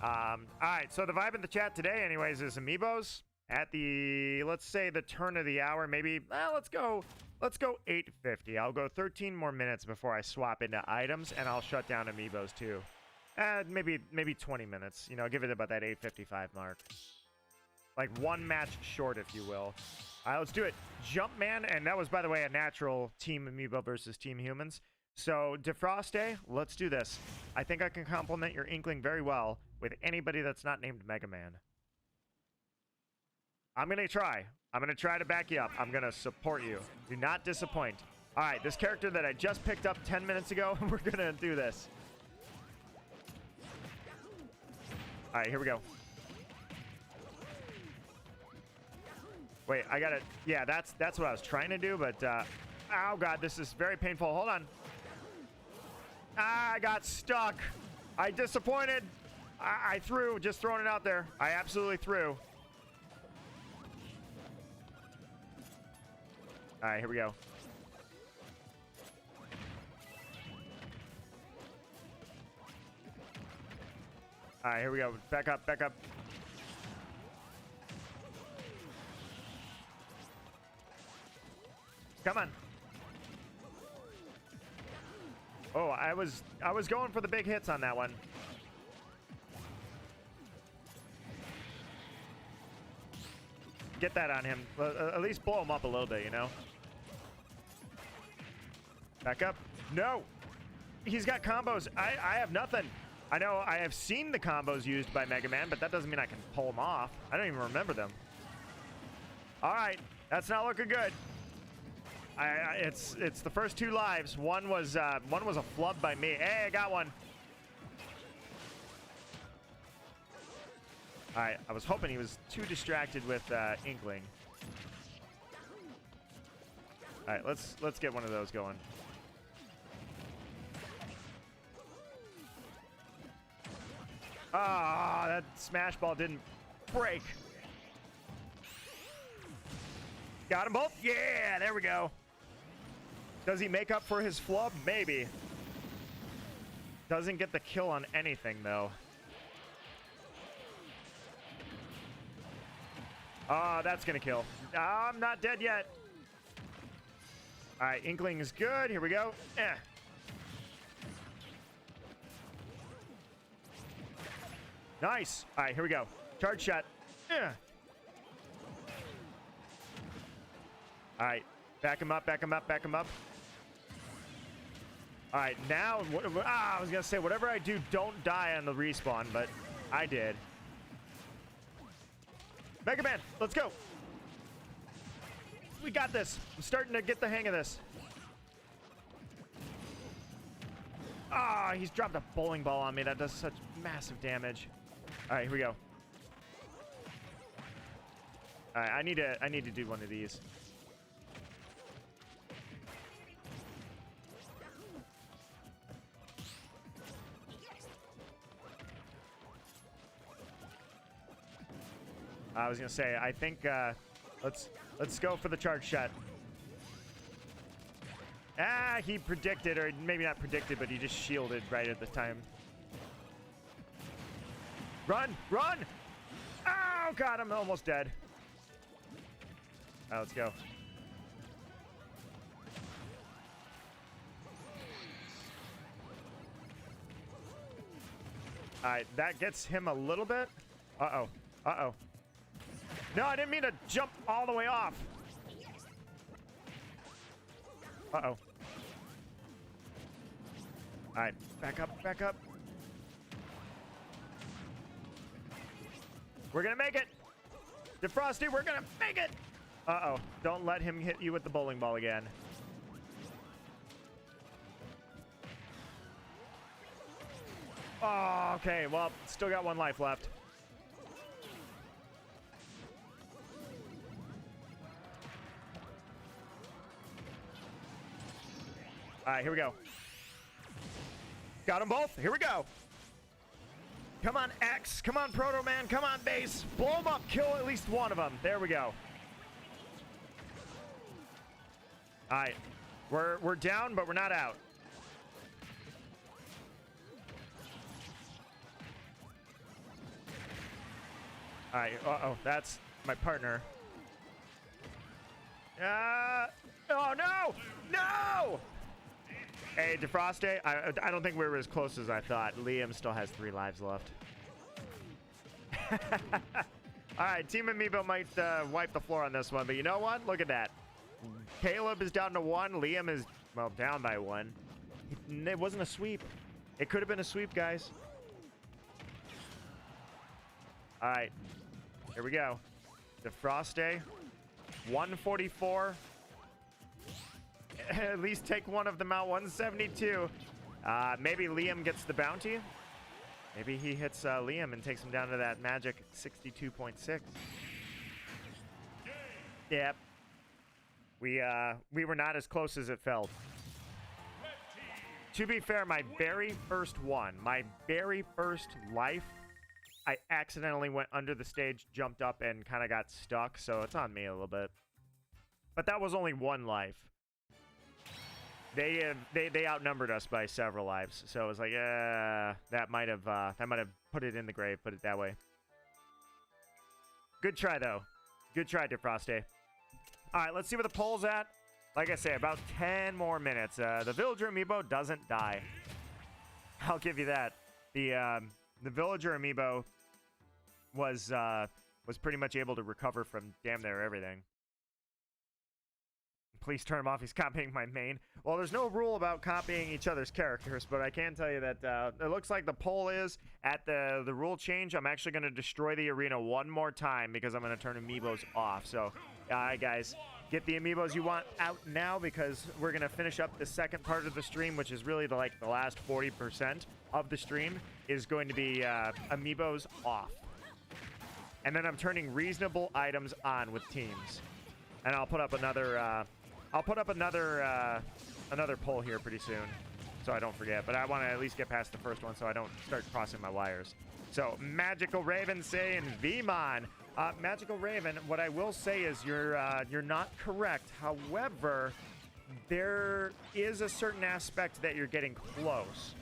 Alright, so the vibe in the chat today anyways is amiibos. At the, let's say the turn of the hour, maybe, let's go 8:50. I'll go 13 more minutes before I swap into items, and I'll shut down amiibos too. Maybe 20 minutes. You know, give it about that 8:55 mark. Like one match short, if you will. All right, let's do it. Jumpman, and that was, by the way, a natural Team Amiibo versus Team Humans. So, Defroste, let's do this. I think I can complement your Inkling very well with anybody that's not named Mega Man. I'm going to try. I'm going to try to back you up. I'm going to support you. Do not disappoint. All right, this character that I just picked up 10 minutes ago, we're going to do this. All right, here we go. Wait, I got it. Yeah, that's what I was trying to do, but oh god, this is very painful. Hold on. I got stuck. I disappointed. I threw, just throwing it out there. I absolutely threw. All right, here we go. All right, here we go. Back up, back up. Come on. Oh, I was going for the big hits on that one. Get that on him. At least blow him up a little bit, you know? Back up. No! He's got combos. I have nothing. I know I have seen the combos used by Mega Man, but that doesn't mean I can pull them off. I don't even remember them. All right. That's not looking good. It's the first two lives. One was a flub by me. Hey, I got one. All right, I was hoping he was too distracted with Inkling. All right, let's get one of those going. Ah, that smash ball didn't break. Got them both? Yeah, there we go. Does he make up for his flub? Maybe. Doesn't get the kill on anything, though. Ah, that's gonna kill. I'm not dead yet. All right, Inkling is good. Here we go. Nice. All right, here we go. Charge shot. All right, back him up, back him up, back him up. All right, now, I was gonna say, whatever I do, don't die on the respawn, but I did. Mega Man, let's go. We got this. I'm starting to get the hang of this. Ah, he's dropped a bowling ball on me. That does such massive damage. All right, here we go. All right, I need to do one of these. I was gonna say, I think let's go for the charge shot. Ah, he predicted, or maybe not predicted, but he just shielded right at the time. Run, run! Oh god, I'm almost dead. All right, let's go. All right, that gets him a little bit. Uh-oh, uh-oh. No, I didn't mean to jump all the way off. Uh-oh. All right, back up, back up. We're gonna make it. Defrosty, we're gonna make it. Uh-oh. Don't let him hit you with the bowling ball again. Oh, okay. Well, still got one life left. All right, here we go. Got them both. Here we go. Come on, X. Come on, Proto Man. Come on, Base. Blow them up. Kill at least one of them. There we go. All right. We're down, but we're not out. All right. Uh-oh. That's my partner. Oh, no. No! Hey, Defroste, I don't think we were as close as I thought. Liam still has 3 lives left. All right, Team Amiibo might wipe the floor on this one, but you know what? Look at that. Caleb is down to 1. Liam is, well, down by 1. It wasn't a sweep. It could have been a sweep, guys. All right, here we go. Defroste, 144. At least take one of them out. 172. Maybe Liam gets the bounty. Maybe he hits Liam and takes him down to that magic 62.6. Yep. We were not as close as it felt. To be fair, my very first one, my very first life, I accidentally went under the stage, jumped up, and kind of got stuck. So it's on me a little bit. But that was only 1 life. They outnumbered us by several lives, so it was like, that might have put it in the grave, put it that way. Good try though, good try, Defroste. All right, let's see where the poll's at. Like I say, about 10 more minutes. The Villager Amiibo doesn't die. I'll give you that. The Villager Amiibo was pretty much able to recover from damn near everything. Please turn him off. He's copying my main. Well, there's no rule about copying each other's characters, but I can tell you that it looks like the poll is at the rule change. I'm actually going to destroy the arena one more time because I'm going to turn Amiibos off. So, guys, get the Amiibos you want out now because we're going to finish up the second part of the stream, which is really the last 40% of the stream is going to be Amiibos off. And then I'm turning reasonable items on with teams. And I'll put up another another poll here pretty soon, so I don't forget. But I want to at least get past the first one so I don't start crossing my wires. So Magical Raven saying VMon. Magical Raven, what I will say is you're not correct. However, there is a certain aspect that you're getting close.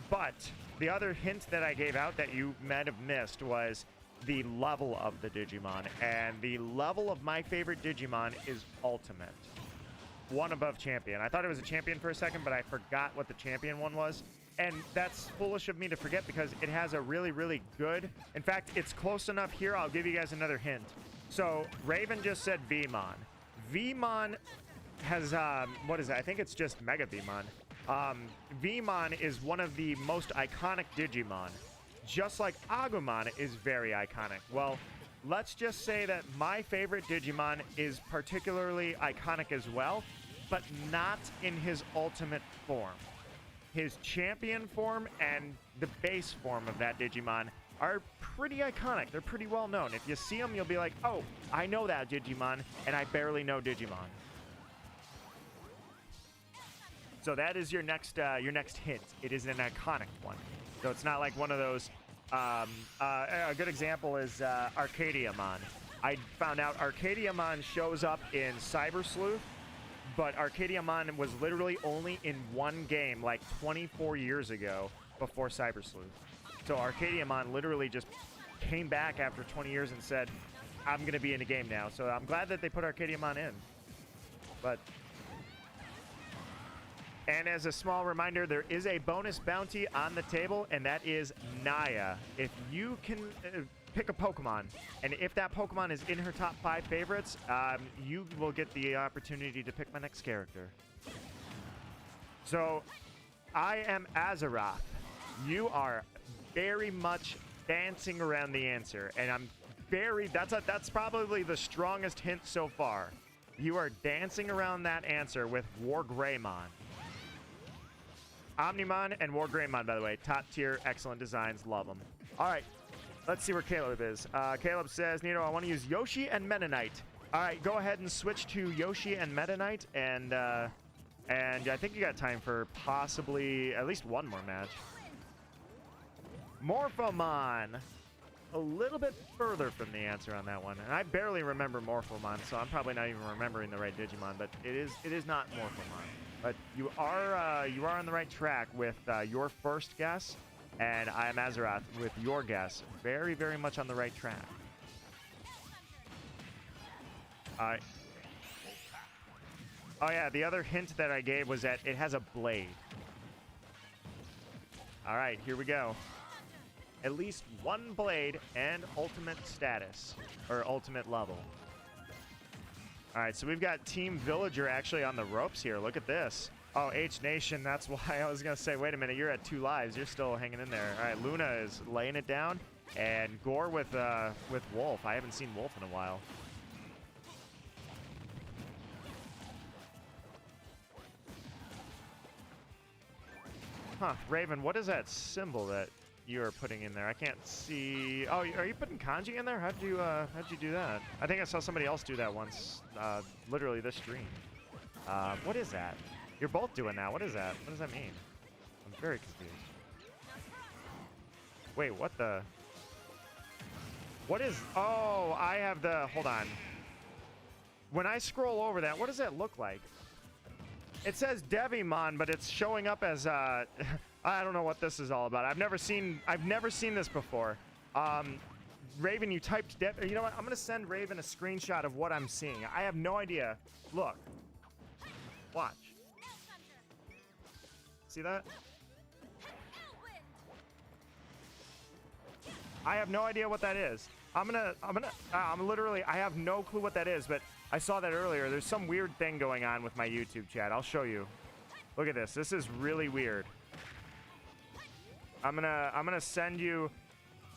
But the other hint that I gave out that you might have missed was the level of the Digimon, and the level of my favorite Digimon is Ultimate. One above Champion. I thought it was a Champion for a second, but I forgot what the Champion one was, and that's foolish of me to forget because it has a really, really good... In fact, it's close enough here. I'll give you guys another hint. So, Raven just said VMon. VMon has, what is it? I think it's just Mega VMon. VMon is one of the most iconic Digimon. Just like Agumon is very iconic. Well, let's just say that my favorite Digimon is particularly iconic as well, but not in his ultimate form. His champion form and the base form of that Digimon are pretty iconic. They're pretty well known. If you see them, you'll be like, oh, I know that Digimon, and I barely know Digimon. So that is your next hint. It is an iconic one. So it's not like one of those, a good example is Arcadiamon. I found out Arcadiamon shows up in Cyber Sleuth, but Arcadiamon was literally only in one game like 24 years ago before Cyber Sleuth. So Arcadiamon literally just came back after 20 years and said, I'm going to be in a game now. So I'm glad that they put Arcadiamon in. But... And as a small reminder, there is a bonus bounty on the table, and that is Naya. If you can pick a Pokemon, and if that Pokemon is in her top 5 favorites, you will get the opportunity to pick my next character. So, I am Azeroth. You are very much dancing around the answer, and I'm That's probably the strongest hint so far. You are dancing around that answer with War Greymon. Omnimon and War Greymon, by the way. Top tier, excellent designs. Love them. All right. Let's see where Caleb is. Caleb says, Nito, I want to use Yoshi and Meta Knight. All right, go ahead and switch to Yoshi and Meta Knight. And I think you got time for possibly at least one more match. Morphomon. A little bit further from the answer on that one. And I barely remember Morphomon, so I'm probably not even remembering the right Digimon, but it is not Morphomon. But you are on the right track with your first guess, and I am Azeroth with your guess. Very, very much on the right track. All right. Oh yeah, the other hint that I gave was that it has a blade. All right, here we go. At least one blade and ultimate status, or ultimate level. All right, so we've got Team Villager actually on the ropes here. Look at this. Oh, H Nation, that's why I was going to say, wait a minute, you're at 2 lives. You're still hanging in there. All right, Luna is laying it down, and Gore with Wolf. I haven't seen Wolf in a while. Huh, Raven, what is that symbol that you are putting in there? I can't see. Oh, are you putting kanji in there? How'd you do that? I think I saw somebody else do that once, literally this stream. What is that? You're both doing that. What is that? What does that mean? I'm very confused. Wait, what the? What is? Oh, I have the. Hold on. When I scroll over that, what does that look like? It says Devimon, but it's showing up as I don't know what this is all about. I've never seen this before. Raven, you typed Dev. You know what? I'm gonna send Raven a screenshot of what I'm seeing. I have no idea. Look. Watch. See that? I have no idea what that is. I'm literally, I have no clue what that is, but I saw that earlier. There's some weird thing going on with my YouTube chat. I'll show you. Look at this. This is really weird. I'm gonna send you.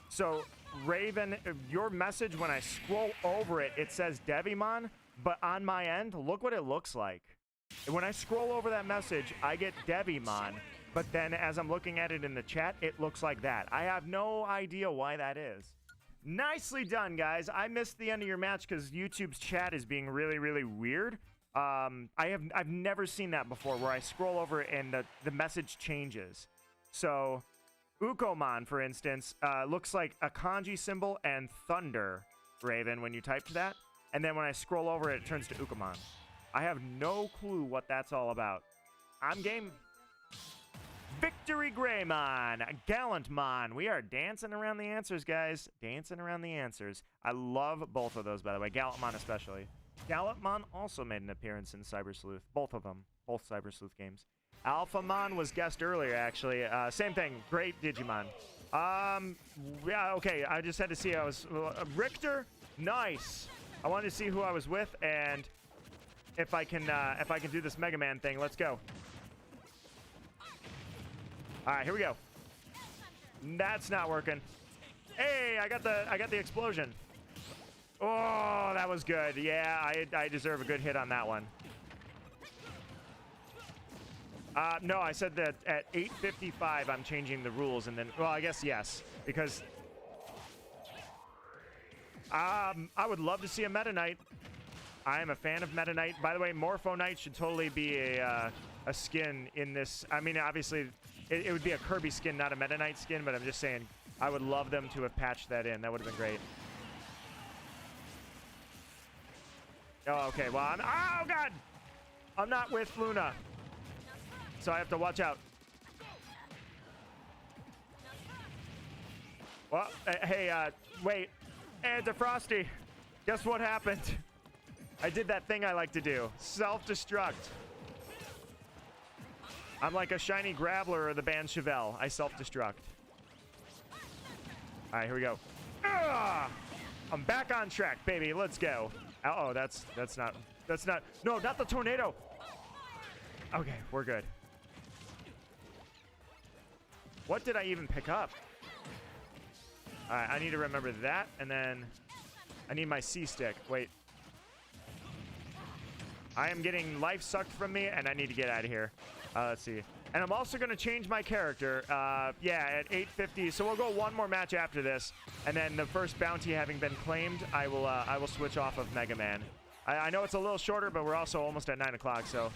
So Raven, your message, when I scroll over it, it says Devimon, but on my end, look what it looks like. When I scroll over that message, I get Devimon, but then as I'm looking at it in the chat, it looks like that. I have no idea why that is. Nicely done, guys. I missed the end of your match because YouTube's chat is being really, really weird. I've never seen that before, where I scroll over and the message changes. So, Ukomon, for instance, looks like a kanji symbol and thunder, Raven, when you typed that. And then when I scroll over it, it turns to Ukomon. I have no clue what that's all about. I'm game. Victory Greymon, Gallantmon. We are dancing around the answers, guys. Dancing around the answers. I love both of those, by the way. Gallantmon especially. Gallantmon also made an appearance in Cyber Sleuth. Both of them. Both Cyber Sleuth games. Alphamon was guessed earlier, actually. Same thing. Great Digimon. Yeah, okay. I just had to see. I was Richter. Nice. I wanted to see who I was with and if I can do this Mega Man thing. Let's go. All right, here we go. That's not working. Hey, I got the explosion. Oh, that was good. Yeah, I deserve a good hit on that one. No, I said that at 8:55 I'm changing the rules, and then, well, I guess yes, because I would love to see a Meta Knight. I am a fan of Meta Knight. By the way, Morpho Knight should totally be a skin in this. I mean, obviously, it would be a Kirby skin, not a Meta Knight skin, but I'm just saying, I would love them to have patched that in. That would have been great. Oh, okay. Well, oh, God! I'm not with Luna, so I have to watch out. Well, hey, wait. Hey, Defrosty. Guess what happened? I did that thing I like to do. Self-destruct. I'm like a shiny Graveler or the band Chevelle. I self-destruct. All right, here we go. Ugh! I'm back on track, baby. Let's go. Uh-oh, that's not. No, not the tornado. Okay, we're good. What did I even pick up? All right, I need to remember that, and then I need my C stick. Wait. I am getting life sucked from me, and I need to get out of here. Let's see. And I'm also going to change my character. Yeah, at 850. So we'll go one more match after this. And then the first bounty having been claimed, I will switch off of Mega Man. I know it's a little shorter, but we're also almost at 9 o'clock, so...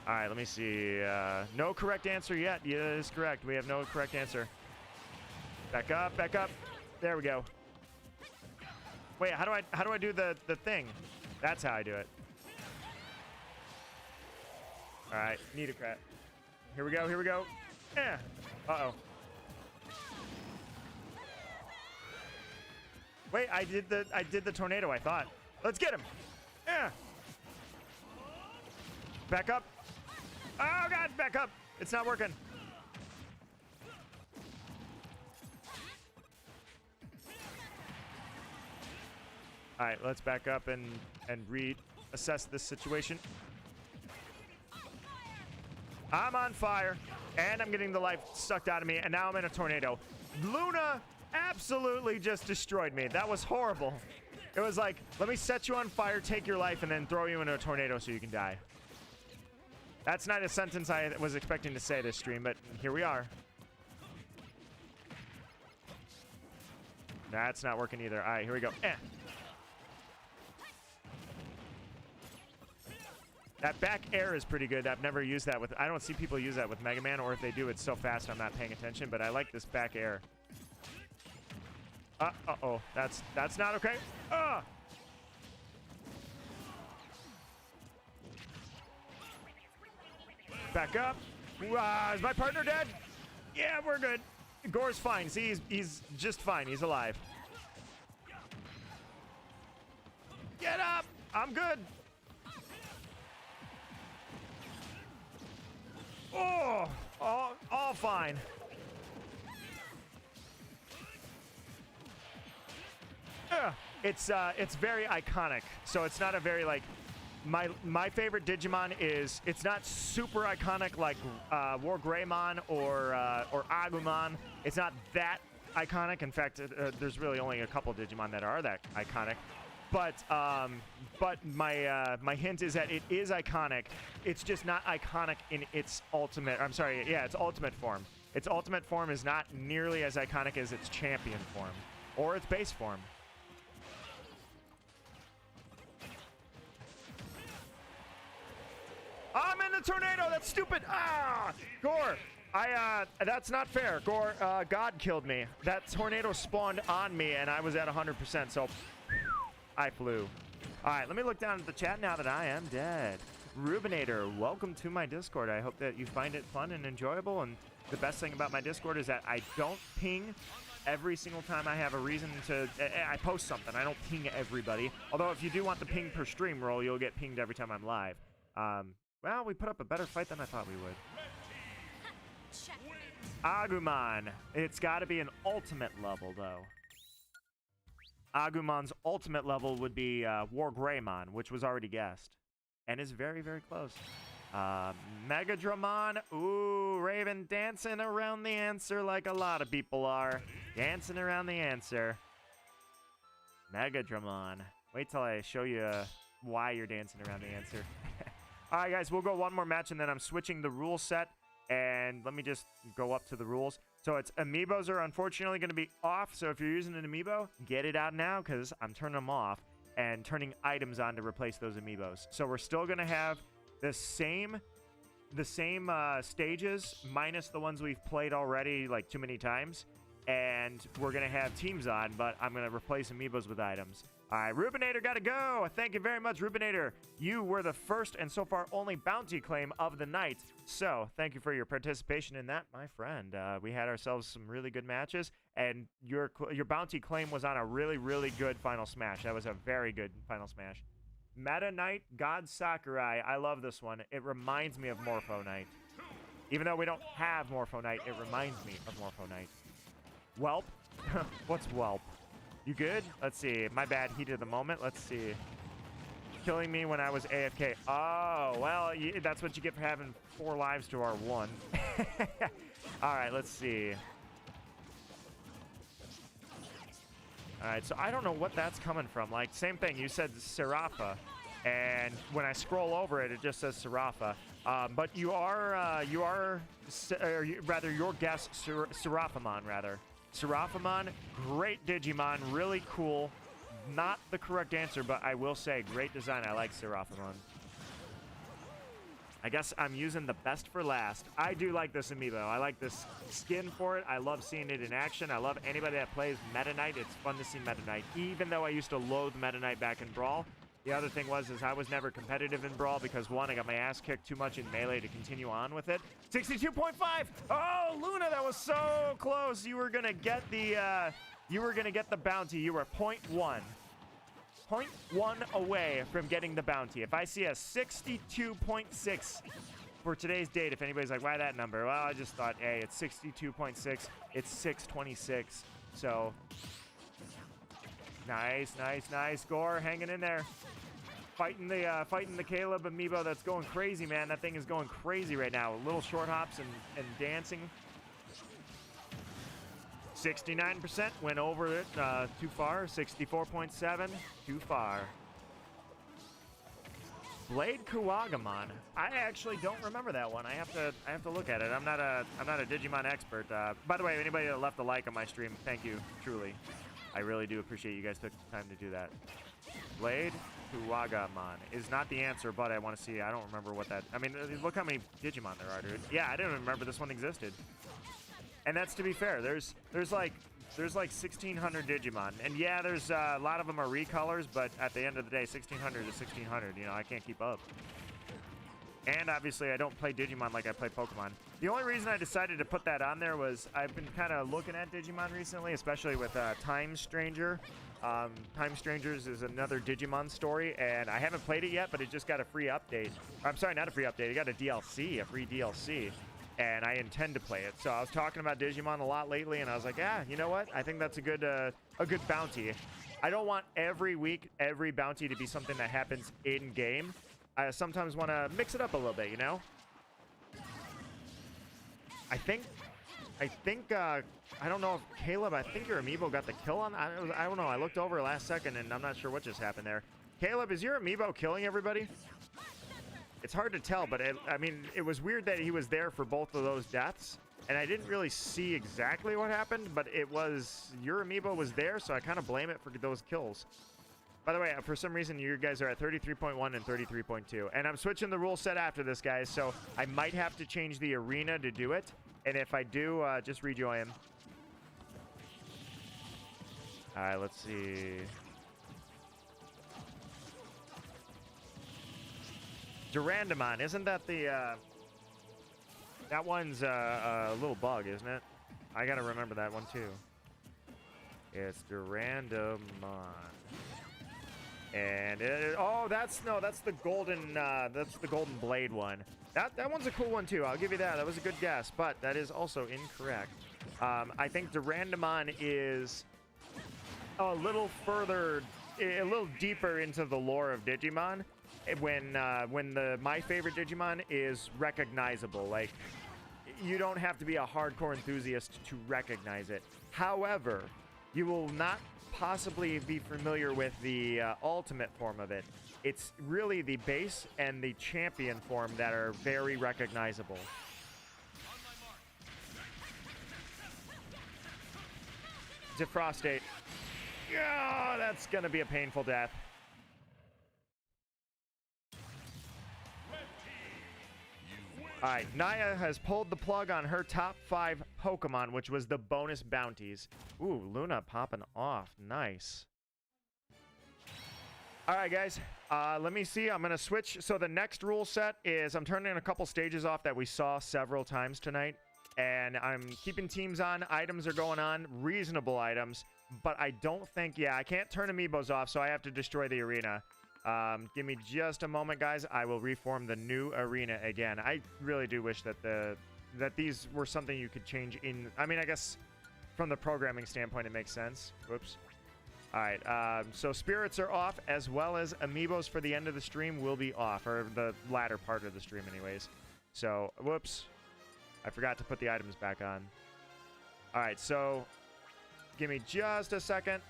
All right, let me see. No correct answer yet. Yeah, that is correct. We have no correct answer. Back up, back up. There we go. Wait, how do I do the thing? That's how I do it. All right, need a crat. Here we go, here we go. Yeah. Uh-oh. Wait, I did the tornado, I thought. Let's get him. Yeah. Back up. Oh god, back up. It's not working. All right, let's back up and reassess this situation. I'm on fire, and I'm getting the life sucked out of me, and now I'm in a tornado. Luna absolutely just destroyed me. That was horrible. It was like, let me set you on fire, take your life, and then throw you into a tornado so you can die. That's not a sentence I was expecting to say this stream, but here we are. That's not working either. All right, here we go. That back air is pretty good. I've never used that with... I don't see people use that with Mega Man, or if they do, it's so fast I'm not paying attention, but I like this back air. Uh-oh. That's not okay. Back up. Is my partner dead? Yeah, we're good. Gore's fine. See, he's just fine. He's alive. Get up. I'm good. Oh, all fine. It's very iconic. So it's not a very like my favorite Digimon is it's not super iconic like War Greymon or Agumon. It's not that iconic. In fact, there's really only a couple Digimon that are that iconic. But my hint is that it is iconic. It's just not iconic in its ultimate. I'm sorry. Yeah, its ultimate form. Its ultimate form is not nearly as iconic as its champion form or its base form. I'm in the tornado. That's stupid. Gore. That's not fair. Gore, God killed me. That tornado spawned on me, and I was at 100%. So. I flew. All right, let me look down at the chat now that I am dead. Rubinator, welcome to my Discord. I hope that you find it fun and enjoyable. And the best thing about my Discord is that I don't ping every single time I have a reason to... I post something. I don't ping everybody. Although if you do want the ping per stream roll, you'll get pinged every time I'm live. Well, we put up a better fight than I thought we would. Agumon. It's got to be an ultimate level, though. Agumon's ultimate level would be War Greymon, which was already guessed. And is very, very close. Megadramon. Ooh, Raven dancing around the answer like a lot of people are. Dancing around the answer. Megadramon. Wait till I show you why you're dancing around the answer. All right, guys, we'll go one more match, and then I'm switching the rule set. And let me just go up to the rules. So it's amiibos are unfortunately going to be off. So if you're using an amiibo, get it out now because I'm turning them off and turning items on to replace those amiibos. So we're still going to have the same stages minus the ones we've played already like too many times. And we're going to have teams on, but I'm going to replace amiibos with items. All right, Rubinator got to go. Thank you very much, Rubinator. You were the first and so far only bounty claim of the night. So thank you for your participation in that, my friend. We had ourselves some really good matches, and your bounty claim was on a really, really good final smash. That was a very good final smash. Meta Knight, God Sakurai. I love this one. It reminds me of Morpho Knight. Even though we don't have Morpho Knight, it reminds me of Morpho Knight. Whelp? What's Whelp? You good? Let's see. My bad. Heat of the moment. Let's see. Killing me when I was AFK. Oh, well, that's what you get for having 4 lives to our 1. All right, let's see. All right, so I don't know what that's coming from. Like, same thing. You said Serapha, and when I scroll over it, it just says Serapha. But rather, your guess, Seraphamon, rather. Seraphamon, great Digimon, really cool. Not the correct answer, but I will say, great design. I like Seraphamon. I guess I'm using the best for last. I do like this amiibo. I like this skin for it. I love seeing it in action. I love anybody that plays Meta Knight. It's fun to see Meta Knight, even though I used to loathe Meta Knight back in Brawl. The other thing was I was never competitive in Brawl because, one, I got my ass kicked too much in Melee to continue on with it. 62.5! Oh, Luna, that was so close. You were going to get the bounty. You were 0.1. 0.1 away from getting the bounty. If I see a 62.6 for today's date, if anybody's like, why that number? Well, I just thought, hey, it's 62.6. It's 626. So, nice. Gore hanging in there. Fighting the Caleb amiibo that's going crazy, man. That thing is going crazy right now. Little short hops and dancing. 69% went over it too far. 64.7 too far. Blade Kuwagamon. I actually don't remember that one. I have to look at it. I'm not a Digimon expert. By the way, anybody that left a like on my stream, thank you, truly. I really do appreciate you guys took the time to do that. Blade Kuwagamon is not the answer, but I want to see. I don't remember what that. I mean, look how many Digimon there are, dude. Yeah, I didn't remember this one existed. And that's to be fair. There's like 1,600 Digimon, and yeah, there's a lot of them are recolors, but at the end of the day, 1,600 is 1,600. You know, I can't keep up. And obviously, I don't play Digimon like I play Pokemon. The only reason I decided to put that on there was I've been kind of looking at Digimon recently, especially with Time Stranger. Time Strangers is another Digimon story, and I haven't played it yet, but it just got a free update. I'm sorry, not a free update. It got a DLC, a free DLC. And I intend to play it. So I was talking about Digimon a lot lately, and I was like, yeah, you know what? I think that's a good bounty. I don't want every week, every bounty to be something that happens in-game. I sometimes want to mix it up a little bit, you know? I don't know if Caleb, I think your amiibo got the kill on. I don't know. I looked over last second, and I'm not sure what just happened there. Caleb, is your amiibo killing everybody? It's hard to tell, but I mean, it was weird that he was there for both of those deaths, and I didn't really see exactly what happened, but it was, your amiibo was there, so I kind of blame it for those kills. By the way, for some reason, you guys are at 33.1 and 33.2, and I'm switching the rule set after this, guys, so I might have to change the arena to do it, and if I do, just rejoin. All right, let's see. Durandamon, isn't that the, that one's a little bug, isn't it? I gotta remember that one too. It's Durandamon. And that's the golden blade one. That one's a cool one too. I'll give you that. That was a good guess, but that is also incorrect. I think Durandamon is a little further, a little deeper into the lore of Digimon. When my favorite Digimon is recognizable. Like, you don't have to be a hardcore enthusiast to recognize it. However, you will not possibly be familiar with the ultimate form of it. It's really the base and the champion form that are very recognizable. Defrostate. Yeah, that's gonna be a painful death. All right, Naya has pulled the plug on her top 5 Pokemon, which was the bonus bounties. Ooh, Luna popping off. Nice. All right, guys, let me see. I'm going to switch. So the next rule set is I'm turning a couple stages off that we saw several times tonight, and I'm keeping teams on. Items are going on, reasonable items, but I don't think, yeah, I can't turn amiibos off, so I have to destroy the arena. Give me just a moment, guys. I will reform the new arena again. I really do wish that that these were something you could change in. I mean, I guess from the programming standpoint, it makes sense. Whoops. All right. So spirits are off, as well as amiibos for the end of the stream will be off, or the latter part of the stream, anyways. So, whoops. I forgot to put the items back on. All right. So, give me just a second.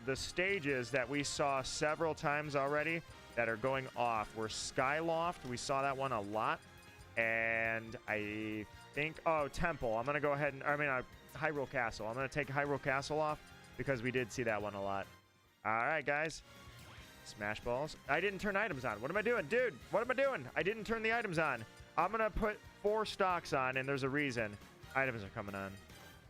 the stages that we saw several times already that are going off were Skyloft. We saw that one a lot. And I think, oh, Temple. I'm going to go ahead and, Hyrule Castle. I'm going to take Hyrule Castle off because we did see that one a lot. All right, guys. Smash balls. I didn't turn items on. What am I doing? Dude, what am I doing? I didn't turn the items on. I'm going to put 4 stocks on, and there's a reason. Items are coming on.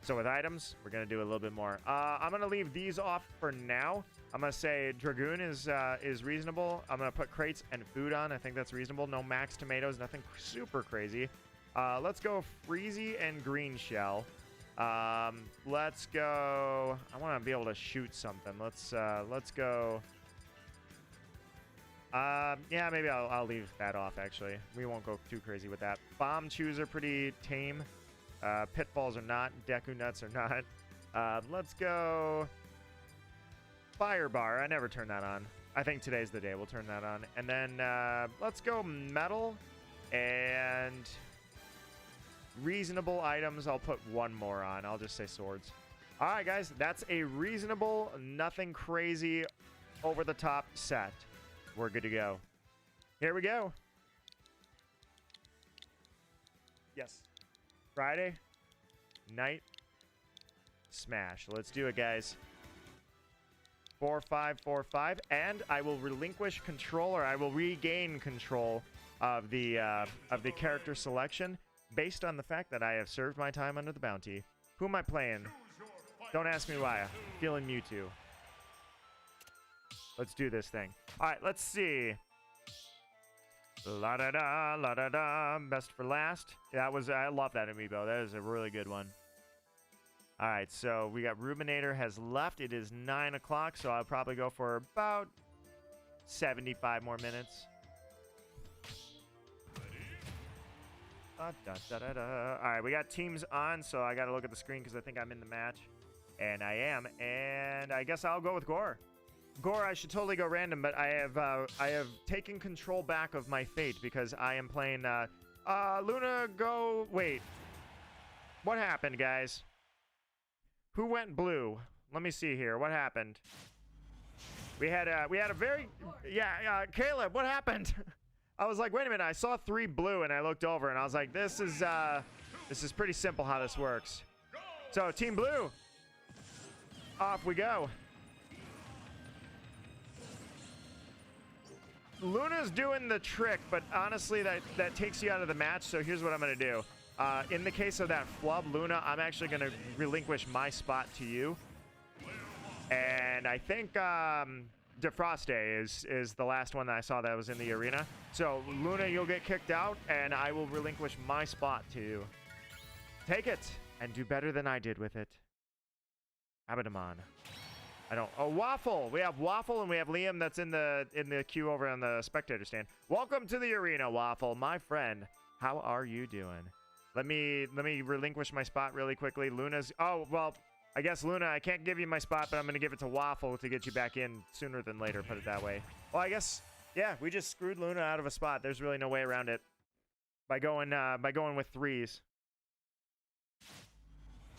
So with items, we're going to do a little bit more. I'm going to leave these off for now. I'm going to say Dragoon is reasonable. I'm going to put crates and food on. I think that's reasonable. No max tomatoes. Nothing super crazy. Let's go Freezy and Green Shell. Let's go... I want to be able to shoot something. Let's go... yeah, maybe I'll leave that off, actually. We won't go too crazy with that. Bomb Chews are pretty tame. Pitfalls are not. Deku Nuts are not. Let's go... Fire Bar. I never turn that on. I think today's the day we'll turn that on. And then let's go Metal and reasonable items. I'll put 1 more on. I'll just say Swords. All right, guys. That's a reasonable, nothing crazy, over-the-top set. We're good to go. Here we go. Yes. Friday night smash. Let's do it, guys. 4-5-4-5, and I will relinquish control, or I will regain control of the character selection based on the fact that I have served my time under the bounty. Who am I playing? Don't ask me why. I'm feeling Mewtwo. Let's do this thing. All right, let's see. La da da, la da da. Best for last. That was, I love that amiibo. That is a really good one. All right, so we got Ruminator has left. It is 9 o'clock, so I'll probably go for about 75 more minutes. All right, we got teams on, so I got to look at the screen because I think I'm in the match. And I am, and I guess I'll go with Gore. Gore, I should totally go random, but I have taken control back of my fate because I am playing Luna go... Wait. What happened, guys? Who went blue? Let me see here. What happened? We had a very... Yeah, Caleb, what happened? I was like, wait a minute. I saw 3 blue, and I looked over, and I was like, this is pretty simple how this works. So, Team Blue, off we go. Luna's doing the trick, but honestly, that takes you out of the match, so here's what I'm going to do. In the case of that flub, Luna, I'm actually going to relinquish my spot to you. And I think Defroste is the last one that I saw that was in the arena. So, Luna, you'll get kicked out, and I will relinquish my spot to you. Take it, and do better than I did with it. Abadamon. I don't... Oh, Waffle! We have Waffle, and we have Liam that's in the queue over on the spectator stand. Welcome to the arena, Waffle, my friend. How are you doing? Let me relinquish my spot really quickly. Luna's... Oh, well, I guess, Luna, I can't give you my spot, but I'm going to give it to Waffle to get you back in sooner than later, put it that way. Well, I guess, yeah, we just screwed Luna out of a spot. There's really no way around it by going with 3s.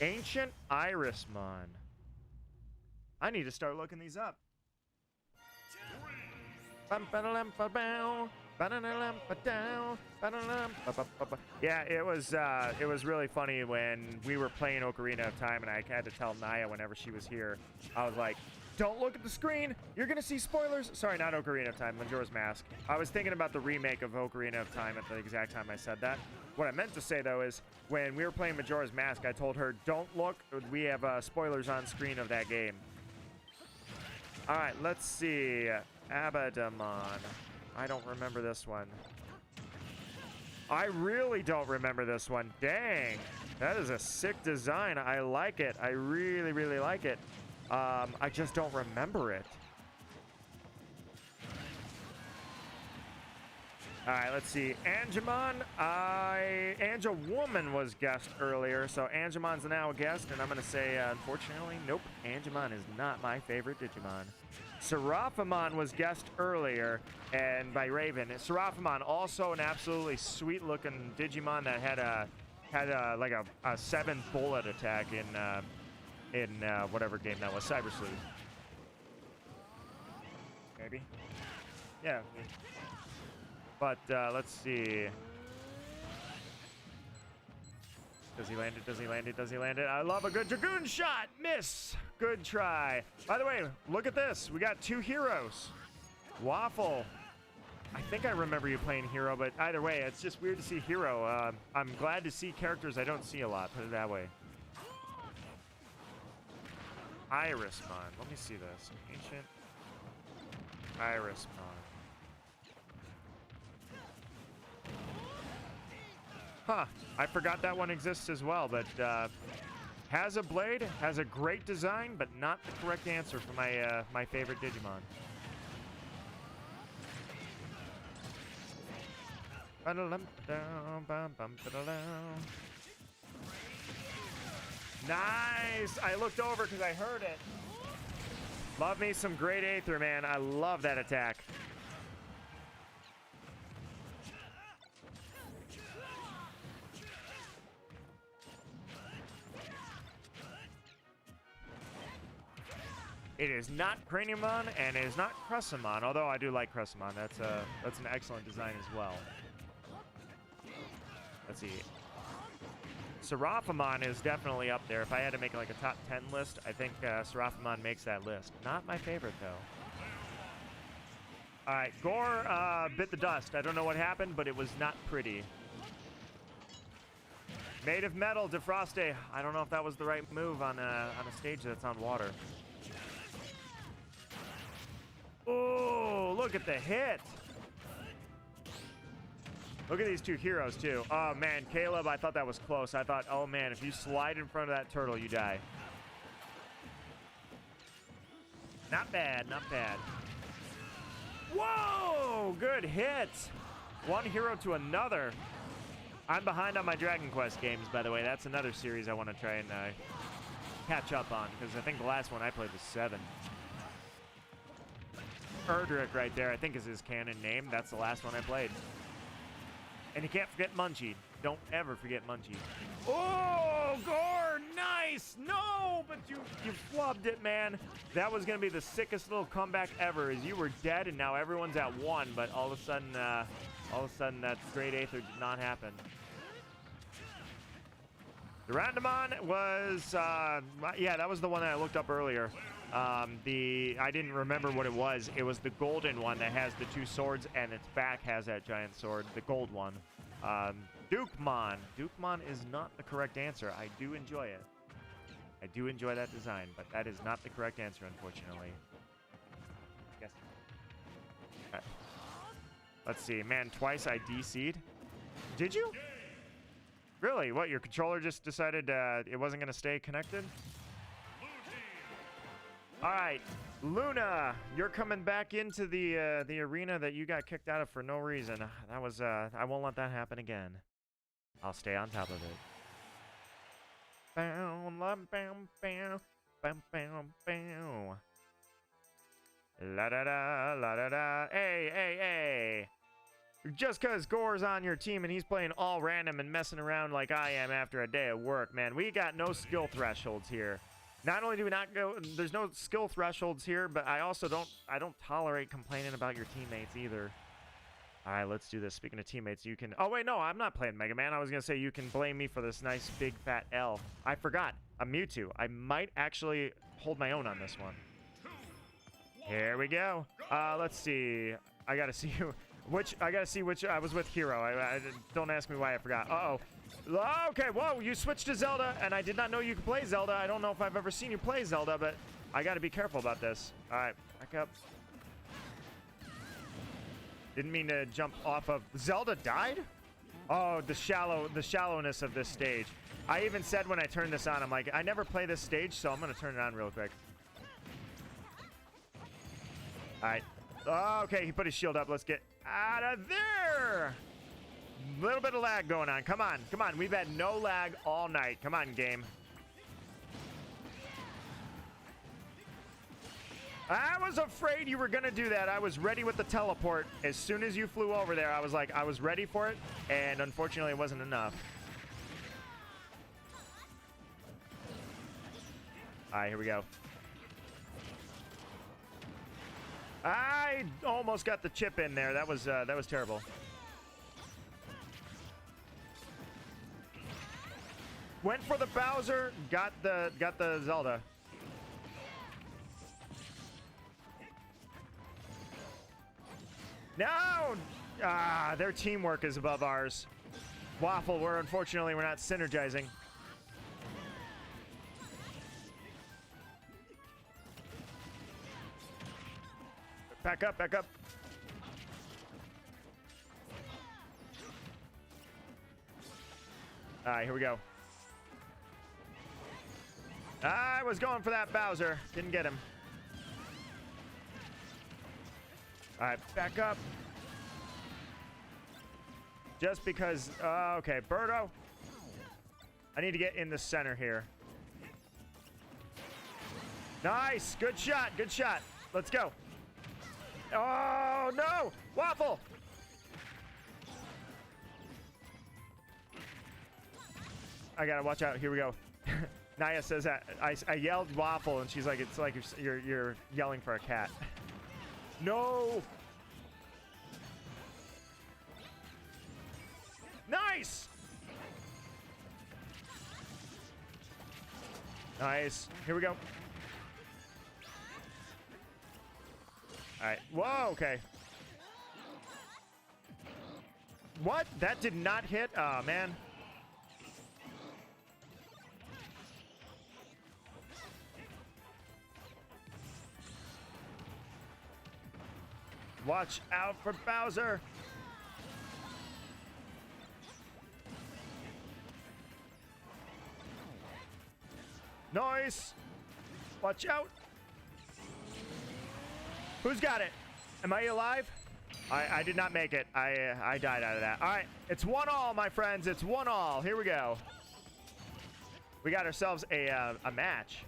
Ancient Irismon. I need to start looking these up. Yeah, it was really funny when we were playing Ocarina of Time, and I had to tell Naya whenever she was here. I was like, "Don't look at the screen. You're gonna see spoilers." Sorry, not Ocarina of Time, Majora's Mask. I was thinking about the remake of Ocarina of Time at the exact time I said that. What I meant to say though is when we were playing Majora's Mask, I told her, "Don't look. We have spoilers on screen of that game." All right, let's see. Abadamon. I don't remember this one. I really don't remember this one. Dang. That is a sick design. I like it. I really, really like it. I just don't remember it. All right, let's see. Angemon. Angewoman was guest earlier, so Angemon's now a guest, and I'm going to say, unfortunately, nope. Angemon is not my favorite Digimon. Seraphimon was guest earlier, and by Raven. Seraphimon, also an absolutely sweet-looking Digimon that had like a 7 bullet attack in whatever game that was, Cyber Sleuth. maybe. Yeah. But let's see. Does he land it? Does he land it? Does he land it? I love a good Dragoon shot. Miss. Good try. By the way, look at this. We got 2 heroes. Waffle. I think I remember you playing Hero, but either way, it's just weird to see Hero. I'm glad to see characters I don't see a lot. Put it that way. Irismon. Let me see this. Ancient Irismon. Huh. I forgot that one exists as well, but has a blade, has a great design, but not the correct answer for my my favorite Digimon. Nice! I looked over because I heard it. Love me some Great Aether, man. I love that attack. It is not Craniumon, and it is not Crescimon, although I do like Crescimon. That's an excellent design as well. Let's see. Seraphimon is definitely up there. If I had to make like a top 10 list, I think Seraphimon makes that list. Not my favorite, though. All right, Gore bit the dust. I don't know what happened, but it was not pretty. Made of Metal, Defroste. I don't know if that was the right move on a stage that's on water. Oh, look at the hit. Look at these 2 heroes, too. Oh, man, Caleb, I thought that was close. I thought, oh, man, if you slide in front of that turtle, you die. Not bad, not bad. Whoa, good hit. One hero to another. I'm behind on my Dragon Quest games, by the way. That's another series I want to try and catch up on, because I think the last one I played was 7. Erdrick right there, I think is his canon name. That's the last one I played. And you can't forget Munchie. Don't ever forget Munchie. Oh, Gore, nice! No, but you flubbed it, man. That was gonna be the sickest little comeback ever. Is you were dead and now everyone's at 1, but all of a sudden that Great Aether did not happen. The Randamon was, yeah, that was the one that I looked up earlier. I didn't remember what it was. It was the golden one that has the 2 swords and its back has that giant sword, the gold one. Dukemon. Dukemon is not the correct answer. I do enjoy it. I do enjoy that design, but that is not the correct answer, unfortunately. Yes. Okay. Let's see. Man, twice I DC'd. Did you? Really? What, your controller just decided it wasn't going to stay connected? All right, Luna, you're coming back into the arena that you got kicked out of for no reason. That was I won't let that happen again. I'll stay on top of it. La da da, la da da. Hey, hey, hey! Just because Gore's on your team and he's playing all random and messing around like I am after a day of work, man, we got no skill thresholds here. Not only do we not go, there's no skill thresholds here, but I also don't tolerate complaining about your teammates either. All right, let's do this. Speaking of teammates, you can, oh wait, no, I'm not playing Mega Man. I was gonna say you can blame me for this nice big fat L. I forgot, a Mewtwo. I might actually hold my own on this one. Here we go. Let's see. I gotta see which I was with Hero. I don't ask me why I forgot. Uh-oh. Okay, whoa, you switched to Zelda, and I did not know you could play Zelda. I don't know if I've ever seen you play Zelda, but I gotta be careful about this. All right, back up. Didn't mean to jump off of... Zelda died? Oh, the shallowness of this stage. I even said when I turned this on, I'm like, I never play this stage, so I'm gonna turn it on real quick. All right. Oh, okay, he put his shield up. Let's get out of there. Little bit of lag going on. Come on, come on. We've had no lag all night. Come on, game. I was afraid you were going to do that. I was ready with the teleport. As soon as you flew over there, I was like, I was ready for it. And unfortunately, it wasn't enough. All right, here we go. I almost got the chip in there. That was terrible. Went for the Bowser, got the Zelda. No! Ah, their teamwork is above ours. Waffle, unfortunately we're not synergizing. Back up, back up. All right, here we go. I was going for that Bowser. Didn't get him. All right, back up. Just because, okay, Birdo. I need to get in the center here. Nice, good shot, good shot. Let's go. Oh, no, Waffle. I gotta watch out, here we go. Naya says that I yelled Waffle and she's like, it's like you're yelling for a cat. No. Nice! Nice. Here we go. Alright. Whoa, okay. What? That did not hit? Oh, man. Watch out for Bowser. Nice. Watch out. Who's got it? Am I alive? I did not make it. I died out of that. All right. It's 1-1, my friends. It's 1-1. Here we go. We got ourselves a match.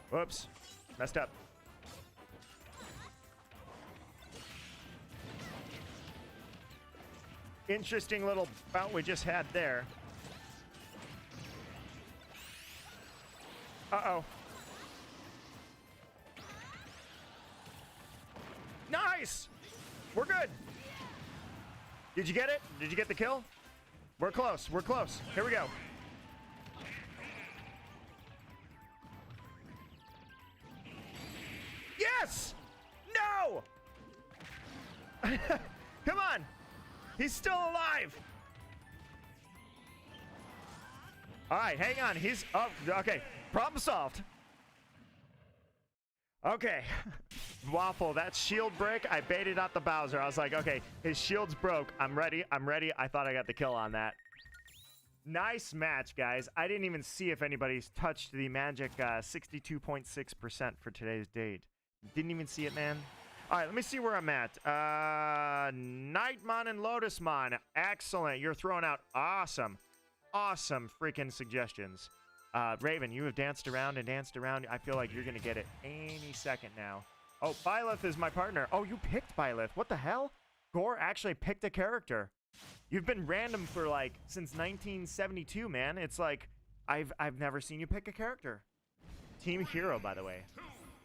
Whoops. Messed up. Interesting little bout we just had there. Uh-oh. Nice! We're good. Did you get it? Did you get the kill? We're close. We're close. Here we go. Yes! No! Come on! He's still alive! Alright, hang on. He's... Oh, okay. Problem solved. Okay. Waffle, that shield break, I baited out the Bowser. I was like, okay, his shield's broke. I'm ready. I'm ready. I thought I got the kill on that. Nice match, guys. I didn't even see if anybody's touched the magic 62.6% for today's date. Didn't even see it, man. All right, let me see where I'm at. Nightmon and Lotusmon. Excellent. You're throwing out awesome freaking suggestions. Raven, you have danced around and danced around. I feel like you're going to get it any second now. Oh, Byleth is my partner. Oh, you picked Byleth. What the hell? Gore actually picked a character. You've been random for like since 1972, man. It's like I've never seen you pick a character. Team Hero, by the way.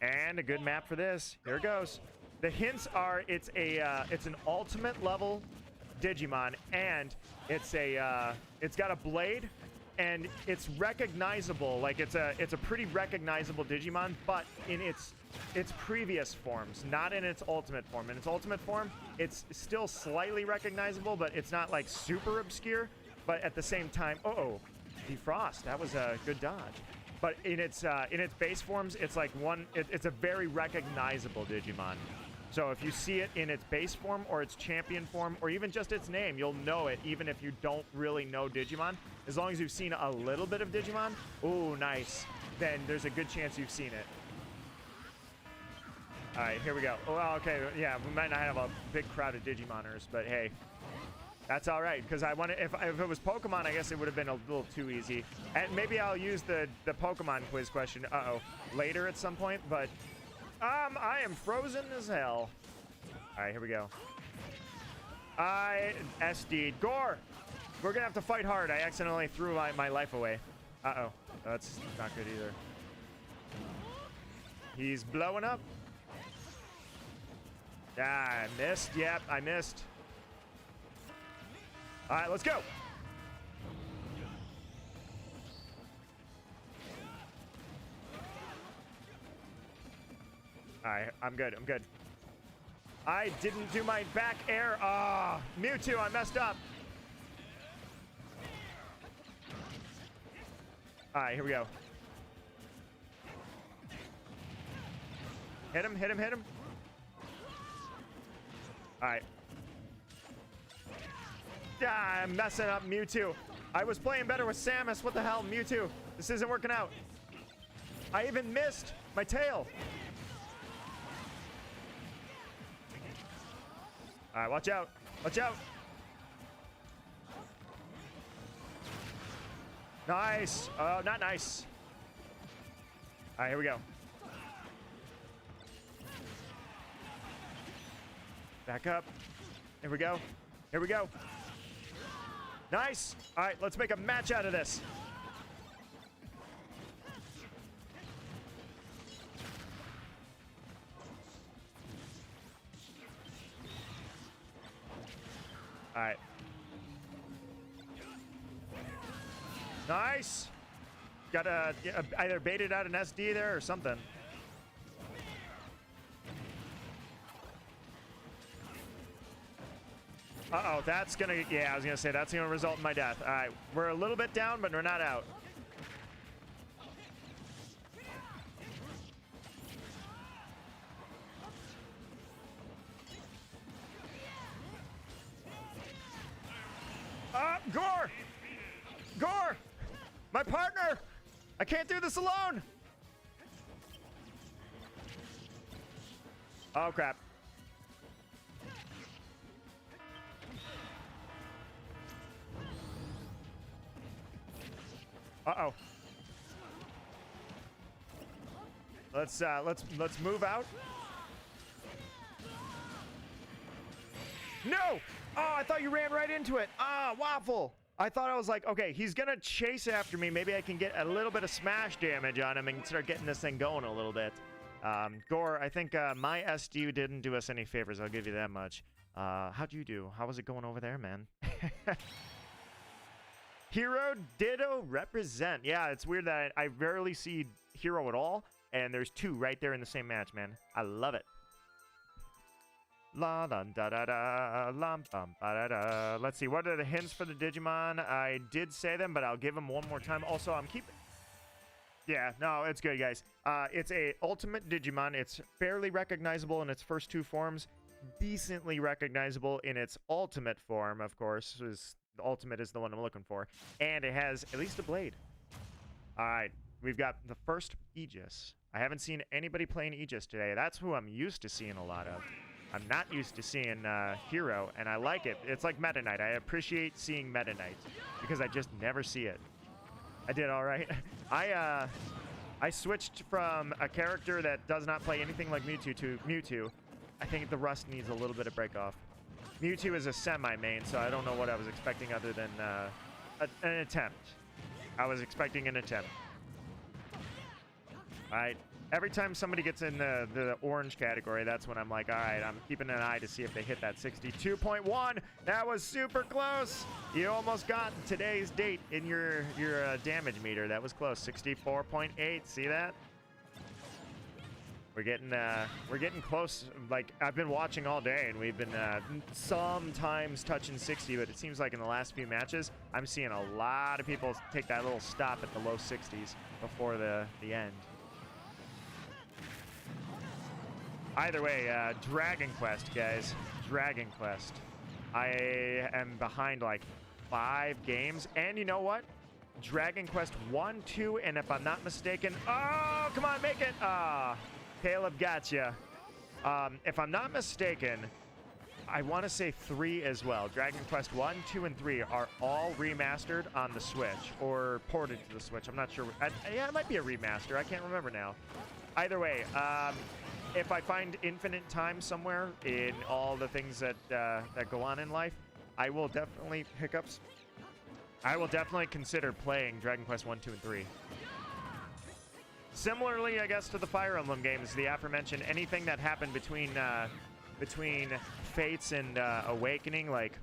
And a good map for this. Here it goes. The hints are it's an ultimate level Digimon, and it's got a blade, and it's recognizable. Like it's a pretty recognizable Digimon, but in its previous forms, not in its ultimate form. In its ultimate form, it's still slightly recognizable, but it's not like super obscure. But at the same time, defrost. That was a good dodge. But in its base forms, it's like it's a very recognizable Digimon. So if you see it in its base form or its champion form or even just its name, you'll know it even if you don't really know Digimon. As long as you've seen a little bit of Digimon, ooh, nice, then there's a good chance you've seen it. All right, here we go. Well, okay, yeah, we might not have a big crowd of Digimoners, but hey, that's all right, because I want to. If it was Pokemon, I guess it would have been a little too easy. And maybe I'll use the Pokemon quiz question, later at some point, but I am frozen as hell. All right, here we go. I SD'd. Gore! We're going to have to fight hard. I accidentally threw my life away. Uh-oh. That's not good either. He's blowing up. Ah, I missed. Yep, I missed. All right, let's go. All right, I'm good. I'm good. I didn't do my back air. Ah, Mewtwo, I messed up. All right, here we go. Hit him, hit him, hit him. All right. Ah, I'm messing up Mewtwo. I was playing better with Samus. What the hell, Mewtwo? This isn't working out. I even missed my tail. All right, watch out. Watch out. Nice. Oh, not nice. All right, here we go. Back up. Here we go. Here we go. Nice. All right, let's make a match out of this. All right. Nice. Gotta either bait it out an SD there or something. Uh-oh, that's gonna, yeah, I was gonna say, that's gonna result in my death. All right, we're a little bit down, but we're not out. Gore! Gore! My partner! I can't do this alone! Oh, crap. Uh-oh. Let's move out. No! Oh, I thought you ran right into it. Ah, Waffle. I thought I was like, okay, he's gonna chase after me. Maybe I can get a little bit of smash damage on him and start getting this thing going a little bit. Gore, I think my SD didn't do us any favors. I'll give you that much. How'd you do? How was it going over there, man? Hero Ditto represent. Yeah, it's weird that I rarely see Hero at all, and there's two right there in the same match, man. I love it. La da da da da lam bum ba da da. Let's see, what are the hints for the Digimon? I did say them, but I'll give them one more time. Also, I'm keeping. Yeah, no, it's good, guys. It's a ultimate Digimon. It's fairly recognizable in its first two forms, decently recognizable in its ultimate form, of course. The ultimate is the one I'm looking for, and it has at least a blade. All right, we've got the first Aegis. I haven't seen anybody playing Aegis today. That's who I'm used to seeing a lot of. I'm not used to seeing Hero, and I like it. It's like Meta Knight. I appreciate seeing Meta Knight because I just never see it. I did all right. I switched from a character that does not play anything like Mewtwo to Mewtwo. I think the rust needs a little bit of break off. Mewtwo is a semi-main, so I don't know what I was expecting other than an attempt. I was expecting an attempt. All right. Every time somebody gets in the orange category, that's when I'm like, all right, I'm keeping an eye to see if they hit that 62.1. That was super close. You almost got today's date in your damage meter. That was close. 64.8. See that? We're getting close. Like, I've been watching all day, and we've been sometimes touching 60, but it seems like in the last few matches, I'm seeing a lot of people take that little stop at the low 60s before the end. Either way, Dragon Quest, guys. Dragon Quest. I am behind like 5 games. And you know what? Dragon Quest 1, 2, and if I'm not mistaken... Oh, come on, make it! Caleb gotcha. If I'm not mistaken, I want to say 3 as well. Dragon Quest 1, 2, and 3 are all remastered on the Switch. Or ported to the Switch. I'm not sure. Yeah, it might be a remaster. I can't remember now. Either way, if I find infinite time somewhere in all the things that go on in life, I will definitely pick up I will definitely consider playing Dragon Quest 1, 2, and 3. Similarly, I guess, to the Fire Emblem games, the aforementioned, anything that happened between Fates and Awakening, like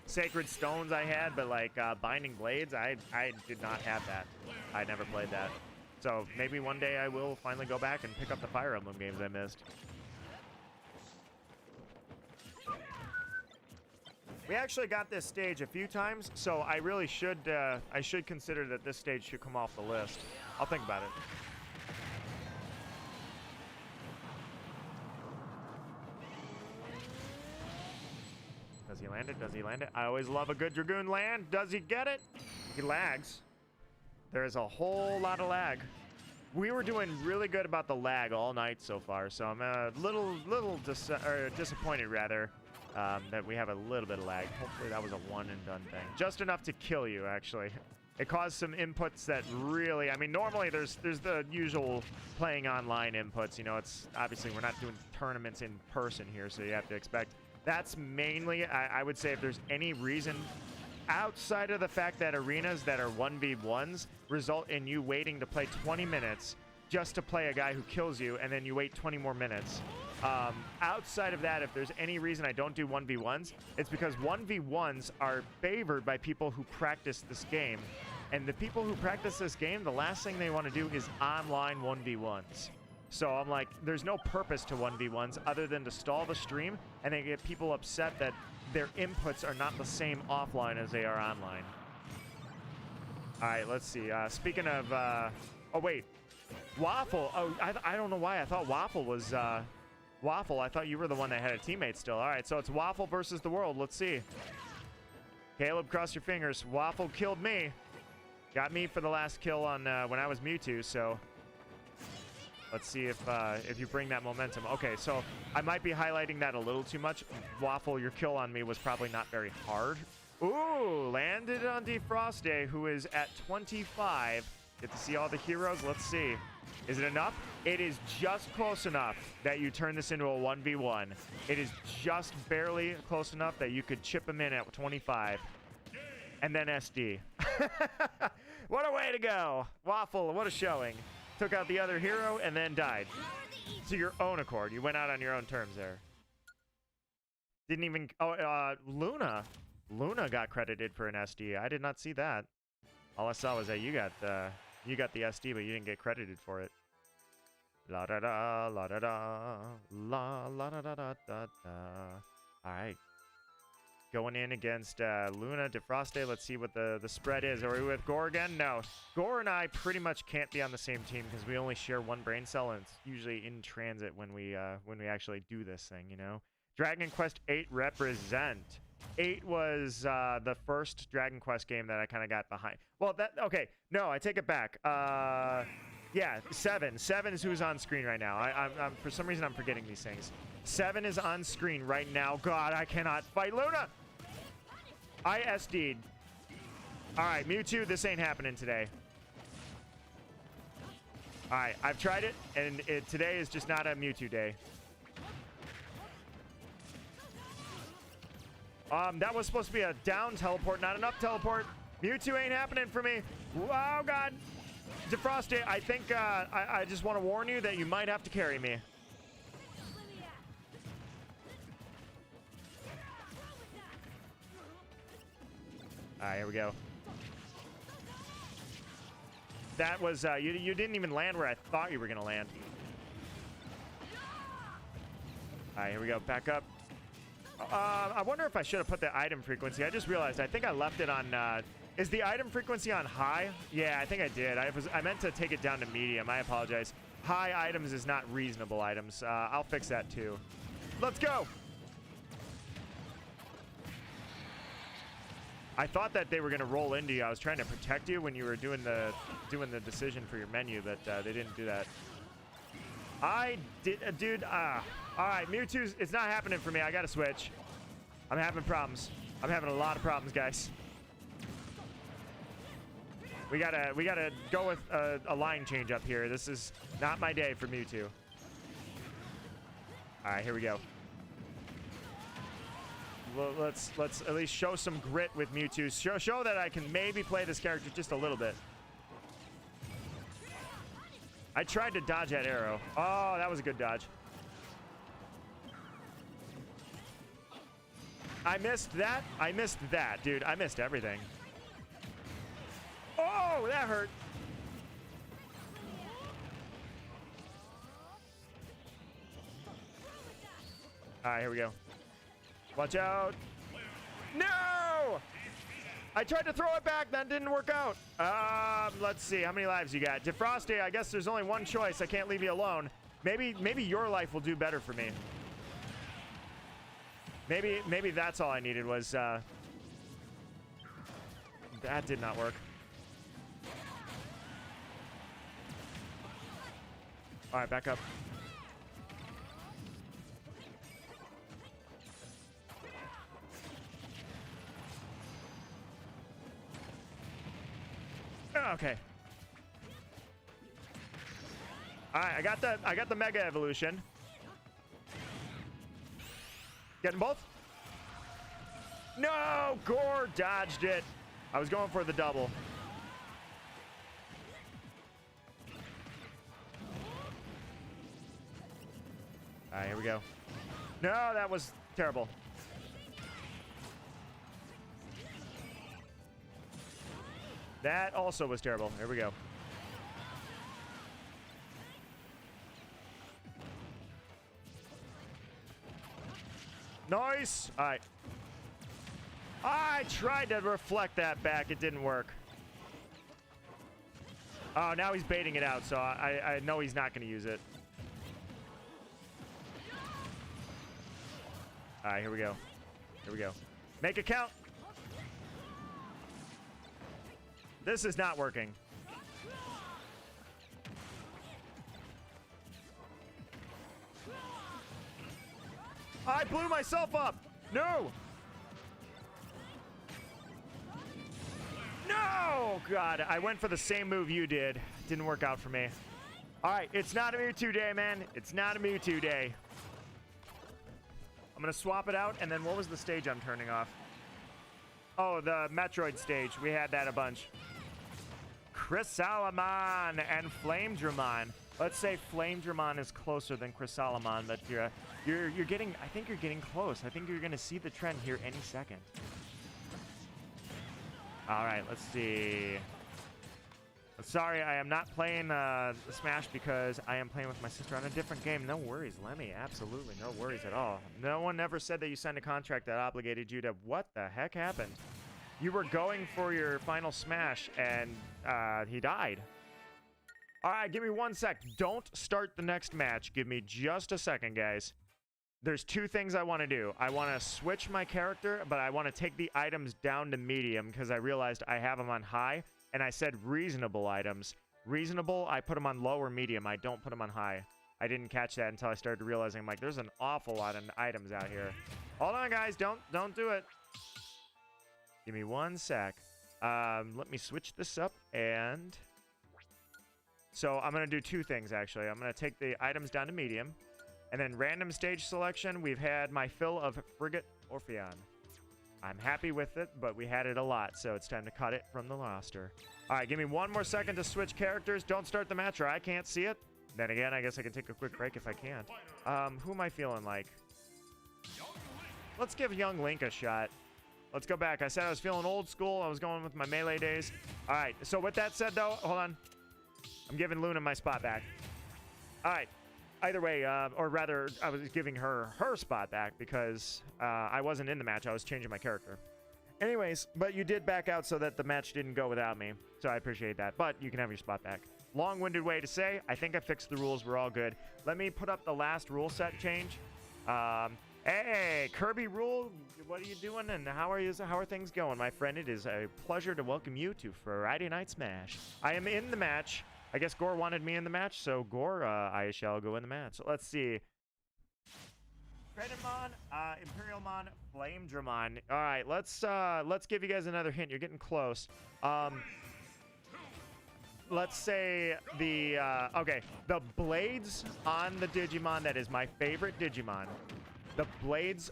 Sacred Stones I had, but like Binding Blades, I did not have that. I never played that. So maybe one day I will finally go back and pick up the Fire Emblem games I missed. We actually got this stage a few times, so I really should I should consider that this stage should come off the list. I'll think about it. Does he land it? Does he land it? I always love a good Dragoon land. Does he get it? He lags. There is a whole lot of lag. We were doing really good about the lag all night so far, so I'm a little disappointed, rather, that we have a little bit of lag. Hopefully that was a one and done thing. Just enough to kill you, actually. It caused some inputs that really, I mean, normally there's the usual playing online inputs. You know, it's obviously we're not doing tournaments in person here, so you have to expect. That's mainly, I would say, if there's any reason outside of the fact that arenas that are 1v1s result in you waiting to play 20 minutes just to play a guy who kills you, and then you wait 20 more minutes. Outside of that, if there's any reason I don't do 1v1s, it's because 1v1s are favored by people who practice this game. And the people who practice this game, the last thing they want to do is online 1v1s. So I'm like, there's no purpose to 1v1s other than to stall the stream, and they get people upset that their inputs are not the same offline as they are online. All right, let's see. Speaking of, oh wait, Waffle. Oh, I don't know why I thought Waffle was Waffle. I thought you were the one that had a teammate still. All right, so it's Waffle versus the world. Let's see. Caleb, cross your fingers. Waffle killed me. Got me for the last kill on when I was Mewtwo. So let's see if you bring that momentum. Okay, so I might be highlighting that a little too much. Waffle, your kill on me was probably not very hard. Ooh, landed on Defroste, who is at 25. Get to see all the heroes. Let's see. Is it enough? It is just close enough that you turn this into a 1v1. It is just barely close enough that you could chip him in at 25. And then SD. What a way to go. Waffle, what a showing. Took out the other hero and then died. To your own accord. You went out on your own terms there. Didn't even... Oh, Luna. Luna got credited for an SD. I did not see that. All I saw was that you got the SD, but you didn't get credited for it. La da da, la da da, la la da da da da da. All right. Going in against Luna, Defroste. Let's see what the spread is. Are we with Gore again? No. Gore and I pretty much can't be on the same team because we only share one brain cell, and it's usually in transit when we actually do this thing, you know? Dragon Quest 8 represent. 8 was the first Dragon Quest game that I kind of got behind. Well, okay. No, I take it back. Yeah, 7. 7 is who's on screen right now. I'm for some reason I'm forgetting these things. 7 is on screen right now. God, I cannot fight Luna. I SD'd. All right, Mewtwo, this ain't happening today. All right, I've tried it, and today is just not a Mewtwo day. That was supposed to be a down teleport, not enough teleport. Mewtwo ain't happening for me. Oh, God. Defroste, I think I just want to warn you that you might have to carry me. All right, here we go. That was, you didn't even land where I thought you were going to land. All right, here we go. Back up. I wonder if I should have put the item frequency. I just realized I think I left it on... is the item frequency on high? Yeah, I think I did. I meant to take it down to medium. I apologize. High items is not reasonable items. I'll fix that too. Let's go! I thought that they were going to roll into you. I was trying to protect you when you were doing the decision for your menu, but they didn't do that. I did, dude. All right, Mewtwo's. It's not happening for me. I gotta switch. I'm having problems. I'm having a lot of problems, guys. We gotta go with a line change up here. This is not my day for Mewtwo. All right, here we go. Let's at least show some grit with Mewtwo. Show that I can maybe play this character just a little bit. I tried to dodge that arrow. Oh, that was a good dodge. I missed that. I missed that, dude. I missed everything. Oh, that hurt. All right, here we go. Watch out. No! I tried to throw it back. That didn't work out. Let's see. How many lives you got? Defrosty, I guess there's only one choice. I can't leave you alone. Maybe your life will do better for me. Maybe that's all I needed was, that did not work. All right, back up. Okay. All right, I got the Mega Evolution. Getting both? No, Gore dodged it. I was going for the double. All right, here we go. No, that was terrible. That also was terrible. Here we go. Nice. All right. I tried to reflect that back. It didn't work. Oh, now he's baiting it out, so I know he's not going to use it. All right, here we go. Here we go. Make it count. This is not working. I blew myself up. No. No, God. I went for the same move you did. Didn't work out for me. All right, it's not a Mewtwo day, man. It's not a Mewtwo day. I'm going to swap it out, and then what was the stage I'm turning off? Oh, the Metroid stage. We had that a bunch. Chrysalamon and Flamedramon. Let's say Flamedramon is closer than Chrysalamon, but you're getting, I think you're getting close. I think you're going to see the trend here any second. All right, let's see. Sorry, I am not playing Smash because I am playing with my sister on a different game. No worries, Lemmy. Absolutely no worries at all. No one ever said that you signed a contract that obligated you to... What the heck happened? You were going for your final Smash, and he died. All right, give me 1 sec. Don't start the next match. Give me just a second, guys. There's two things I want to do. I want to switch my character, but I want to take the items down to medium because I realized I have them on high. And I said reasonable items. Reasonable, I put them on low or medium. I don't put them on high. I didn't catch that until I started realizing, I'm like, there's an awful lot of items out here. Hold on, guys. Don't do it. Give me 1 sec. Let me switch this up. And so I'm going to do two things, actually. I'm going to take the items down to medium. And then random stage selection. We've had my fill of Frigate Orpheon. I'm happy with it, but we had it a lot, so it's time to cut it from the roster. All right, give me 1 more second to switch characters. Don't start the match or I can't see it. Then again, I guess I can take a quick break if I can't. Who am I feeling like? Let's give Young Link a shot. Let's go back. I said I was feeling old school. I was going with my melee days. All right, so with that said, though, hold on. I'm giving Luna my spot back. All right. Either way, or rather, I was giving her spot back because I wasn't in the match. I was changing my character. Anyways, but you did back out so that the match didn't go without me. So I appreciate that. But you can have your spot back. Long-winded way to say, I think I fixed the rules. We're all good. Let me put up the last rule set change. Hey, Kirby Rule, what are you doing and how are things going, my friend? It is a pleasure to welcome you to Friday Night Smash. I am in the match. I guess Gore wanted me in the match, so Gore, I shall go in the match. So let's see. Predamon, Imperialmon, Flamedramon. All right, let's give you guys another hint. You're getting close. Let's say the okay, the blades on the Digimon that is my favorite Digimon. The blades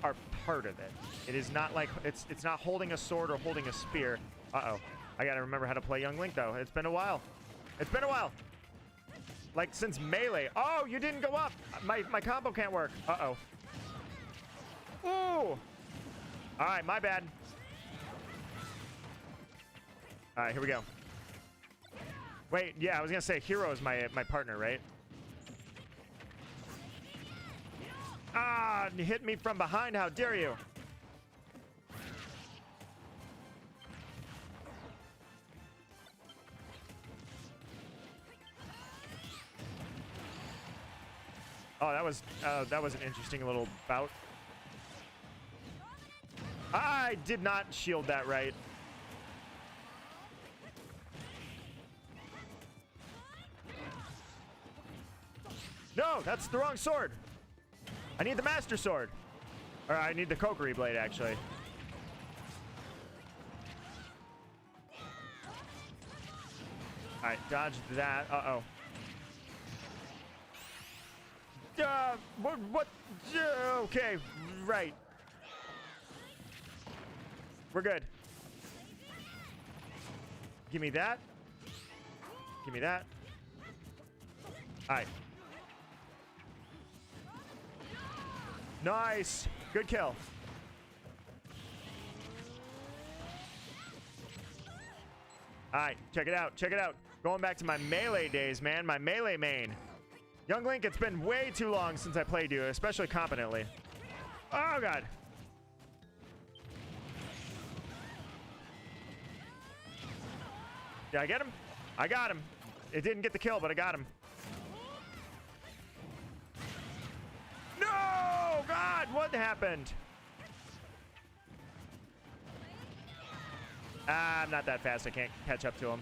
are part of it. It is not like it's not holding a sword or holding a spear. Uh-oh. I gotta remember how to play Young Link though. It's been a while. It's been a while. Like since Melee. Oh, you didn't go up. My combo can't work. Uh-oh. Ooh. All right, my bad. All right, here we go. Wait, yeah, I was gonna say Hero is my partner, right? Ah, hit me from behind. How dare you? Oh, that was an interesting little bout. I did not shield that right. No, that's the wrong sword. I need the Master Sword. Or I need the Kokiri Blade, actually. Alright, dodge that. Uh-oh. What? Okay, right. We're good. Give me that. Give me that. Alright. Nice. Good kill. Alright, check it out. Check it out. Going back to my melee days, man. My melee main. Young Link, it's been way too long since I played you, especially competently. Oh, God. Did I get him? I got him. It didn't get the kill, but I got him. No! God, what happened? I'm not that fast. I can't catch up to him.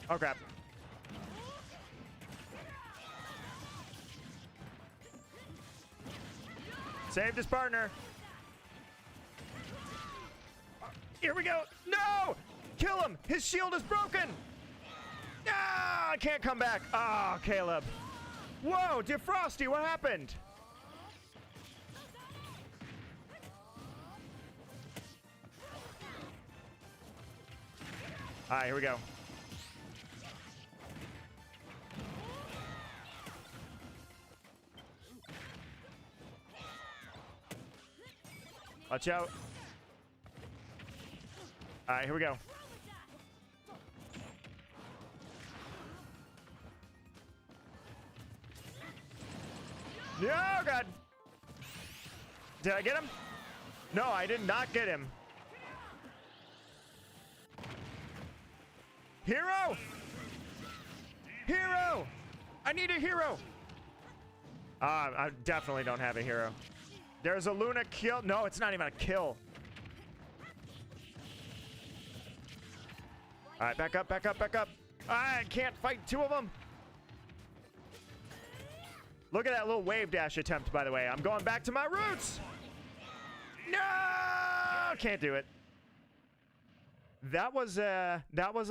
Oh, crap. Saved his partner. Here we go. No! Kill him! His shield is broken! Ah, I can't come back. Ah, Caleb. Whoa, Defrosty, what happened? All right, here we go. Watch out. All right, here we go. No, God. Did I get him? No, I did not get him. Hero! Hero! I need a hero! I definitely don't have a hero. There's a Luna kill. No, it's not even a kill. All right, back up, back up, back up. I can't fight two of them. Look at that little wave dash attempt, by the way. I'm going back to my roots. No, can't do it. That was a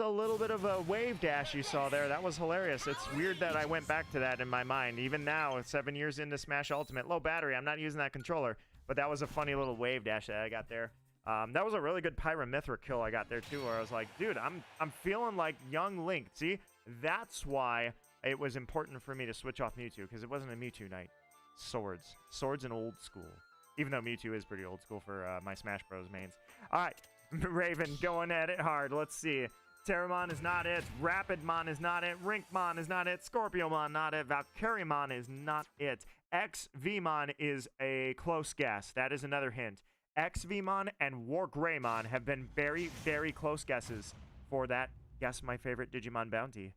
little bit of a wave dash you saw there. That was hilarious. It's weird that I went back to that in my mind. Even now, 7 years into Smash Ultimate, low battery, I'm not using that controller. But that was a funny little wave dash that I got there. That was a really good Pyramithra kill I got there too, where I was like, dude, I'm feeling like Young Link. See, that's why it was important for me to switch off Mewtwo, because it wasn't a Mewtwo night. Swords and old school. Even though Mewtwo is pretty old school for my Smash Bros. Mains. All right. Raven going at it hard. Let's see. Terramon is not it. Rapidmon is not it. Rinkmon is not it. Scorpiomon not it. Valkyremon is not it. XVmon is a close guess. That is another hint. XVmon and Wargreymon have been very, very close guesses for that. Guess my favorite Digimon bounty.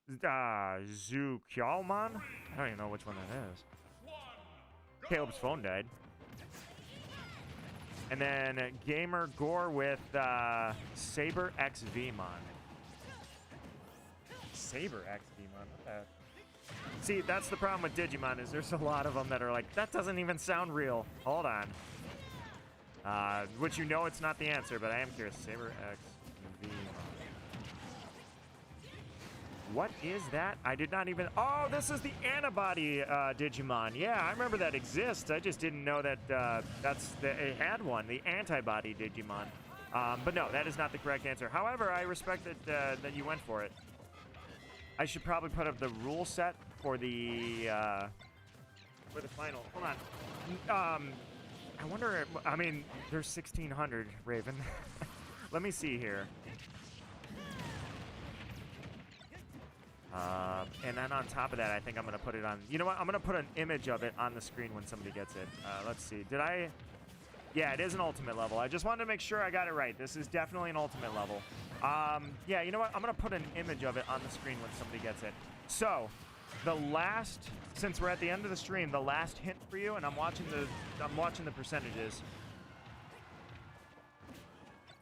Zukyalmon? I don't even know which one that is. Caleb's phone died. And then Gamer Gore with Saber XVmon. Saber XVmon? What the? See, that's the problem with Digimon, is there's a lot of them that are like, that doesn't even sound real. Hold on. Which you know it's not the answer, but I am curious. Saber XVmon. What is that? I did not even... Oh, this is the antibody Digimon. Yeah, I remember that exists. I just didn't know that it had one, the antibody Digimon. But no, that is not the correct answer. However, I respect that you went for it. I should probably put up the rule set for the final. Hold on. I wonder... I mean, there's 1,600, Raven. Let me see here. And then on top of that, I think I'm going to put it on... You know what? I'm going to put an image of it on the screen when somebody gets it. Let's see. Did I... Yeah, it is an ultimate level. I just wanted to make sure I got it right. This is definitely an ultimate level. Yeah, you know what? I'm going to put an image of it on the screen when somebody gets it. So, the last... Since we're at the end of the stream, the last hint for you, and I'm watching the percentages.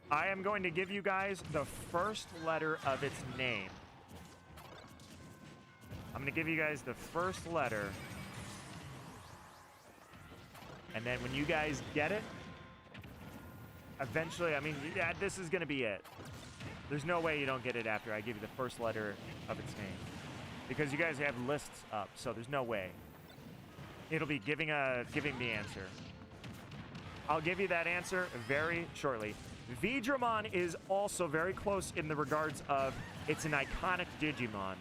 I am going to give you guys the first letter of its name. I'm going to give you guys the first letter. And then when you guys get it, eventually, I mean, yeah, this is going to be it. There's no way you don't get it after I give you the first letter of its name. Because you guys have lists up, so there's no way. It'll be giving the answer. I'll give you that answer very shortly. Veedramon is also very close in the regards of it's an iconic Digimon.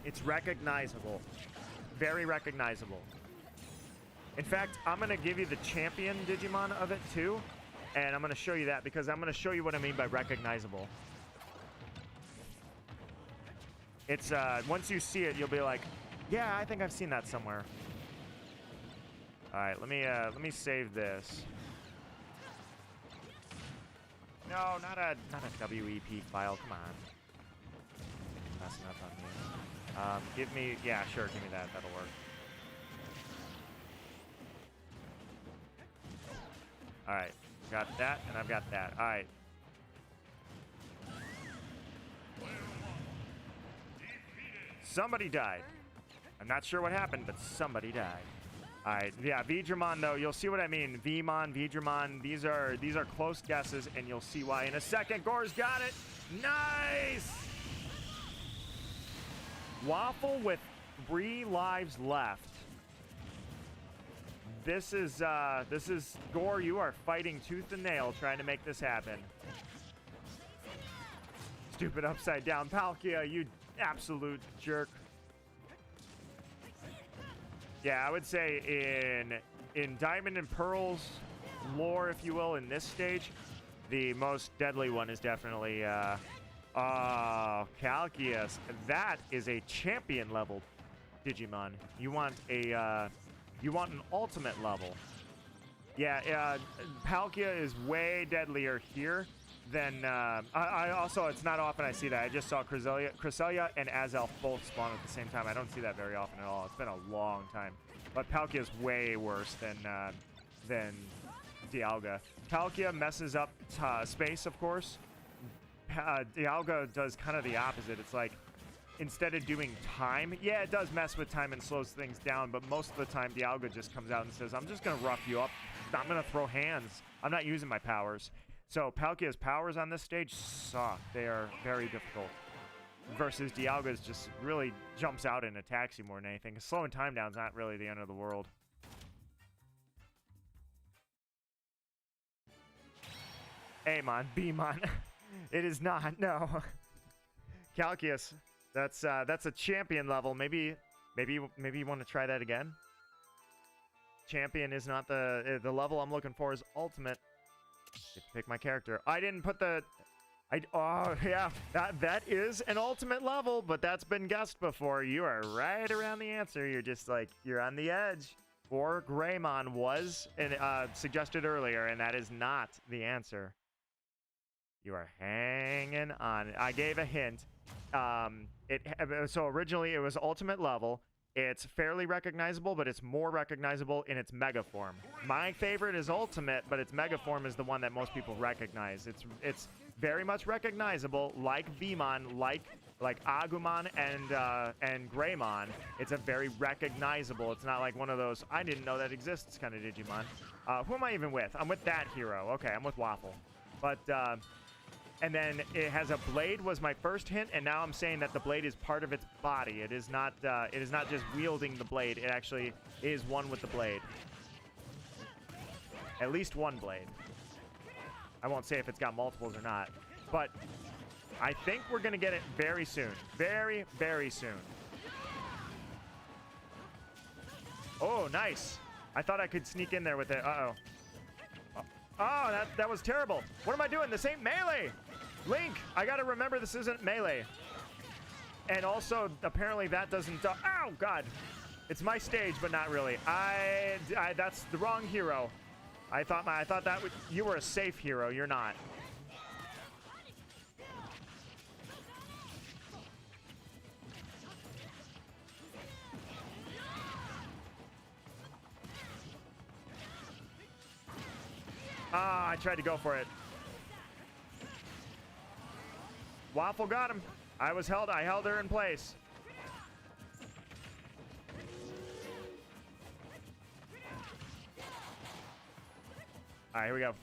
It's recognizable. Very recognizable. In fact, I'm going to give you the champion Digimon of it too. And I'm going to show you that because I'm going to show you what I mean by recognizable. It's, once you see it, you'll be like, yeah, I think I've seen that somewhere. All right, let me save this. No, not a WEP file. Come on. Messing up on me. Give me, yeah, sure, give me that. That'll work. All right, got that, and I've got that. All right. Somebody died. I'm not sure what happened, but somebody died. All right, yeah, Veedramon, though, you'll see what I mean. Veemon, Veedramon, these are close guesses, and you'll see why in a second. Gore's got it. Nice! Waffle with 3 lives left. This is Gore, you are fighting tooth and nail trying to make this happen. Stupid upside down Palkia, you absolute jerk. Yeah, I would say in Diamond and Pearl's lore, if you will, in this stage, the most deadly one is definitely Calcius. That is a champion level Digimon. You want an ultimate level. Yeah, Palkia is way deadlier here than I also, it's not often I see that. I just saw Cresselia and Azelf both spawn at the same time. I don't see that very often at all. It's been a long time. But Palkia is way worse than Dialga. Palkia messes up space, of course. Dialga does kind of the opposite. It's like, instead of doing time, yeah, it does mess with time and slows things down, but most of the time, Dialga just comes out and says, I'm just going to rough you up. I'm going to throw hands. I'm not using my powers. So Palkia's powers on this stage suck. They are very difficult. Versus Dialga's just really jumps out and attacks you more than anything. Slowing time down is not really the end of the world. Amon, Beamon. It is not, no. Calcius, that's a champion level. Maybe you want to try that again. Champion is not the level I'm looking for is ultimate. Get to pick my character. I didn't put the oh yeah, that is an ultimate level, but that's been guessed before. You are right around the answer. You're just like, you're on the edge. Or Greymon was suggested earlier, and that is not the answer. You are hanging on. I gave a hint. So originally it was ultimate level. It's fairly recognizable, but it's more recognizable in its mega form. My favorite is ultimate, but its mega form is the one that most people recognize. It's very much recognizable, like Veemon, like Agumon and Greymon. It's a very recognizable. It's not like one of those I didn't know that exists kind of Digimon. Who am I even with? I'm with that hero. Okay, I'm with Waffle. But And then it has a blade was my first hint, and now I'm saying that the blade is part of its body. It is not just wielding the blade. It actually is one with the blade. At least one blade. I won't say if it's got multiples or not, but I think we're gonna get it very soon. Very, very soon. Oh, nice. I thought I could sneak in there with it. Uh-oh. Oh, that was terrible. What am I doing? This ain't melee. Link, I gotta remember this isn't melee. And also, apparently that doesn't... Ow, God. It's my stage, but not really. That's the wrong hero. I thought that you were a safe hero. You're not. Ah, I tried to go for it. Waffle got him. I held her in place. All right, here we go.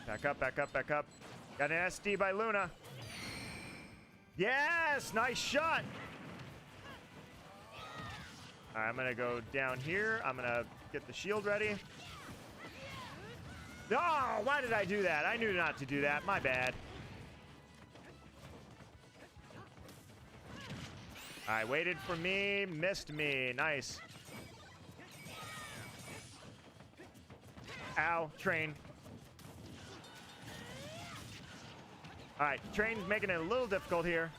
Back up, back up, back up. Got an SD by Luna. Yes, nice shot. All right, I'm gonna go down here. I'm gonna get the shield ready. No, why did I do that? I knew not to do that. My bad. All right, waited for me, missed me. Nice. Ow, train. All right, train's making it a little difficult here.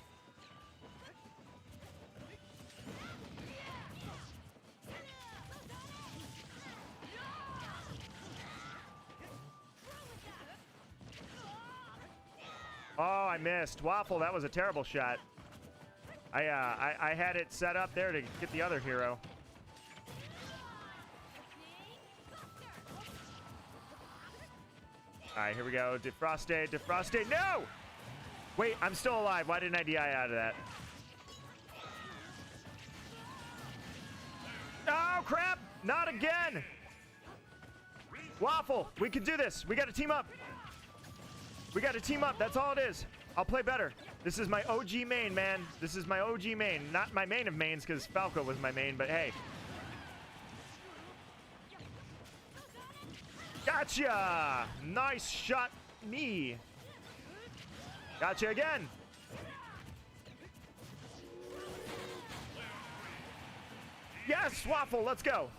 Oh, I missed. Waffle, that was a terrible shot. I had it set up there to get the other hero. All right, here we go. Defroste, defroste. No! Wait, I'm still alive. Why didn't I DI out of that? Oh, crap! Not again! Waffle, we can do this. We got to team up. We got to team up. That's all it is. I'll play better. This is my OG main, man. This is my OG main. Not my main of mains because Falco was my main, but hey. Gotcha! Nice shot, me. Gotcha again. Yes, Waffle, let's go.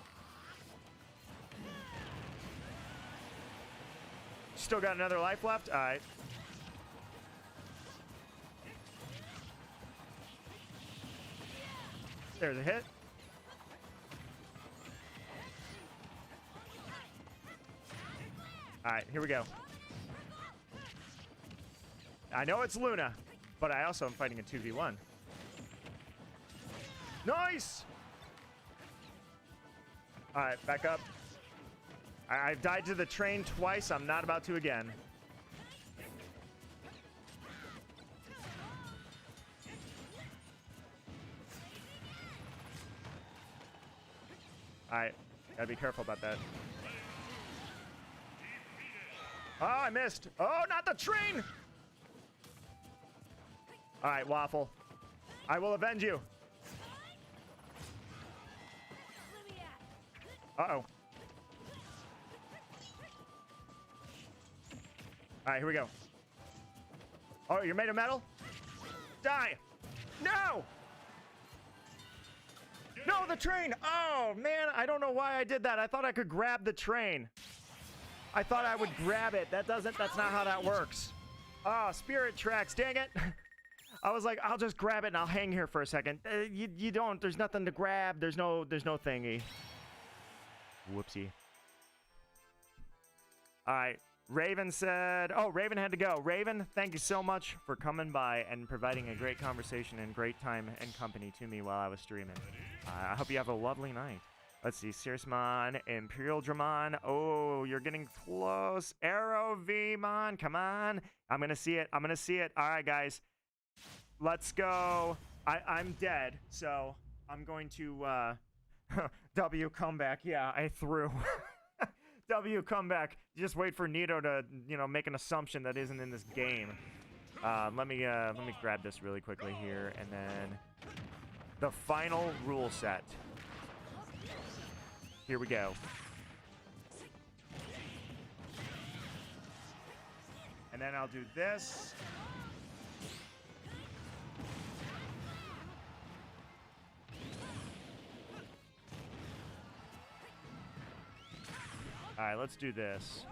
Still got another life left? All right. There's a hit. All right, here we go. I know it's Luna, but I also am fighting a 2v1. Nice! All right, back up. I've died to the train twice. I'm not about to again. All right, gotta be careful about that. Oh, I missed. Oh, not the train! All right, Waffle. I will avenge you. Uh-oh. All right, here we go. Oh, you're made of metal? Die! No! No, the train! Oh, man, I don't know why I did that. I thought I could grab the train. I thought I would grab it. That's not how that works. Oh, spirit tracks, dang it. I was like, I'll just grab it and I'll hang here for a second. You don't, there's nothing to grab. There's no thingy. Whoopsie. All right. Raven said, oh, Raven had to go. Raven, thank you so much for coming by and providing a great conversation and great time and company to me while I was streaming. I hope you have a lovely night. Let's see, Searsmon, Imperial Dramon. Oh, you're getting close. Arrow V-Mon, come on. I'm going to see it. I'm going to see it. All right, guys. Let's go. I'm dead, so I'm going to W comeback. Yeah, I threw. W comeback. Just wait for Nito to, you know, make an assumption that isn't in this game. Let me grab this really quickly here, and then the final rule set. Here we go. And then I'll do this. All right, let's do this.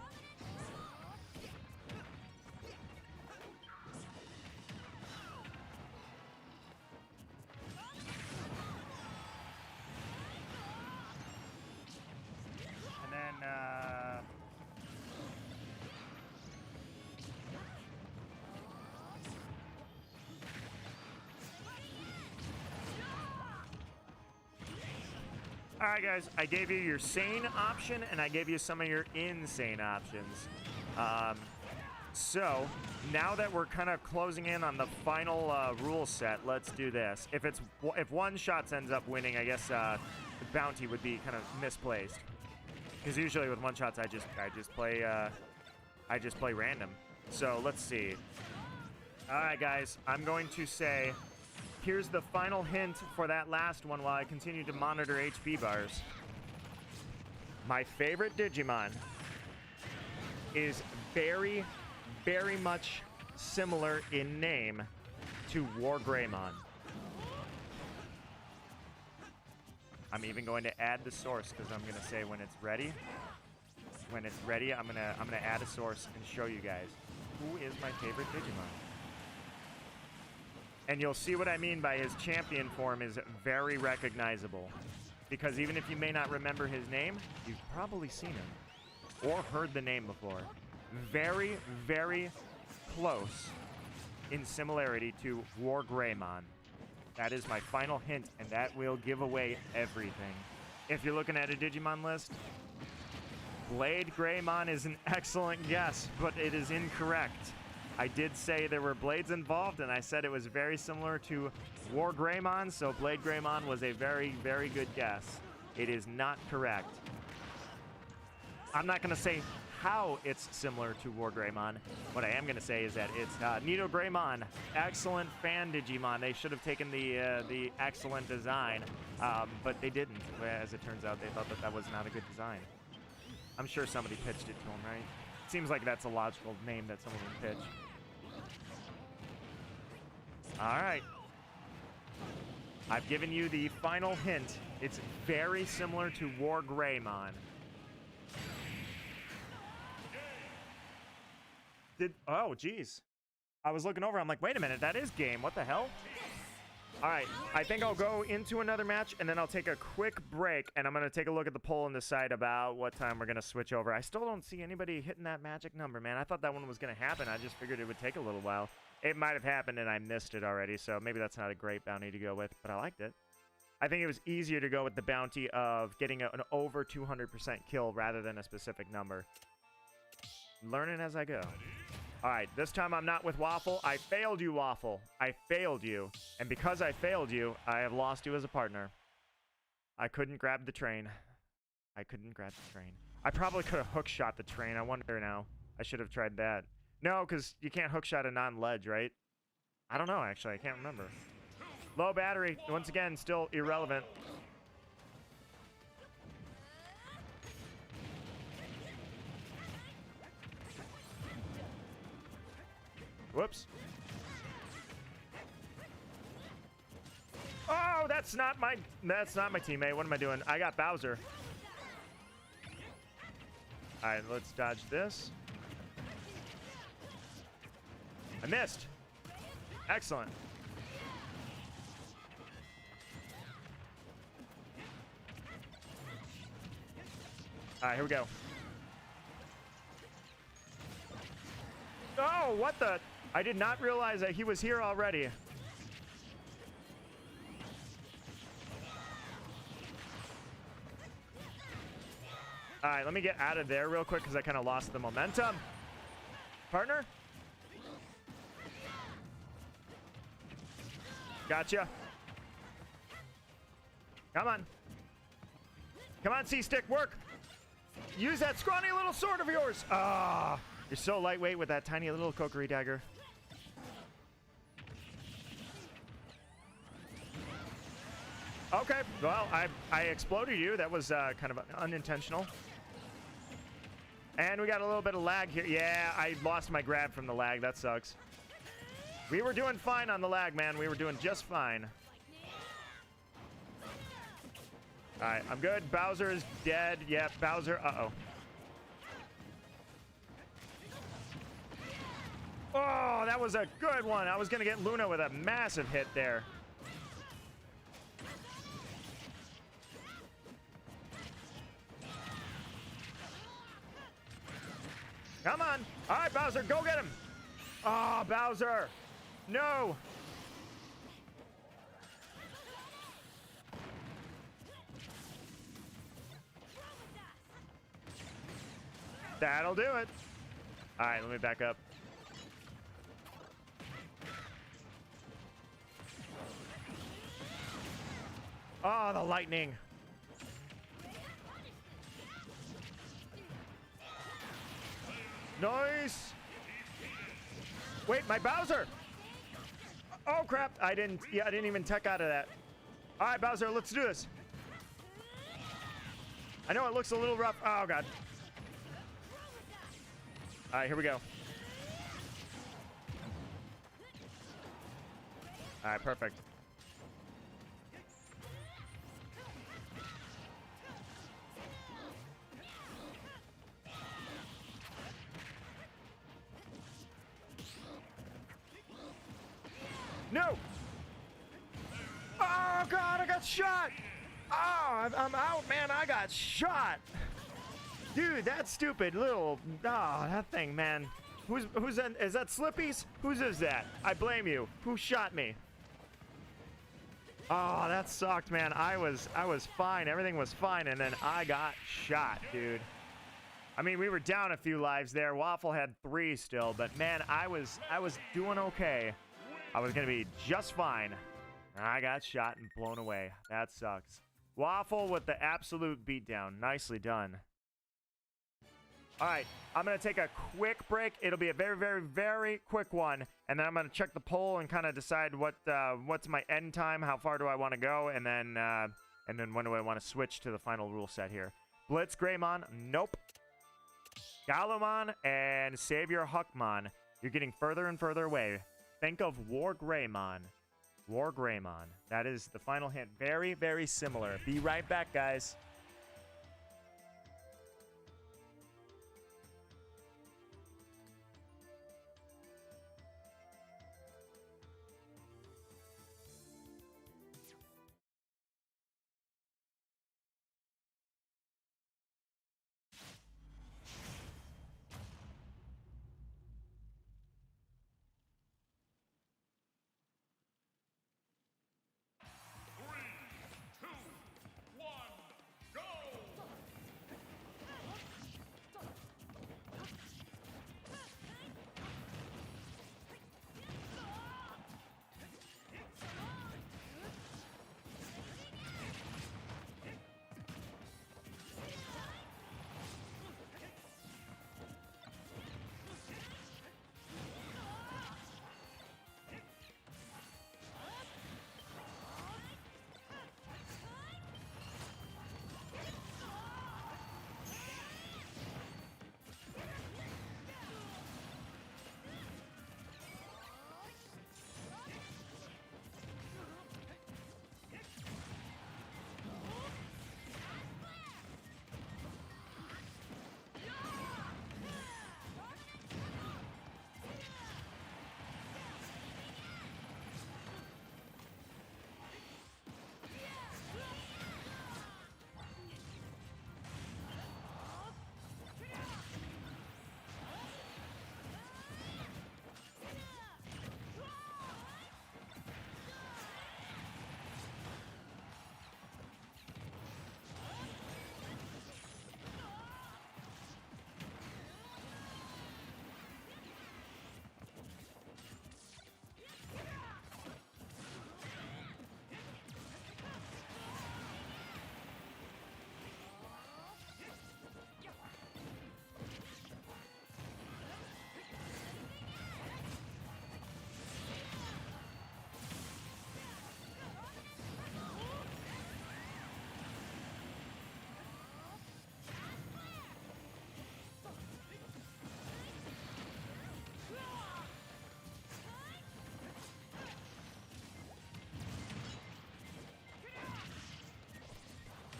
And then, all right, guys, I gave you your sane option, and I gave you some of your insane options. So now that we're kind of closing in on the final rule set, let's do this. If one shots ends up winning, I guess the bounty would be kind of misplaced. Because usually with one shots, I just play random. So let's see. All right, guys, I'm going to say, here's the final hint for that last one while I continue to monitor HP bars. My favorite Digimon is very, very much similar in name to War Greymon. I'm even going to add the source because I'm going to say when it's ready. When it's ready, I'm gonna add a source and show you guys who is my favorite Digimon. And you'll see what I mean by his champion form is very recognizable. Because even if you may not remember his name, you've probably seen him. Or heard the name before. Very, very close in similarity to War Greymon. That is my final hint, and that will give away everything. If you're looking at a Digimon list, Blade Greymon is an excellent guess, but it is incorrect. I did say there were blades involved, and I said it was very similar to War Greymon, so Blade Greymon was a very, very good guess. It is not correct. I'm not going to say how it's similar to War Greymon. What I am going to say is that it's Nito Greymon, excellent fan Digimon. They should have taken the excellent design, but they didn't. As it turns out, they thought that was not a good design. I'm sure somebody pitched it to them, right? Seems like that's a logical name that someone would pitch. All right. I've given you the final hint. It's very similar to War Greymon. Oh, geez. I was looking over. I'm like, wait a minute. That is game. What the hell? All right. I think I'll go into another match, and then I'll take a quick break, and I'm going to take a look at the poll and decide about what time we're going to switch over. I still don't see anybody hitting that magic number, man. I thought that one was going to happen. I just figured it would take a little while. It might have happened, and I missed it already, so maybe that's not a great bounty to go with, but I liked it. I think it was easier to go with the bounty of getting an over 200% kill rather than a specific number. Learning as I go. All right, this time I'm not with Waffle. I failed you, Waffle. I failed you. And because I failed you, I have lost you as a partner. I couldn't grab the train. I couldn't grab the train. I probably could have hookshot the train. I wonder now. I should have tried that. No, because you can't hookshot a non-ledge, right? I don't know, actually. I can't remember. Low battery. Once again, still irrelevant. Whoops. Oh, that's not my teammate. What am I doing? I got Bowser. All right, let's dodge this. I missed. Excellent. All right, here we go. Oh, what the? I did not realize that he was here already. All right, let me get out of there real quick because I kind of lost the momentum. Partner? Gotcha. Come on. Come on, C-Stick, work. Use that scrawny little sword of yours. Ah, you're so lightweight with that tiny little kokery dagger. Okay, well, I exploded you. That was kind of unintentional. And we got a little bit of lag here. Yeah, I lost my grab from the lag. That sucks. We were doing fine on the lag, man. We were doing just fine. All right, I'm good. Bowser is dead. Yep, Bowser. Uh-oh. Oh, that was a good one. I was going to get Luna with a massive hit there. Come on. All right, Bowser, go get him. Oh, Bowser. No. That'll do it. All right, let me back up. Oh, the lightning. Nice. Wait, my Bowser. Oh crap! I didn't even tech out of that. All right, Bowser, let's do this. I know it looks a little rough. Oh god. All right, here we go. All right, perfect. No! Oh, God, I got shot! Oh, I'm out, man. I got shot! Dude, that stupid little... Oh, that thing, man. Who's that? Is that Slippy's? Whose is that? I blame you. Who shot me? Oh, that sucked, man. I was fine. Everything was fine, and then I got shot, dude. I mean, we were down a few lives there. Waffle had 3 still, but man, I was doing okay. I was gonna be just fine. I got shot and blown away. That sucks. Waffle with the absolute beatdown. Nicely done. All right, I'm gonna take a quick break. It'll be a very, very, very quick one, and then I'm gonna check the poll and kind of decide what's my end time, how far do I want to go, and then when do I want to switch to the final rule set here. Blitz Greymon, nope. Galumon and Savior Huckmon, you're getting further and further away. Think of War Greymon. War Greymon. That is the final hint. Very, very similar. Be right back, guys.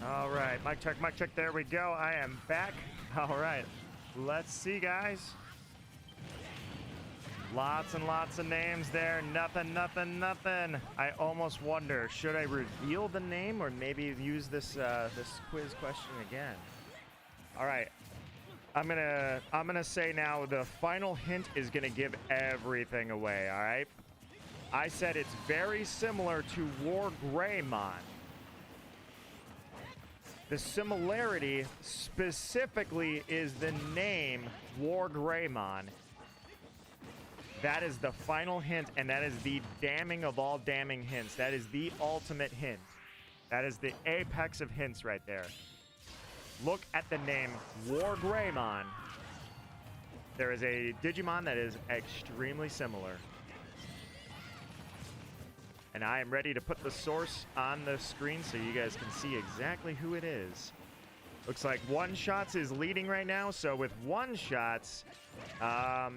All right, mic check, mic check. There we go. I am back. All right, let's see, guys. Lots and lots of names there. Nothing, nothing, nothing. I almost wonder, should I reveal the name or maybe use this this quiz question again? All right, I'm gonna say now the final hint is gonna give everything away. All right, I said it's very similar to War Greymon. The similarity specifically is the name War Greymon. That is the final hint, and that is the damning of all damning hints. That is the ultimate hint. That is the apex of hints right there. Look at the name War Greymon. There is a Digimon that is extremely similar. And I am ready to put the source on the screen so you guys can see exactly who it is. Looks like One Shots is leading right now. So with One Shots, I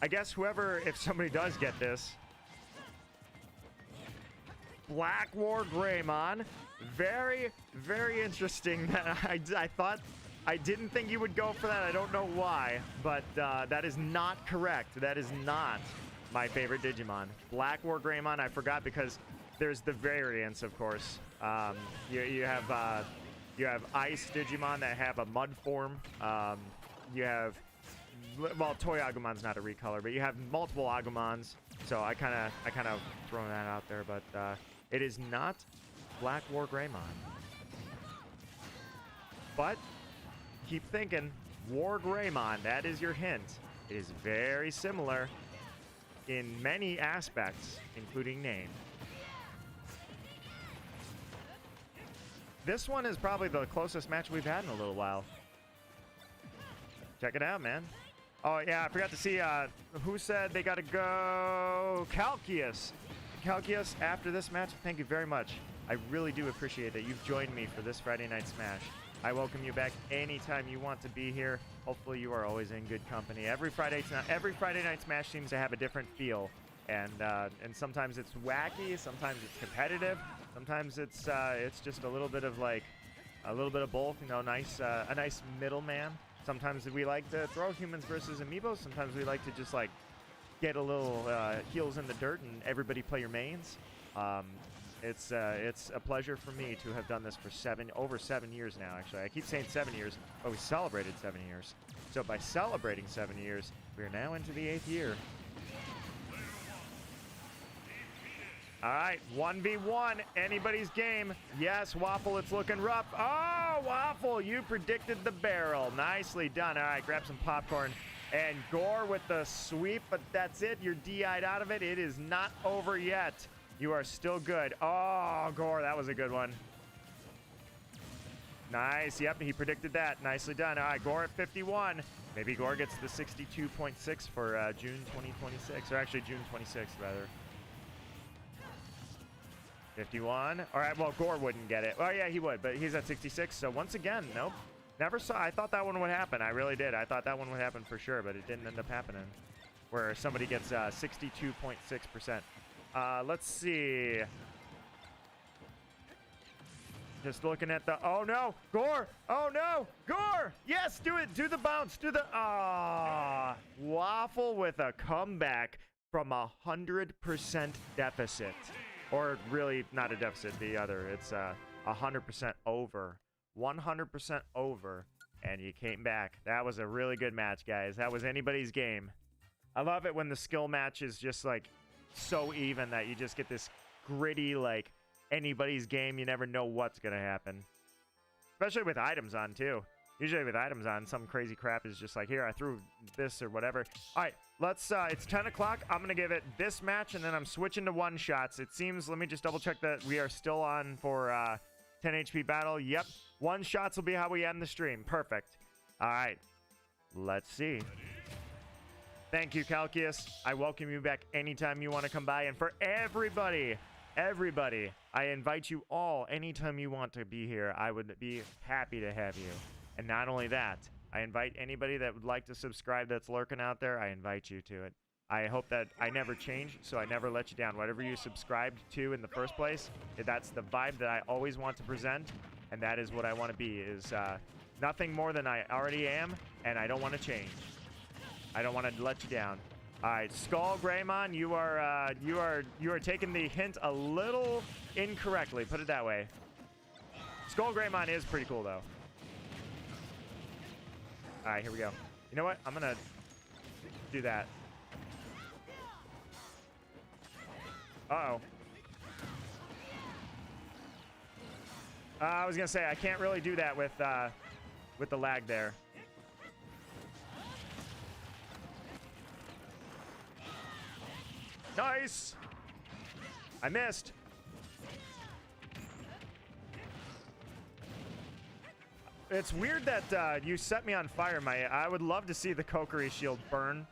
guess whoever, if somebody does get this, Black War Greymon. Very, very interesting. I thought, I didn't think you would go for that. I don't know why, but that is not correct. That is not my favorite Digimon. Black War Greymon, I forgot because there's the variants, of course. You have Ice Digimon that have a mud form. You have, well, Toy Agumon's not a recolor, but you have multiple Agumons. So I kind of throwing that out there, but it is not Black War Greymon. But keep thinking, War Greymon, that is your hint. It is very similar in many aspects, including name. This one is probably the closest match we've had in a little while. Check it out, man. Oh, yeah, I forgot to see who said they got to go. Courteous. Courteous, after this match, thank you very much. I really do appreciate that you've joined me for this Friday Night Smash. I welcome you back anytime you want to be here. Hopefully you are always in good company. Every Friday Night Smash seems to have a different feel, and sometimes it's wacky, sometimes it's competitive, sometimes it's just a little bit of both. You know, a nice middleman. Sometimes we like to throw humans versus amiibos. Sometimes we like to just like get a little heels in the dirt and everybody play your mains. It's a pleasure for me to have done this for over 7 years now, actually. I keep saying 7 years, but we celebrated 7 years. So by celebrating 7 years, we are now into the 8th year. All right, 1v1, anybody's game. Yes, Waffle, it's looking rough. Oh, Waffle, you predicted the barrel. Nicely done. All right, grab some popcorn. And Gore with the sweep, but that's it. You're DI'd out of it. It is not over yet. You are still good. Oh, Gore, that was a good one. Nice. Yep, he predicted that. Nicely done. All right, Gore at 51. Maybe Gore gets the 62.6 for June 2026, or actually June 26th, rather. 51. All right, well, Gore wouldn't get it. Oh, yeah, he would, but he's at 66. So once again, nope. Never saw. I thought that one would happen. I really did. I thought that one would happen for sure, but it didn't end up happening. Where somebody gets 62.6%. Let's see. Just looking at the. Oh no, Gore! Oh no, Gore! Yes, do it. Do the bounce. Do the. Ah, Waffle with a comeback from 100% deficit, or really not a deficit. The other. It's 100% over. 100% over, and you came back. That was a really good match, guys. That was anybody's game. I love it when the skill match is just like so even that you just get this gritty, like anybody's game. You never know what's gonna happen, especially with items on too. Usually with items on, some crazy crap is just like, here, I threw this or whatever. All right, let's it's 10 o'clock. I'm gonna give it this match, and then I'm switching to One Shots. It seems, let me just double check that we are still on for 10 HP battle. Yep, One Shots will be how we end the stream. Perfect. All right, let's see. Thank you, Courteous. I welcome you back anytime you want to come by. And for everybody, I invite you all anytime you want to be here. I would be happy to have you. And not only that, I invite anybody that would like to subscribe that's lurking out there. I invite you to it. I hope that I never change, so I never let you down. Whatever you subscribed to in the first place, that's the vibe that I always want to present, and that is what I want to be, is nothing more than I already am, and I don't want to change. I don't want to let you down. All right, Skull Greymon, you are taking the hint a little incorrectly, put it that way. Skull Greymon is pretty cool, though. All right, here we go. You know what? I'm going to do that. Uh-oh. I was going to say, I can't really do that with the lag there. Nice! I missed. It's weird that you set me on fire. I would love to see the Kokiri shield burn.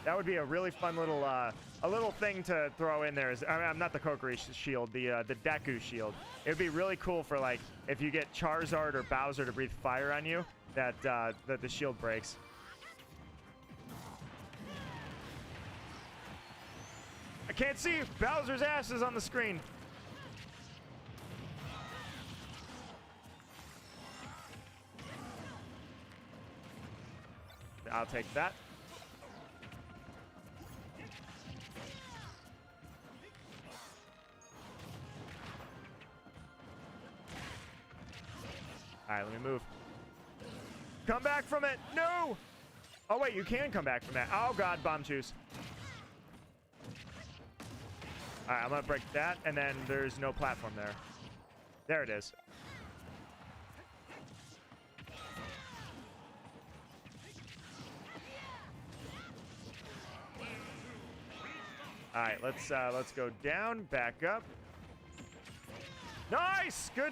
That would be a really fun little thing to throw in there. I mean, not the Kokiri shield, the Deku shield. It would be really cool for, like, if you get Charizard or Bowser to breathe fire on you, that the shield breaks. I can't see. Bowser's ass is on the screen. I'll take that. All right, let me move. Come back from it. No. Oh, wait, you can come back from that. Oh, God, bomb juice. All right, I'm going to break that, and then there's no platform there. There it is. All right, let's go down, back up. Nice, good.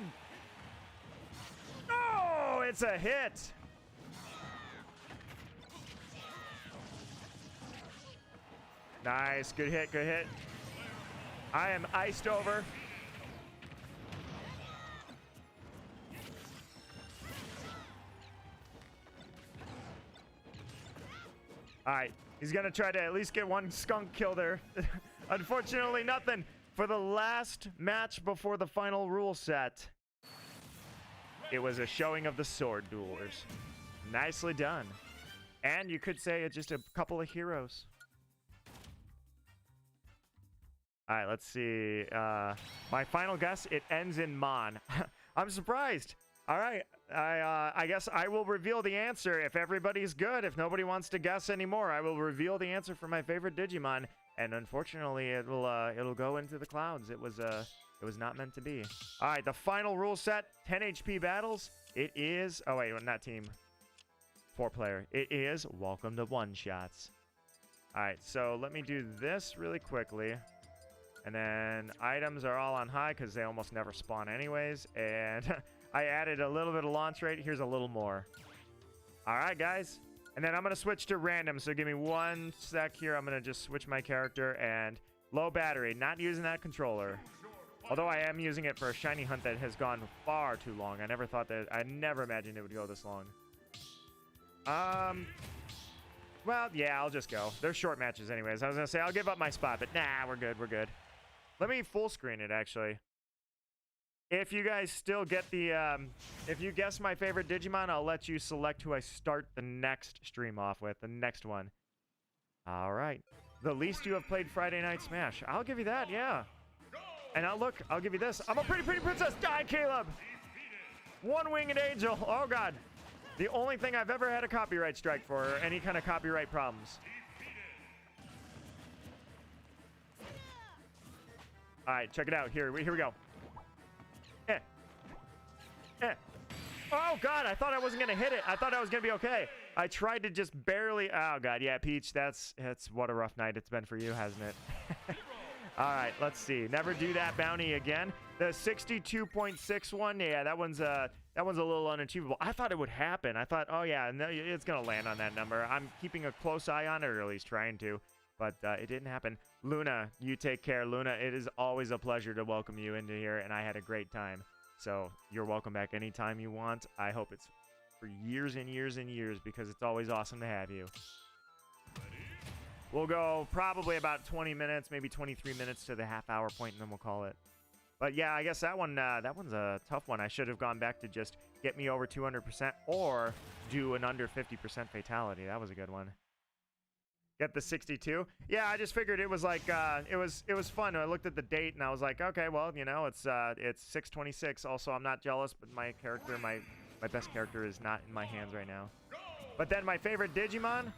Oh, it's a hit. Nice, good hit, good hit. I am iced over. All right, he's gonna try to at least get one skunk kill there. Unfortunately, nothing. For the last match before the final rule set, it was a showing of the sword duelers. Nicely done. And you could say it's just a couple of heroes. All right, let's see. My final guess, it ends in Mon. I'm surprised. All right, I guess I will reveal the answer if everybody's good. If nobody wants to guess anymore, I will reveal the answer for my favorite Digimon. And unfortunately, it'll go into the clouds. It was not meant to be. All right, the final rule set, 10 HP battles. It is, oh wait, not team, 4-player. It is welcome to one-shots. All right, so let me do this really quickly. And then items are all on high because they almost never spawn anyways. And I added a little bit of launch rate. Here's a little more. All right, guys. And then I'm going to switch to random. So give me one sec here. I'm going to just switch my character and low battery. Not using that controller. Although I am using it for a shiny hunt that has gone far too long. I never imagined it would go this long. Well, yeah, I'll just go. They're short matches anyways. I was going to say I'll give up my spot, but nah, we're good. We're good. Let me full screen it, actually. If you guys still get the, if you guess my favorite Digimon, I'll let you select who I start the next stream off with, the next one. All right. The least you have played Friday Night Smash. I'll give you that, yeah. And I'll give you this. I'm a pretty princess. Die, Caleb. One-winged angel. Oh, God. The only thing I've ever had a copyright strike for, or any kind of copyright problems. All right, check it out. Here we go. Oh, God, I thought I wasn't going to hit it. I thought I was going to be okay. I tried to just barely. Oh, God, yeah, Peach, that's what a rough night it's been for you, hasn't it? All right, let's see. Never do that bounty again. The 62.61, yeah, that one's a little unachievable. I thought it would happen. I thought, oh, yeah, no, it's going to land on that number. I'm keeping a close eye on it, or at least trying to. But it didn't happen. Luna, you take care. Luna, it is always a pleasure to welcome you into here, and I had a great time. So you're welcome back anytime you want. I hope it's for years and years and years because it's always awesome to have you. Ready? We'll go probably about 20 minutes, maybe 23 minutes to the half-hour point, and then we'll call it. But yeah, I guess that one's a tough one. I should have gone back to just get me over 200% or do an under 50% fatality. That was a good one. Get the 62. Yeah, I just figured it was like it was fun. I looked at the date and I was like, okay, well, you know, it's 6/26. Also, I'm not jealous, but my character, my best character, is not in my hands right now. But then my favorite Digimon.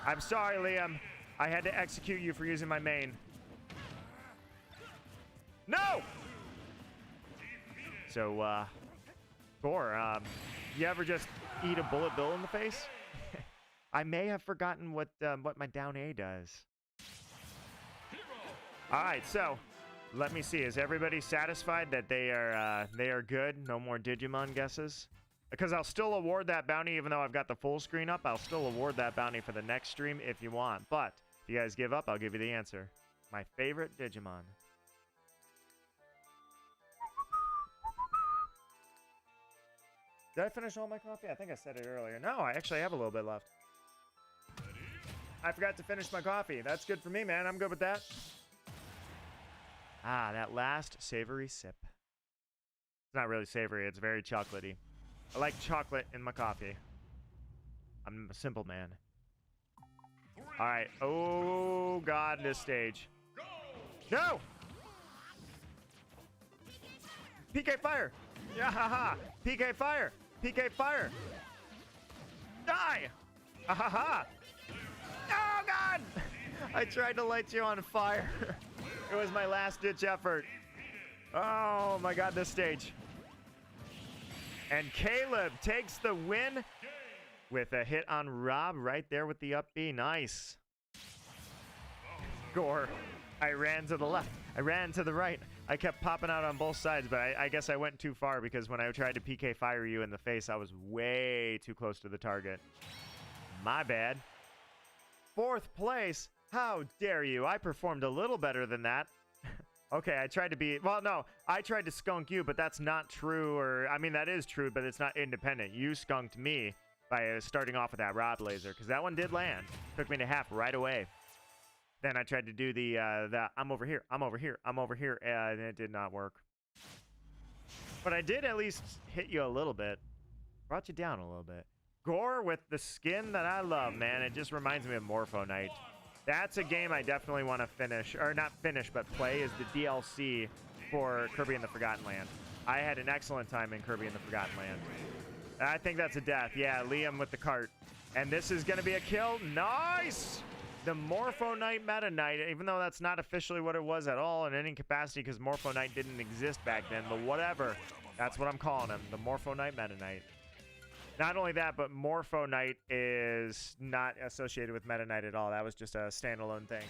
I'm sorry, Liam. I had to execute you for using my main. No! So, Gore, you ever just eat a bullet bill in the face? I may have forgotten what my down A does. All right, so let me see. Is everybody satisfied that they are good? No more Digimon guesses? Because I'll still award that bounty even though I've got the full screen up. I'll still award that bounty for the next stream if you want. But if you guys give up, I'll give you the answer. My favorite Digimon. Did I finish all my coffee? I think I said it earlier. No, I actually have a little bit left. I forgot to finish my coffee. That's good for me, man. I'm good with that. Ah, that last savory sip. It's not really savory. It's very chocolatey. I like chocolate in my coffee. I'm a simple man. All right. Oh, God, this stage. No! PK fire! Yeah, haha! PK fire! PK fire! Die! Ha ha ha! Oh, God! I tried to light you on fire. It was my last-ditch effort. Oh, my God, this stage. And Caleb takes the win with a hit on Rob right there with the up B. Nice. Gore. I ran to the left. I ran to the right. I kept popping out on both sides, but I guess I went too far because when I tried to PK fire you in the face, I was way too close to the target. My bad. 4th place? How dare you? I performed a little better than that. Okay, I tried to be... Well, no, I tried to skunk you, but that's not true. Or I mean, that is true, but it's not independent. You skunked me by starting off with that rod laser, because that one did land. Took me to half right away. Then I tried to do the I'm over here, I'm over here, I'm over here, and it did not work. But I did at least hit you a little bit. Brought you down a little bit. Gore with the skin that I love, man. It just reminds me of Morpho Knight. That's a game I definitely want to finish, or not finish, but play, is the DLC for Kirby and the Forgotten Land. I had an excellent time in Kirby and the Forgotten Land. I think that's a death. Yeah, Liam with the cart. And this is going to be a kill. Nice! The Morpho Knight Meta Knight, even though that's not officially what it was at all in any capacity because Morpho Knight didn't exist back then, but whatever. That's what I'm calling him, the Morpho Knight Meta Knight. Not only that, but Morpho Knight is not associated with Meta Knight at all. That was just a standalone thing.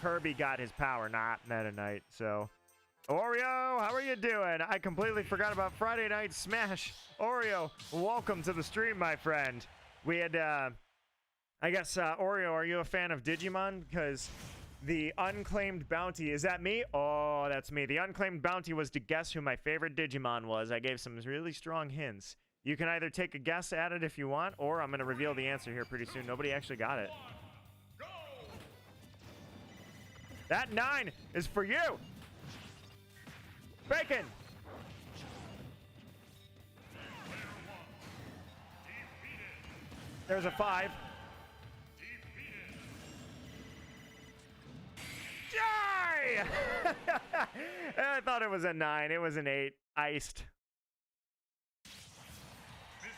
Kirby got his power, not Meta Knight. So, Oreo, how are you doing? I completely forgot about Friday Night Smash. Oreo, welcome to the stream, my friend. We had, I guess, Oreo, are you a fan of Digimon? Because the unclaimed bounty, is that me? Oh, that's me. The unclaimed bounty was to guess who my favorite Digimon was. I gave some really strong hints. You can either take a guess at it if you want, or I'm going to reveal the answer here pretty soon. Nobody actually got it. That 9 is for you. Bacon. There's a 5. Die! I thought it was a 9. It was an 8. Iced.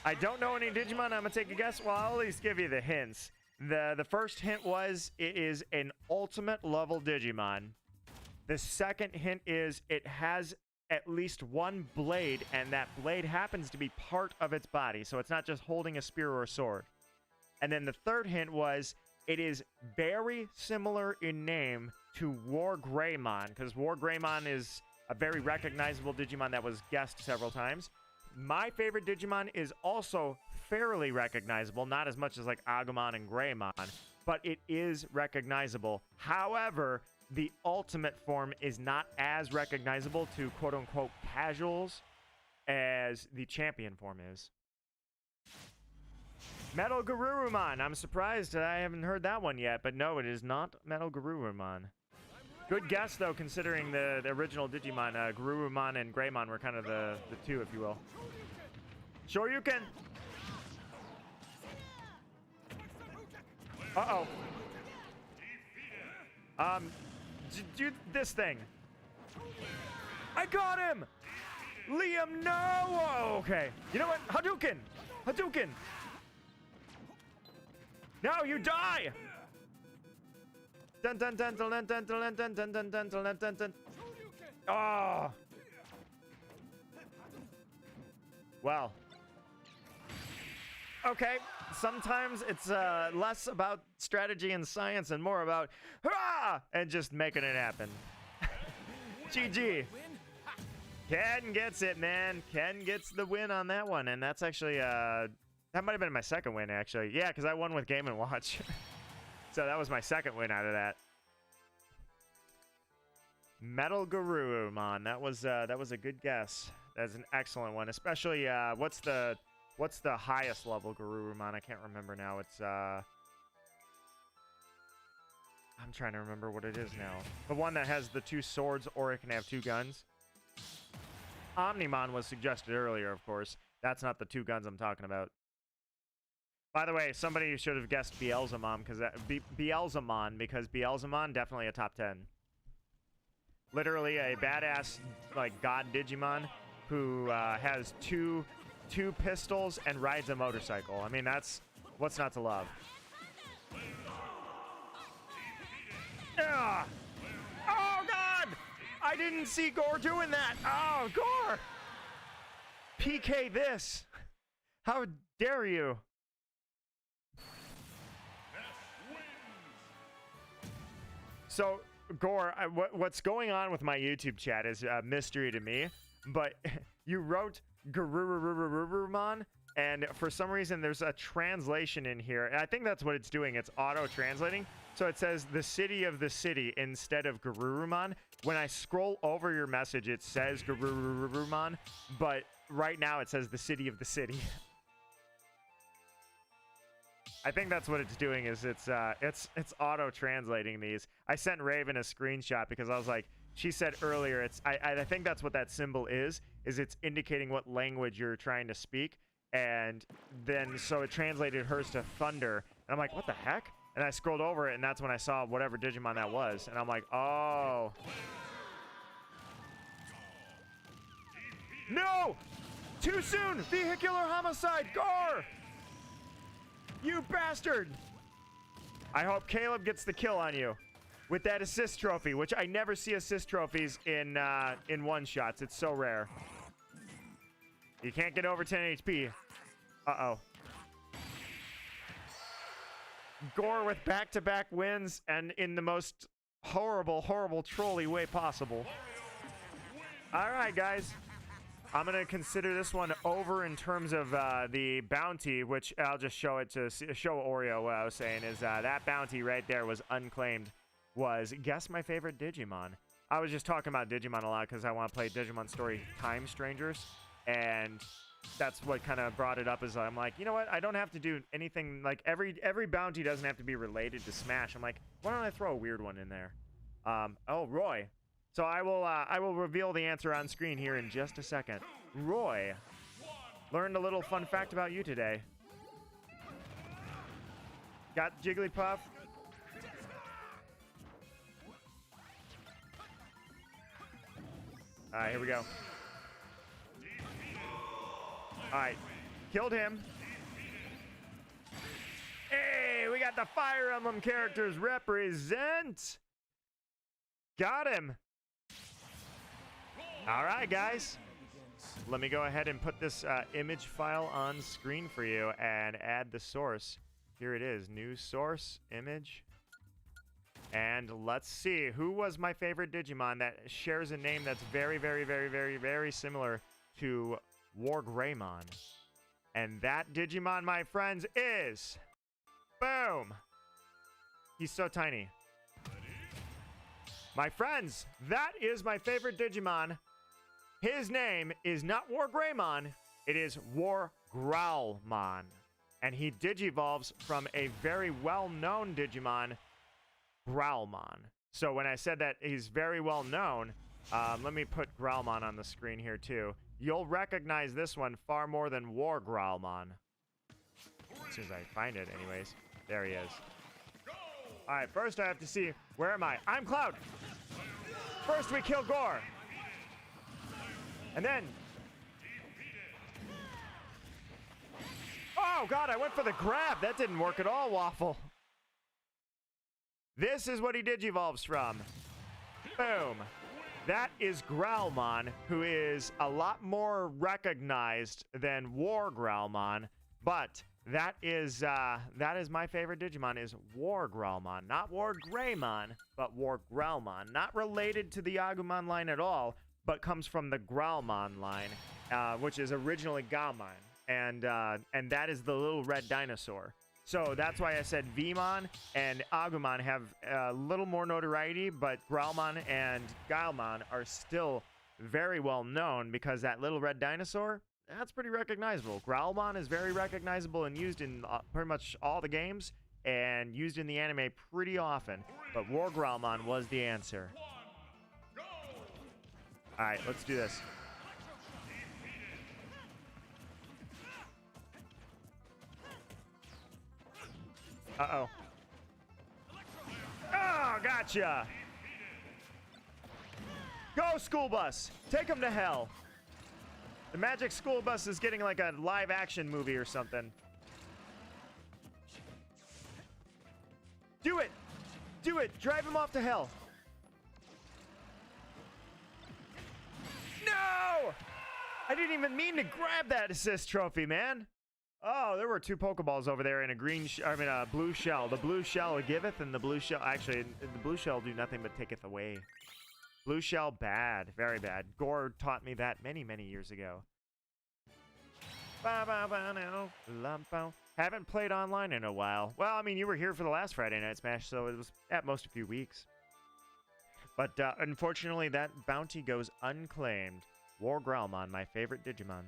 I don't know any Digimon. I'm gonna take a guess. Well, I'll at least give you the hints. The first hint was it is an ultimate level Digimon. The second hint is it has at least one blade, and that blade happens to be part of its body, so it's not just holding a spear or a sword. And then the third hint was it is very similar in name to War Greymon, because War Greymon is a very recognizable Digimon that was guessed several times. My favorite Digimon is also fairly recognizable, not as much as like Agumon and Greymon, but it is recognizable. However, the ultimate form is not as recognizable to quote-unquote casuals as the champion form is. Metal Garurumon. I'm surprised that I haven't heard that one yet, but no, it is not Metal Garurumon. Good guess, though, considering the original Digimon, Garurumon and Greymon were kind of the two, if you will. Shoryuken! Uh-oh. Do this thing. I got him! Liam, no! Oh, okay. You know what? Hadouken! Hadouken! No, you die! Dun dun dun dun dun dun dun dun dun dun dun dun dun dun. Oh! Well. Okay. Sometimes it's less about strategy and science and more about hurrah and just making it happen. GG. Ken gets it, man. Ken gets the win on that one, and that's actually that might have been my second win, actually. Yeah, because I won with Game & Watch. So that was my second win out of that. Metal Garurumon. That was a good guess. That's an excellent one, especially what's the highest level Garurumon? I can't remember now. It's I'm trying to remember what it is now. The one that has the 2 swords, or it can have 2 guns. Omnimon was suggested earlier, of course. That's not the 2 guns I'm talking about. By the way, somebody should have guessed Beelzemon because Beelzemon definitely a top 10. Literally a badass like god Digimon who has two pistols and rides a motorcycle. I mean, that's what's not to love. Ugh. Oh God! I didn't see Gore doing that. Oh, Gore! PK this. How dare you? So, Gore, what's going on with my YouTube chat is a mystery to me, but you wrote Garurumon, and for some reason there's a translation in here, and I think that's what it's doing. It's auto-translating. So it says the city of the city instead of Garurumon. When I scroll over your message, it says Garurumon, but right now it says the city of the city. I think that's what it's doing. Is it's auto-translating these. I sent Raven a screenshot because I was like, she said earlier, I think that's what that symbol is it's indicating what language you're trying to speak, and then so it translated hers to thunder, and I'm like, what the heck? And I scrolled over it, and that's when I saw whatever Digimon that was, and I'm like, oh. No! Too soon! Vehicular homicide! Gore! You bastard! I hope Caleb gets the kill on you with that assist trophy, which I never see assist trophies in one-shots. It's so rare. You can't get over 10 HP. Uh-oh. Gore with back-to-back wins and in the most horrible, horrible, trolly way possible. All right, guys. I'm going to consider this one over in terms of the bounty, which I'll just show it to show Oreo what I was saying is that bounty right there was unclaimed. Was guess my favorite Digimon. I was just talking about Digimon a lot because I want to play Digimon Story Time Strangers, and that's what kind of brought it up. Is I'm like, you know what? I don't have to do anything like every bounty doesn't have to be related to Smash. I'm like, why don't I throw a weird one in there? Oh, Roy. So I will reveal the answer on screen here in just a second. Roy, learned a little fun fact about you today. Got Jigglypuff. All right, here we go. All right, killed him. Hey, we got the Fire Emblem characters represent. Got him. All right, guys. Let me go ahead and put this image file on screen for you and add the source. Here it is, new source, image. And let's see, who was my favorite Digimon that shares a name that's very, very, very, very, very similar to War Greymon? And that Digimon, my friends, is... Boom! He's so tiny. My friends, that is my favorite Digimon. His name is not War Greymon, it is War Growlmon. And he digivolves from a very well-known Digimon, Growlmon. So when I said that he's very well-known, let me put Growlmon on the screen here too. You'll recognize this one far more than War Growlmon. As soon as I find it, anyways. There he is. All right, first I have to see, where am I? I'm Cloud. First we kill Gore. And then... Oh, God, I went for the grab. That didn't work at all, Waffle. This is what he digivolves from. Boom. That is Growlmon, who is a lot more recognized than War Growlmon, but that is my favorite Digimon is War Growlmon. Not War Greymon, but War Growlmon. Not related to the Agumon line at all, but comes from the Growlmon line, which is originally Gaomon. And that is the little red dinosaur. So that's why I said Vmon and Agumon have a little more notoriety, but Growlmon and Gaomon are still very well known because that little red dinosaur, that's pretty recognizable. Growlmon is very recognizable and used in pretty much all the games and used in the anime pretty often. But War Growlmon was the answer. All right, let's do this. Uh-oh. Oh, gotcha. Go, school bus. Take him to hell. The magic school bus is getting like a live action movie or something. Do it. Do it. Drive him off to hell. No! I didn't even mean to grab that assist trophy, man. Oh, there were 2 Pokeballs over there in a blue shell. The blue shell giveth, and the blue shell... Actually, the blue shell do nothing but taketh away. Blue shell, bad. Very bad. Gore taught me that many, many years ago. Haven't played online in a while. Well, I mean, you were here for the last Friday Night Smash, so it was at most a few weeks. But unfortunately, that bounty goes unclaimed. War Growlmon, my favorite Digimon.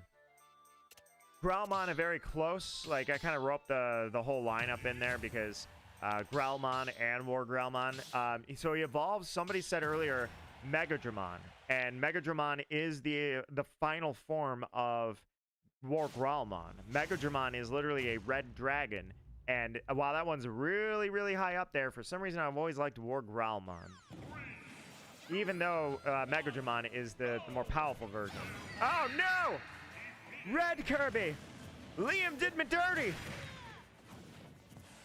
Growlmon are very close. Like, I kind of roped the whole lineup in there because Growlmon and War Growlmon. So he evolves, somebody said earlier, Megadramon. And Megadramon is the final form of War Growlmon. Megadramon is literally a red dragon. And while that one's really, really high up there, for some reason I've always liked War Growlmon. Even though Megadramon is the more powerful version. Oh, no! Red Kirby! Liam did me dirty!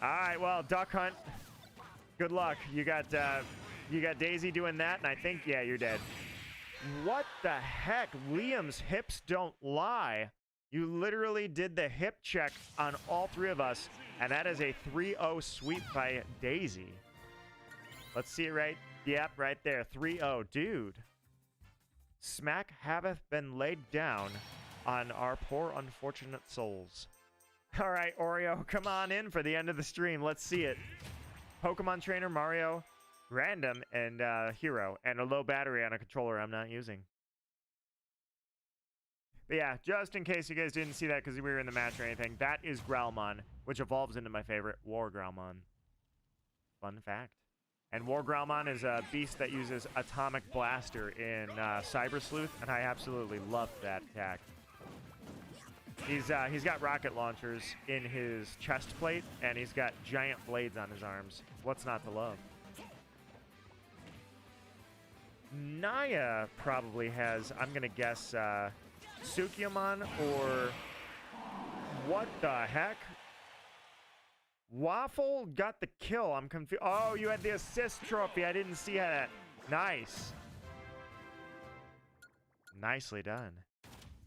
Alright, well, Duck Hunt. Good luck. You got Daisy doing that, and I think, yeah, you're dead. What the heck? Liam's hips don't lie. You literally did the hip check on all 3 of us, and that is a 3-0 sweep by Daisy. Let's see it right. Yep, right there. 3-0. Dude. Smack haveth been laid down on our poor unfortunate souls. All right, Oreo, come on in for the end of the stream. Let's see it. Pokemon Trainer, Mario, Random, and Hero, and a low battery on a controller I'm not using. But yeah, just in case you guys didn't see that because we were in the match or anything, that is Growlmon, which evolves into my favorite, War Growlmon. Fun fact. And War Growlmon is a beast that uses Atomic Blaster in Cyber Sleuth, and I absolutely love that attack. He's got rocket launchers in his chest plate, and he's got giant blades on his arms. What's not to love? Naya probably has, I'm going to guess, Sukiamon or... What the heck? Waffle got the kill. I'm confused. Oh, you had the assist trophy. I didn't see that. Nice. Nicely done.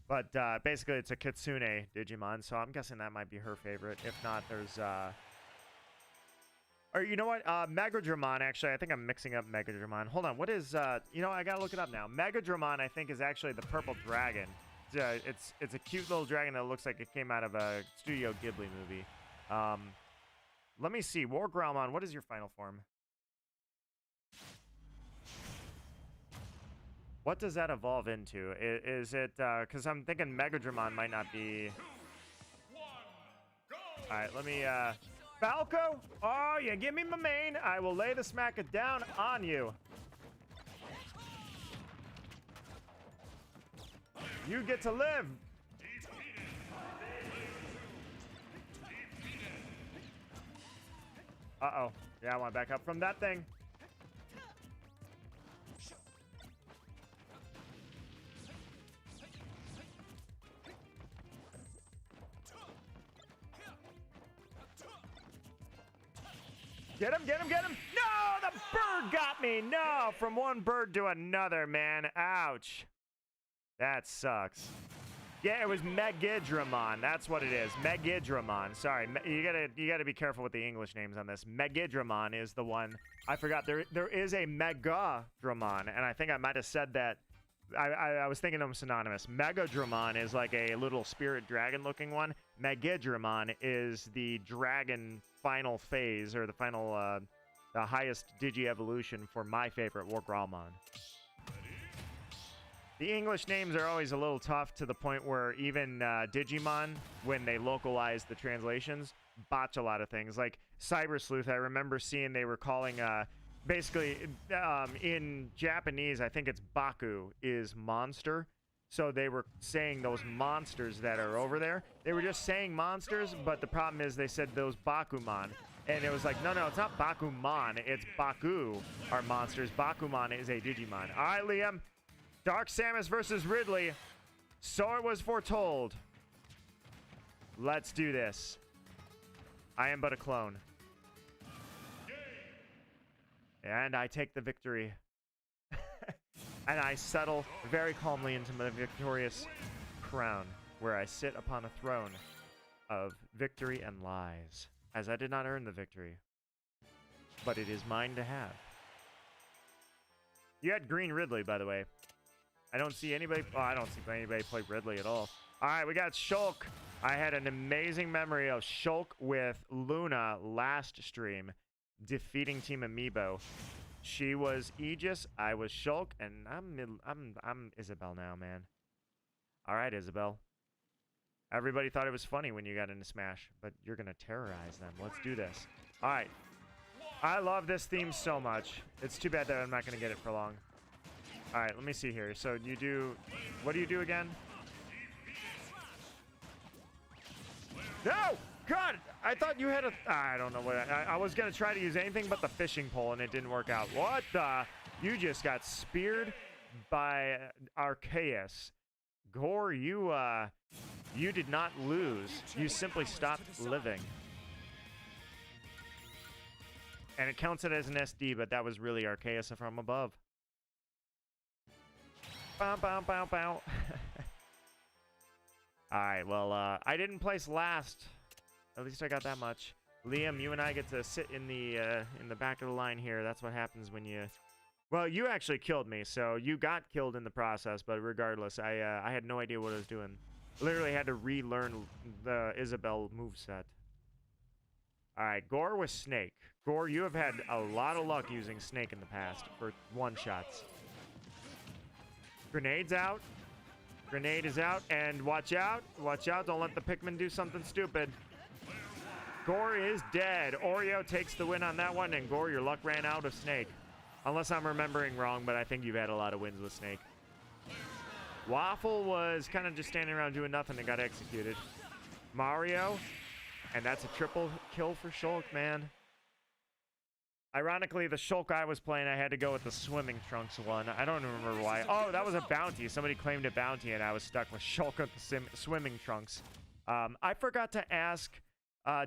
But basically, it's a Kitsune Digimon, so I'm guessing that might be her favorite. If not, there's... Or you know what? Megadramon, actually. I think I'm mixing up Megadramon. Hold on. What is... You know, I gotta look it up now. Megadramon, I think, is actually the purple dragon. It's a cute little dragon that looks like it came out of a Studio Ghibli movie. Let me see. War Growlmon, what is your final form? What does that evolve into? Is it, because I'm thinking Megadramon might not be... All right, let me, Falco? Oh, you give me my main. I will lay the smack it down on you. You get to live. Uh-oh. Yeah, I want to back up from that thing. Get him, get him, get him! No, the bird got me! No, from one bird to another, man. Ouch. That sucks. Yeah, it was Megidramon. That's what it is. Megidramon. Sorry, you gotta be careful with the English names on this. Megidramon is the one. I forgot there is a Megadramon, and I think I might have said that. I was thinking of them synonymous. Megadramon is like a little spirit dragon looking one. Megidramon is the dragon final phase, or the final, the highest Digi-evolution for my favorite Wargralmon. The English names are always a little tough, to the point where even Digimon, when they localize the translations, botch a lot of things. Like Cyber Sleuth, I remember seeing they were calling, basically, in Japanese, I think it's Baku is monster. So they were saying those monsters that are over there. They were just saying monsters, but the problem is they said those Bakumon. And it was like, no, it's not Bakumon. It's Baku are monsters. Bakumon is a Digimon. All right, Liam. Dark Samus versus Ridley. So it was foretold. Let's do this. I am but a clone. And I take the victory. And I settle very calmly into my victorious crown, where I sit upon a throne of victory and lies, as I did not earn the victory, but it is mine to have. You had green Ridley, by the way. I don't see anybody. Oh, I don't see anybody play Ridley at all. All right, we got Shulk. I had an amazing memory of Shulk with Luna last stream, defeating Team Amiibo. She was Aegis, I was Shulk, and I'm Isabel now, man. All right, Isabel. Everybody thought it was funny when you got into Smash, but you're gonna terrorize them. Let's do this. All right. I love this theme so much. It's too bad that I'm not gonna get it for long. All right, let me see here. So you do, what do you do again? No! God, I thought you had a, I don't know what, I was going to try to use anything but the fishing pole, and it didn't work out. What the? You just got speared by Arceus. Gore, you did not lose. You simply stopped living. And it counts it as an SD, but that was really Arceus from above. Bow, bow, bow, bow. Alright, well, I didn't place last. At least I got that much. Liam, you and I get to sit in the back of the line here. That's what happens when you... Well, you actually killed me, so you got killed in the process, but regardless, I had no idea what I was doing. Literally had to relearn the Isabel moveset. Alright, Gore with Snake. Gore, you have had a lot of luck using Snake in the past for one-shots. Grenade's out. Grenade is out, and watch out. Watch out, don't let the Pikmin do something stupid. Gore is dead. Oreo takes the win on that one, and Gore, your luck ran out of Snake. Unless I'm remembering wrong, but I think you've had a lot of wins with Snake. Waffle was kind of just standing around doing nothing and got executed. Mario, and that's a triple kill for Shulk, man. Ironically, the Shulk I was playing, I had to go with the Swimming Trunks one. I don't remember why. Oh, that was a bounty. Somebody claimed a bounty, and I was stuck with Shulk with the Swimming Trunks. I forgot to ask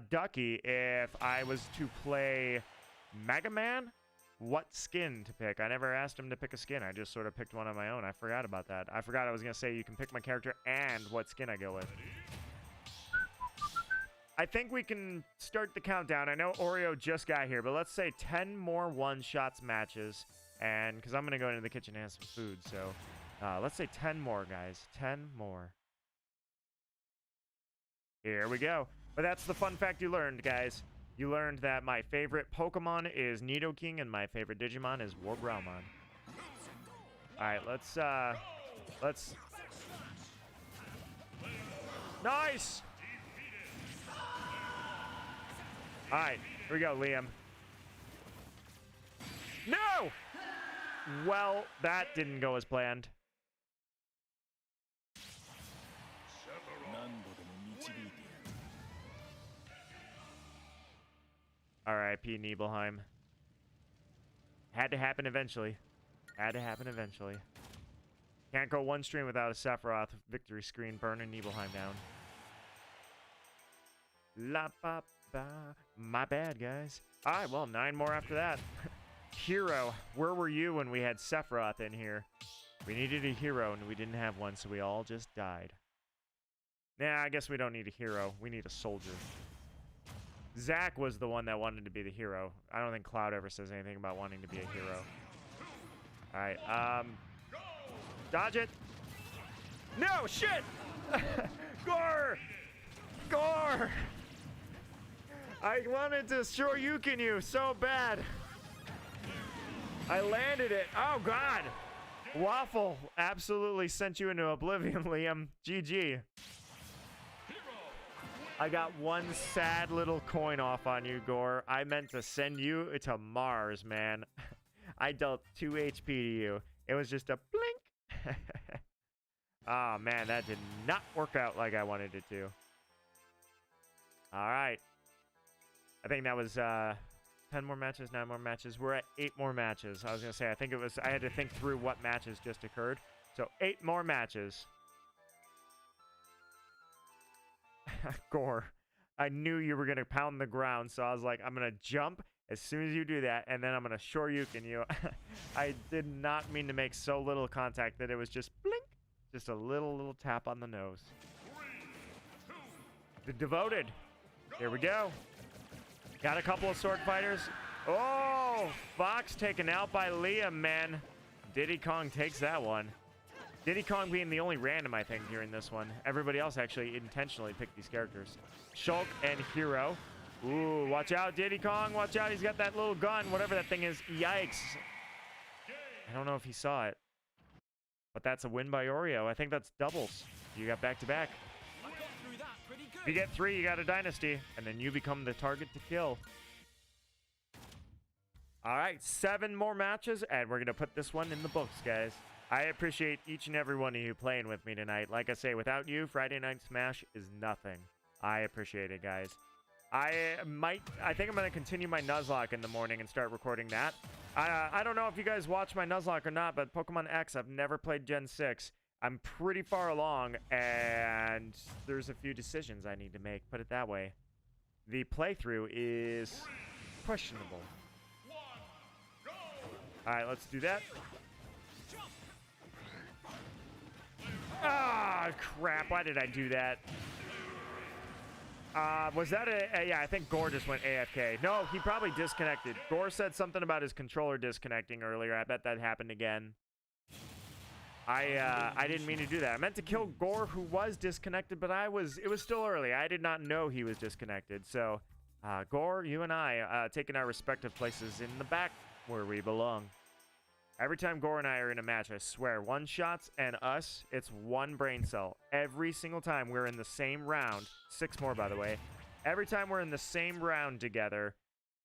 Ducky if I was to play Mega Man, what skin to pick. I never asked him to pick a skin. I just sort of picked one on my own. I forgot about that. I forgot I was going to say you can pick my character and what skin I go with. I think we can start the countdown. I know Oreo just got here, but let's say 10 more one-shots matches. And because I'm going to go into the kitchen and have some food. So let's say 10 more, guys. 10 more. Here we go. But that's the fun fact you learned, guys. You learned that my favorite Pokemon is Nidoking and my favorite Digimon is Wargralmon. Alright, let's... Nice! All right, here we go, Liam. No! Well, that didn't go as planned. R.I.P. Nibelheim. Had to happen eventually. Had to happen eventually. Can't go one stream without a Sephiroth victory screen burning Nibelheim down. La ba ba. My bad, guys. All right, well, 9 more after that. Hero, where were you when we had Sephiroth in here? We needed a hero, and we didn't have one, so we all just died. Nah, I guess we don't need a hero. We need a soldier. Zack was the one that wanted to be the hero. I don't think Cloud ever says anything about wanting to be a hero. All right, dodge it. No, shit! Gore! Gore! I wanted to Shoryuken you so bad. I landed it. Oh, God. Waffle absolutely sent you into oblivion, Liam. GG. I got one sad little coin off on you, Gore. I meant to send you to Mars, man. I dealt 2 HP to you. It was just a blink. Oh, man, that did not work out like I wanted it to. All right. I think that was 10 more matches, 9 more matches. We're at 8 more matches. I was going to say, I think it was, I had to think through what matches just occurred. So 8 more matches. Gore, I knew you were going to pound the ground, so I was like, I'm going to jump as soon as you do that, and then I'm going to Shoryuken you. I did not mean to make so little contact that it was just blink. Just a little tap on the nose. 3, 2, The devoted. Here we go. Got a couple of sword fighters. Oh, Fox taken out by Liam, man. Diddy Kong takes that one. Diddy Kong being the only random, I think, during this one. Everybody else actually intentionally picked these characters. Shulk and Hero. Ooh, watch out, Diddy Kong. Watch out. He's got that little gun, whatever that thing is. Yikes. I don't know if he saw it. But that's a win by Oreo. I think that's doubles. You got back-to-back. If you get 3, you got a dynasty. And then you become the target to kill. All right, 7 more matches. And we're going to put this one in the books, guys. I appreciate each and every one of you playing with me tonight. Like I say, without you, Friday Night Smash is nothing. I appreciate it, guys. I think I'm going to continue my Nuzlocke in the morning and start recording that. I don't know if you guys watch my Nuzlocke or not, but Pokemon X, I've never played Gen 6. I'm pretty far along, and there's a few decisions I need to make, put it that way. The playthrough is questionable. 1, go! All right, let's do that. Ah, crap. Why did I do that? Was that yeah, I think Gore just went AFK. No, he probably disconnected. Gore said something about his controller disconnecting earlier. I bet that happened again. I didn't mean to do that. I meant to kill Gore, who was disconnected, but it was still early. I did not know he was disconnected. So, Gore, you and I, taking our respective places in the back where we belong. Every time Gore and I are in a match, I swear, one shots and us, it's one brain cell. Every single time we're in the same round, 6 more by the way, every time we're in the same round together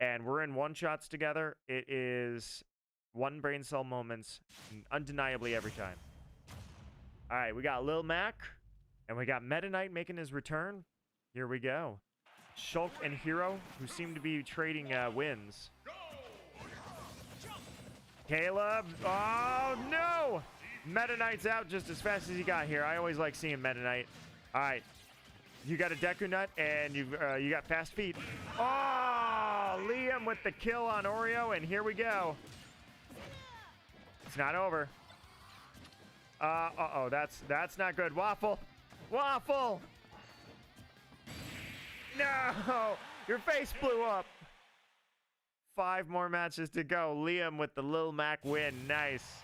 and we're in one shots together, it is one brain cell moments undeniably every time. All right, we got Lil Mac and we got Meta Knight making his return. Here we go. Shulk and Hero, who seem to be trading wins. Caleb. Oh, no. Meta Knight's out just as fast as he got here. I always like seeing Meta Knight. All right. You got a Deku Nut, and you got fast feet. Oh, Liam with the kill on Oreo, and here we go. It's not over. Uh-oh, that's not good. Waffle. Waffle. No. Your face blew up. 5 more matches to go. Liam with the Lil Mac win. Nice.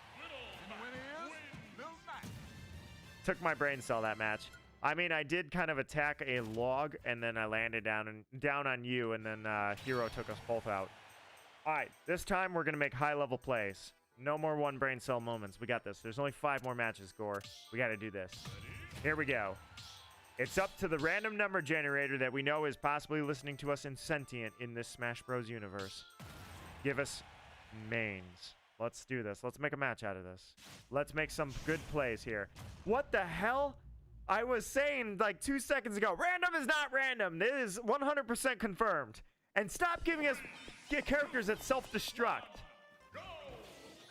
Took my brain cell that match. I mean, I did kind of attack a log, and then I landed down on you, and then Hero took us both out. All right, this time we're going to make high-level plays. No more one brain cell moments. We got this. There's only 5 more matches, Gore. We got to do this. Here we go. It's up to the random number generator that we know is possibly listening to us in sentient in this Smash Bros. Universe. Give us mains. Let's do this. Let's make a match out of this. Let's make some good plays here. What the hell? I was saying like 2 seconds ago, random is not random. This is 100% confirmed. And stop giving us characters that self-destruct.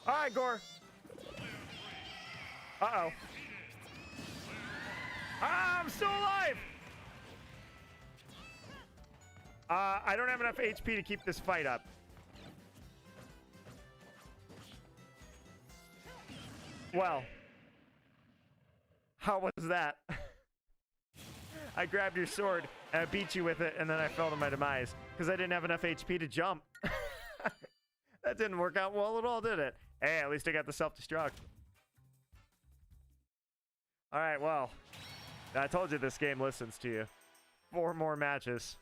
All right, Gore. Uh-oh. I'm still alive. I don't have enough HP to keep this fight up. Well, how was that? I grabbed your sword and I beat you with it, and then I fell to my demise because I didn't have enough HP to jump. That didn't work out well at all, did it? Hey, at least I got the self-destruct. All right, well, I told you this game listens to you. 4 more matches.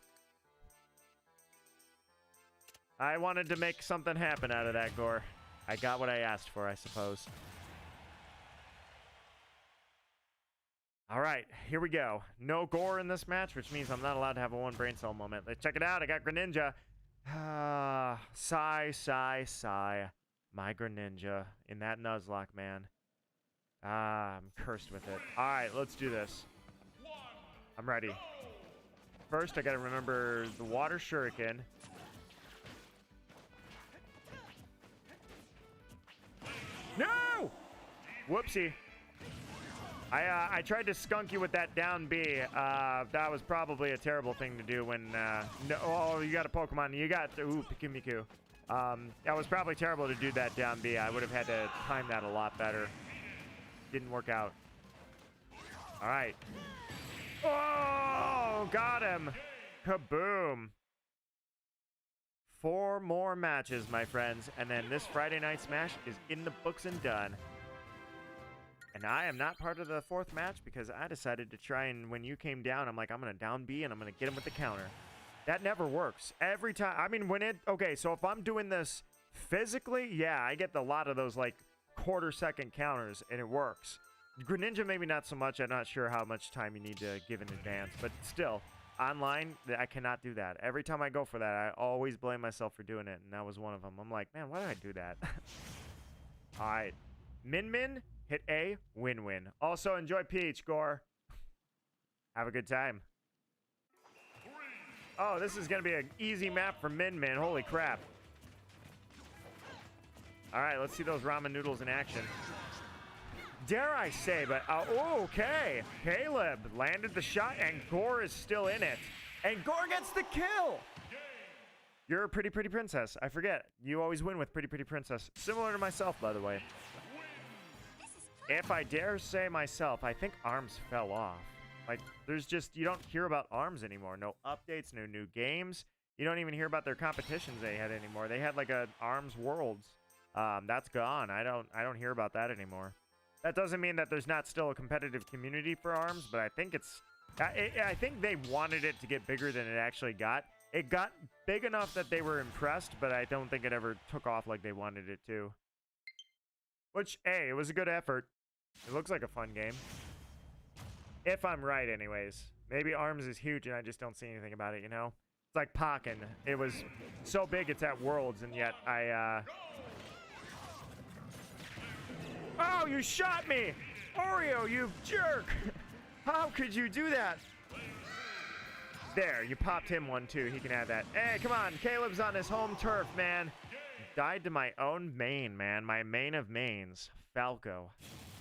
I wanted to make something happen out of that, Gore. I got what I asked for, I suppose. All right, here we go. No Gore in this match, which means I'm not allowed to have a 1 brain cell moment. Let's check it out. I got Greninja. Sigh, sigh, sigh. My Greninja in that Nuzlocke, man. I'm cursed with it. All right, let's do this. I'm ready. First, I got to remember the water shuriken. No! Whoopsie. I tried to skunk you with that down B. That was probably a terrible thing to do when... no, oh, you got a Pokemon. You got... Ooh, Pikimiku. That was probably terrible to do that down B. I would have had to time that a lot better. Didn't work out. All right. Oh, got him. Kaboom. 4 more matches, my friends. And then this Friday Night Smash is in the books and done. And I am not part of the 4th match because I decided to try, and when you came down, I'm like, I'm going to down B and I'm going to get him with the counter. That never works. Every time. I mean, when it... Okay, so if I'm doing this physically, yeah, I get a lot of those, like, quarter-second counters, and it works. Greninja, maybe not so much. I'm not sure how much time you need to give in advance. But still, online, I cannot do that. Every time I go for that, I always blame myself for doing it, and that was one of them. I'm like, man, why did I do that? All right. Min, hit A, win. Also, enjoy Peach, Gore. Have a good time. Oh, this is going to be an easy map for Min. Holy crap. All right, let's see those ramen noodles in action. Dare I say, but... okay. Caleb landed the shot, and Gore is still in it. And Gore gets the kill. You're a pretty princess. I forget. You always win with pretty princess. Similar to myself, by the way. If I dare say myself, I think ARMS fell off. Like, there's just... You don't hear about ARMS anymore. No updates, no new games. You don't even hear about their competitions they had anymore. They had, like, a ARMS Worlds. That's gone. I don't hear about that anymore. That doesn't mean that there's not still a competitive community for ARMS, but I think it's... I think they wanted it to get bigger than it actually got. It got big enough that they were impressed, but I don't think it ever took off like they wanted it to. Which, hey, it was a good effort. It looks like a fun game. If I'm right, anyways. Maybe ARMS is huge and I just don't see anything about it, you know? It's like Pokken. It was so big it's at Worlds, and yet I, Oh, you shot me! Oreo, you jerk! How could you do that? There, you popped him one, too. He can have that. Hey, come on. Caleb's on his home turf, man. Died to my own main, man. My main of mains. Falco.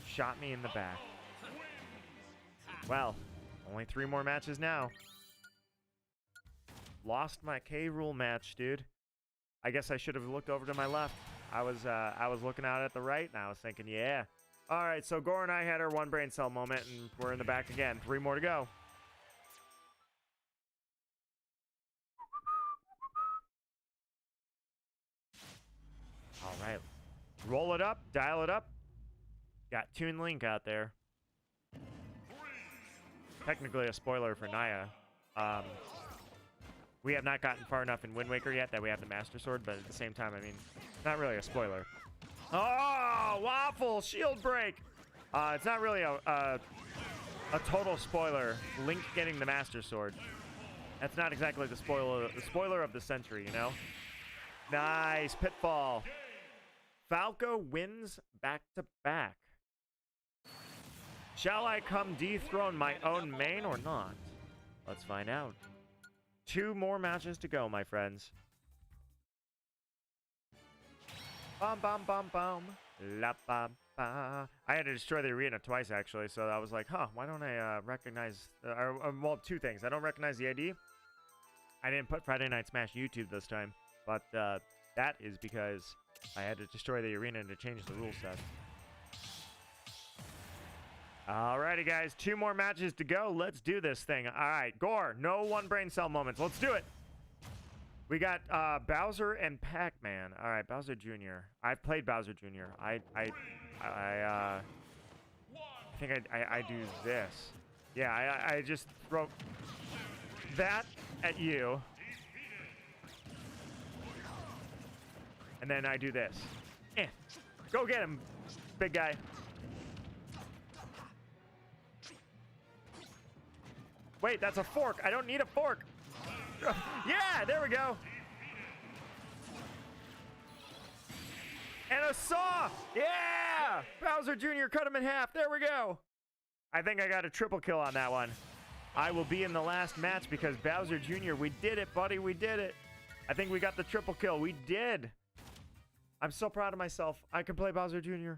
Shot me in the back. Well, only 3 more matches now. Lost my K-Rule match, dude. I guess I should have looked over to my left. I was looking out at the right, and I was thinking, yeah. All right, so Gore and I had our 1 brain cell moment, and we're in the back again. 3 more to go. All right. Roll it up, dial it up. Got Toon Link out there. Technically a spoiler for Naya. We have not gotten far enough in Wind Waker yet that we have the Master Sword, but at the same time, I mean, not really a spoiler. Oh, Waffle, shield break. It's not really a a total spoiler. Link getting the Master Sword. That's not exactly the spoiler of the century, you know? Nice pitfall. Falco wins back-to-back. Shall I come dethrone my own main or not? Let's find out. 2 more matches to go, my friends. Bum bum bum bum. La ba ba. I had to destroy the arena twice actually, so I was like, huh, why don't I recognize well, 2 things. I don't recognize the ID. I didn't put Friday Night Smash YouTube this time, but that is because I had to destroy the arena to change the rule set. Alrighty, guys. 2 more matches to go. Let's do this thing. All right, Gore. No 1 brain cell moments. Let's do it. We got Bowser and Pac-Man. All right, Bowser Jr. I've played Bowser Jr. I think I do this. Yeah, I just throw that at you. And then I do this. Go get him, big guy. Wait, that's a fork. I don't need a fork. Yeah, there we go. And a saw. Yeah! Bowser Jr. cut him in half. There we go. I think I got a triple kill on that one. I will be in the last match because Bowser Jr., we did it, buddy. We did it. I think we got the triple kill. We did. I'm so proud of myself. I can play Bowser Jr.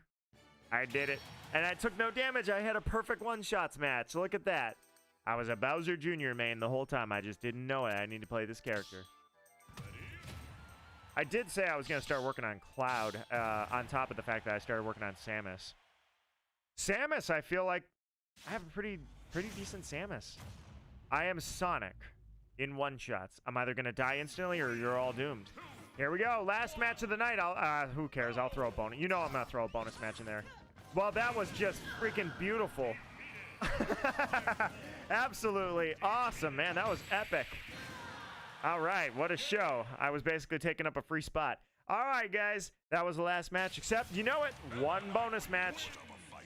I did it. And I took no damage. I had a perfect one-shots match. Look at that. I was a Bowser Jr. main the whole time. I just didn't know it. I need to play this character. I did say I was going to start working on Cloud on top of the fact that I started working on Samus. Samus, I feel like I have a pretty decent Samus. I am Sonic in one-shots. I'm either going to die instantly or you're all doomed. Here we go. Last match of the night. Who cares? I'll throw a bonus. You know I'm going to throw a bonus match in there. Well, that was just freaking beautiful. Absolutely awesome, man. That was epic. All right, what a show. I was basically taking up a free spot. All right, guys, that was the last match, except, you know what? 1 bonus match.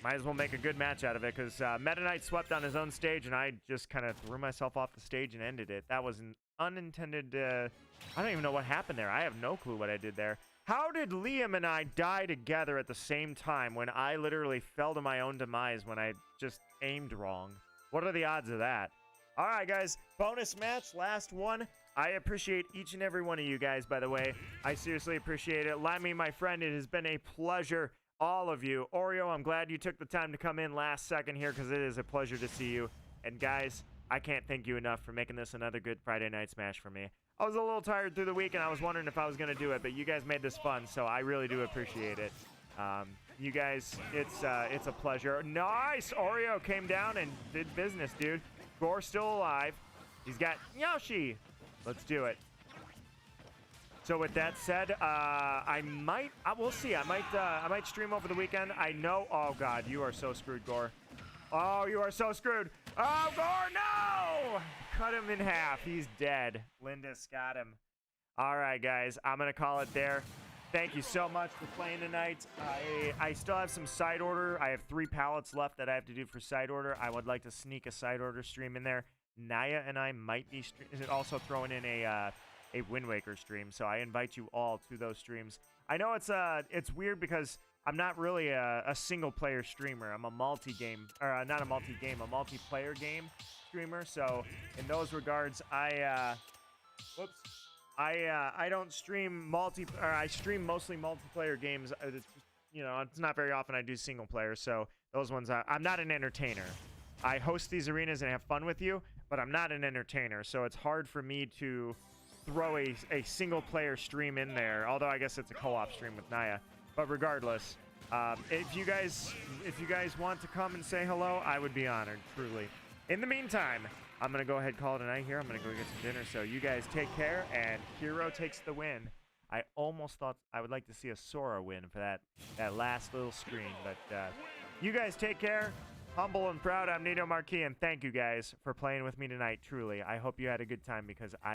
Might as well make a good match out of it, because Meta Knight swept on his own stage, and I just kind of threw myself off the stage and ended it. That was an unintended... I don't even know what happened there. I have no clue what I did there. How did Liam and I die together at the same time when I literally fell to my own demise when I just aimed wrong? What are the odds of that? All right, guys. Bonus match. Last one. I appreciate each and every one of you guys, by the way. I seriously appreciate it. Lemmy, my friend, it has been a pleasure. All of you. Oreo, I'm glad you took the time to come in last second here because it is a pleasure to see you. And, guys, I can't thank you enough for making this another good Friday Night Smash for me. I was a little tired through the week, and I was wondering if I was going to do it, but you guys made this fun, so I really do appreciate it. You guys, it's a pleasure. Nice! Oreo came down and did business, dude. Gore's still alive. He's got Yoshi. Let's do it. So with that said, we'll see. I might stream over the weekend. I know. Oh God, you are so screwed, Gore. Oh, you are so screwed. Oh, Gore, no! Cut him in half. He's dead. Lindis got him. All right, guys. I'm gonna call it there. Thank you so much for playing tonight. I still have some side order. I have 3 pallets left that I have to do for side order. I would like to sneak a side order stream in there. Naya and I might be also throwing in a Wind Waker stream, so I invite you all to those streams. I know it's weird because I'm not really a single player streamer. I'm a multi-game, or not a multi-game, a multiplayer game streamer. So in those regards, I don't stream I stream mostly multiplayer games. It's not very often I do single player. So those ones, I'm not an entertainer. I host these arenas and have fun with you, but I'm not an entertainer. So it's hard for me to throw a single player stream in there. Although I guess it's a co-op stream with Naya. But regardless, if you guys want to come and say hello, I would be honored, truly. In the meantime, I'm going to go ahead and call it a night here. I'm going to go get some dinner. So you guys take care, and Hero takes the win. I almost thought I would like to see a Sora win for that last little screen. But you guys take care. Humble and proud, I'm Nito Marquis, and thank you guys for playing with me tonight, truly. I hope you had a good time because I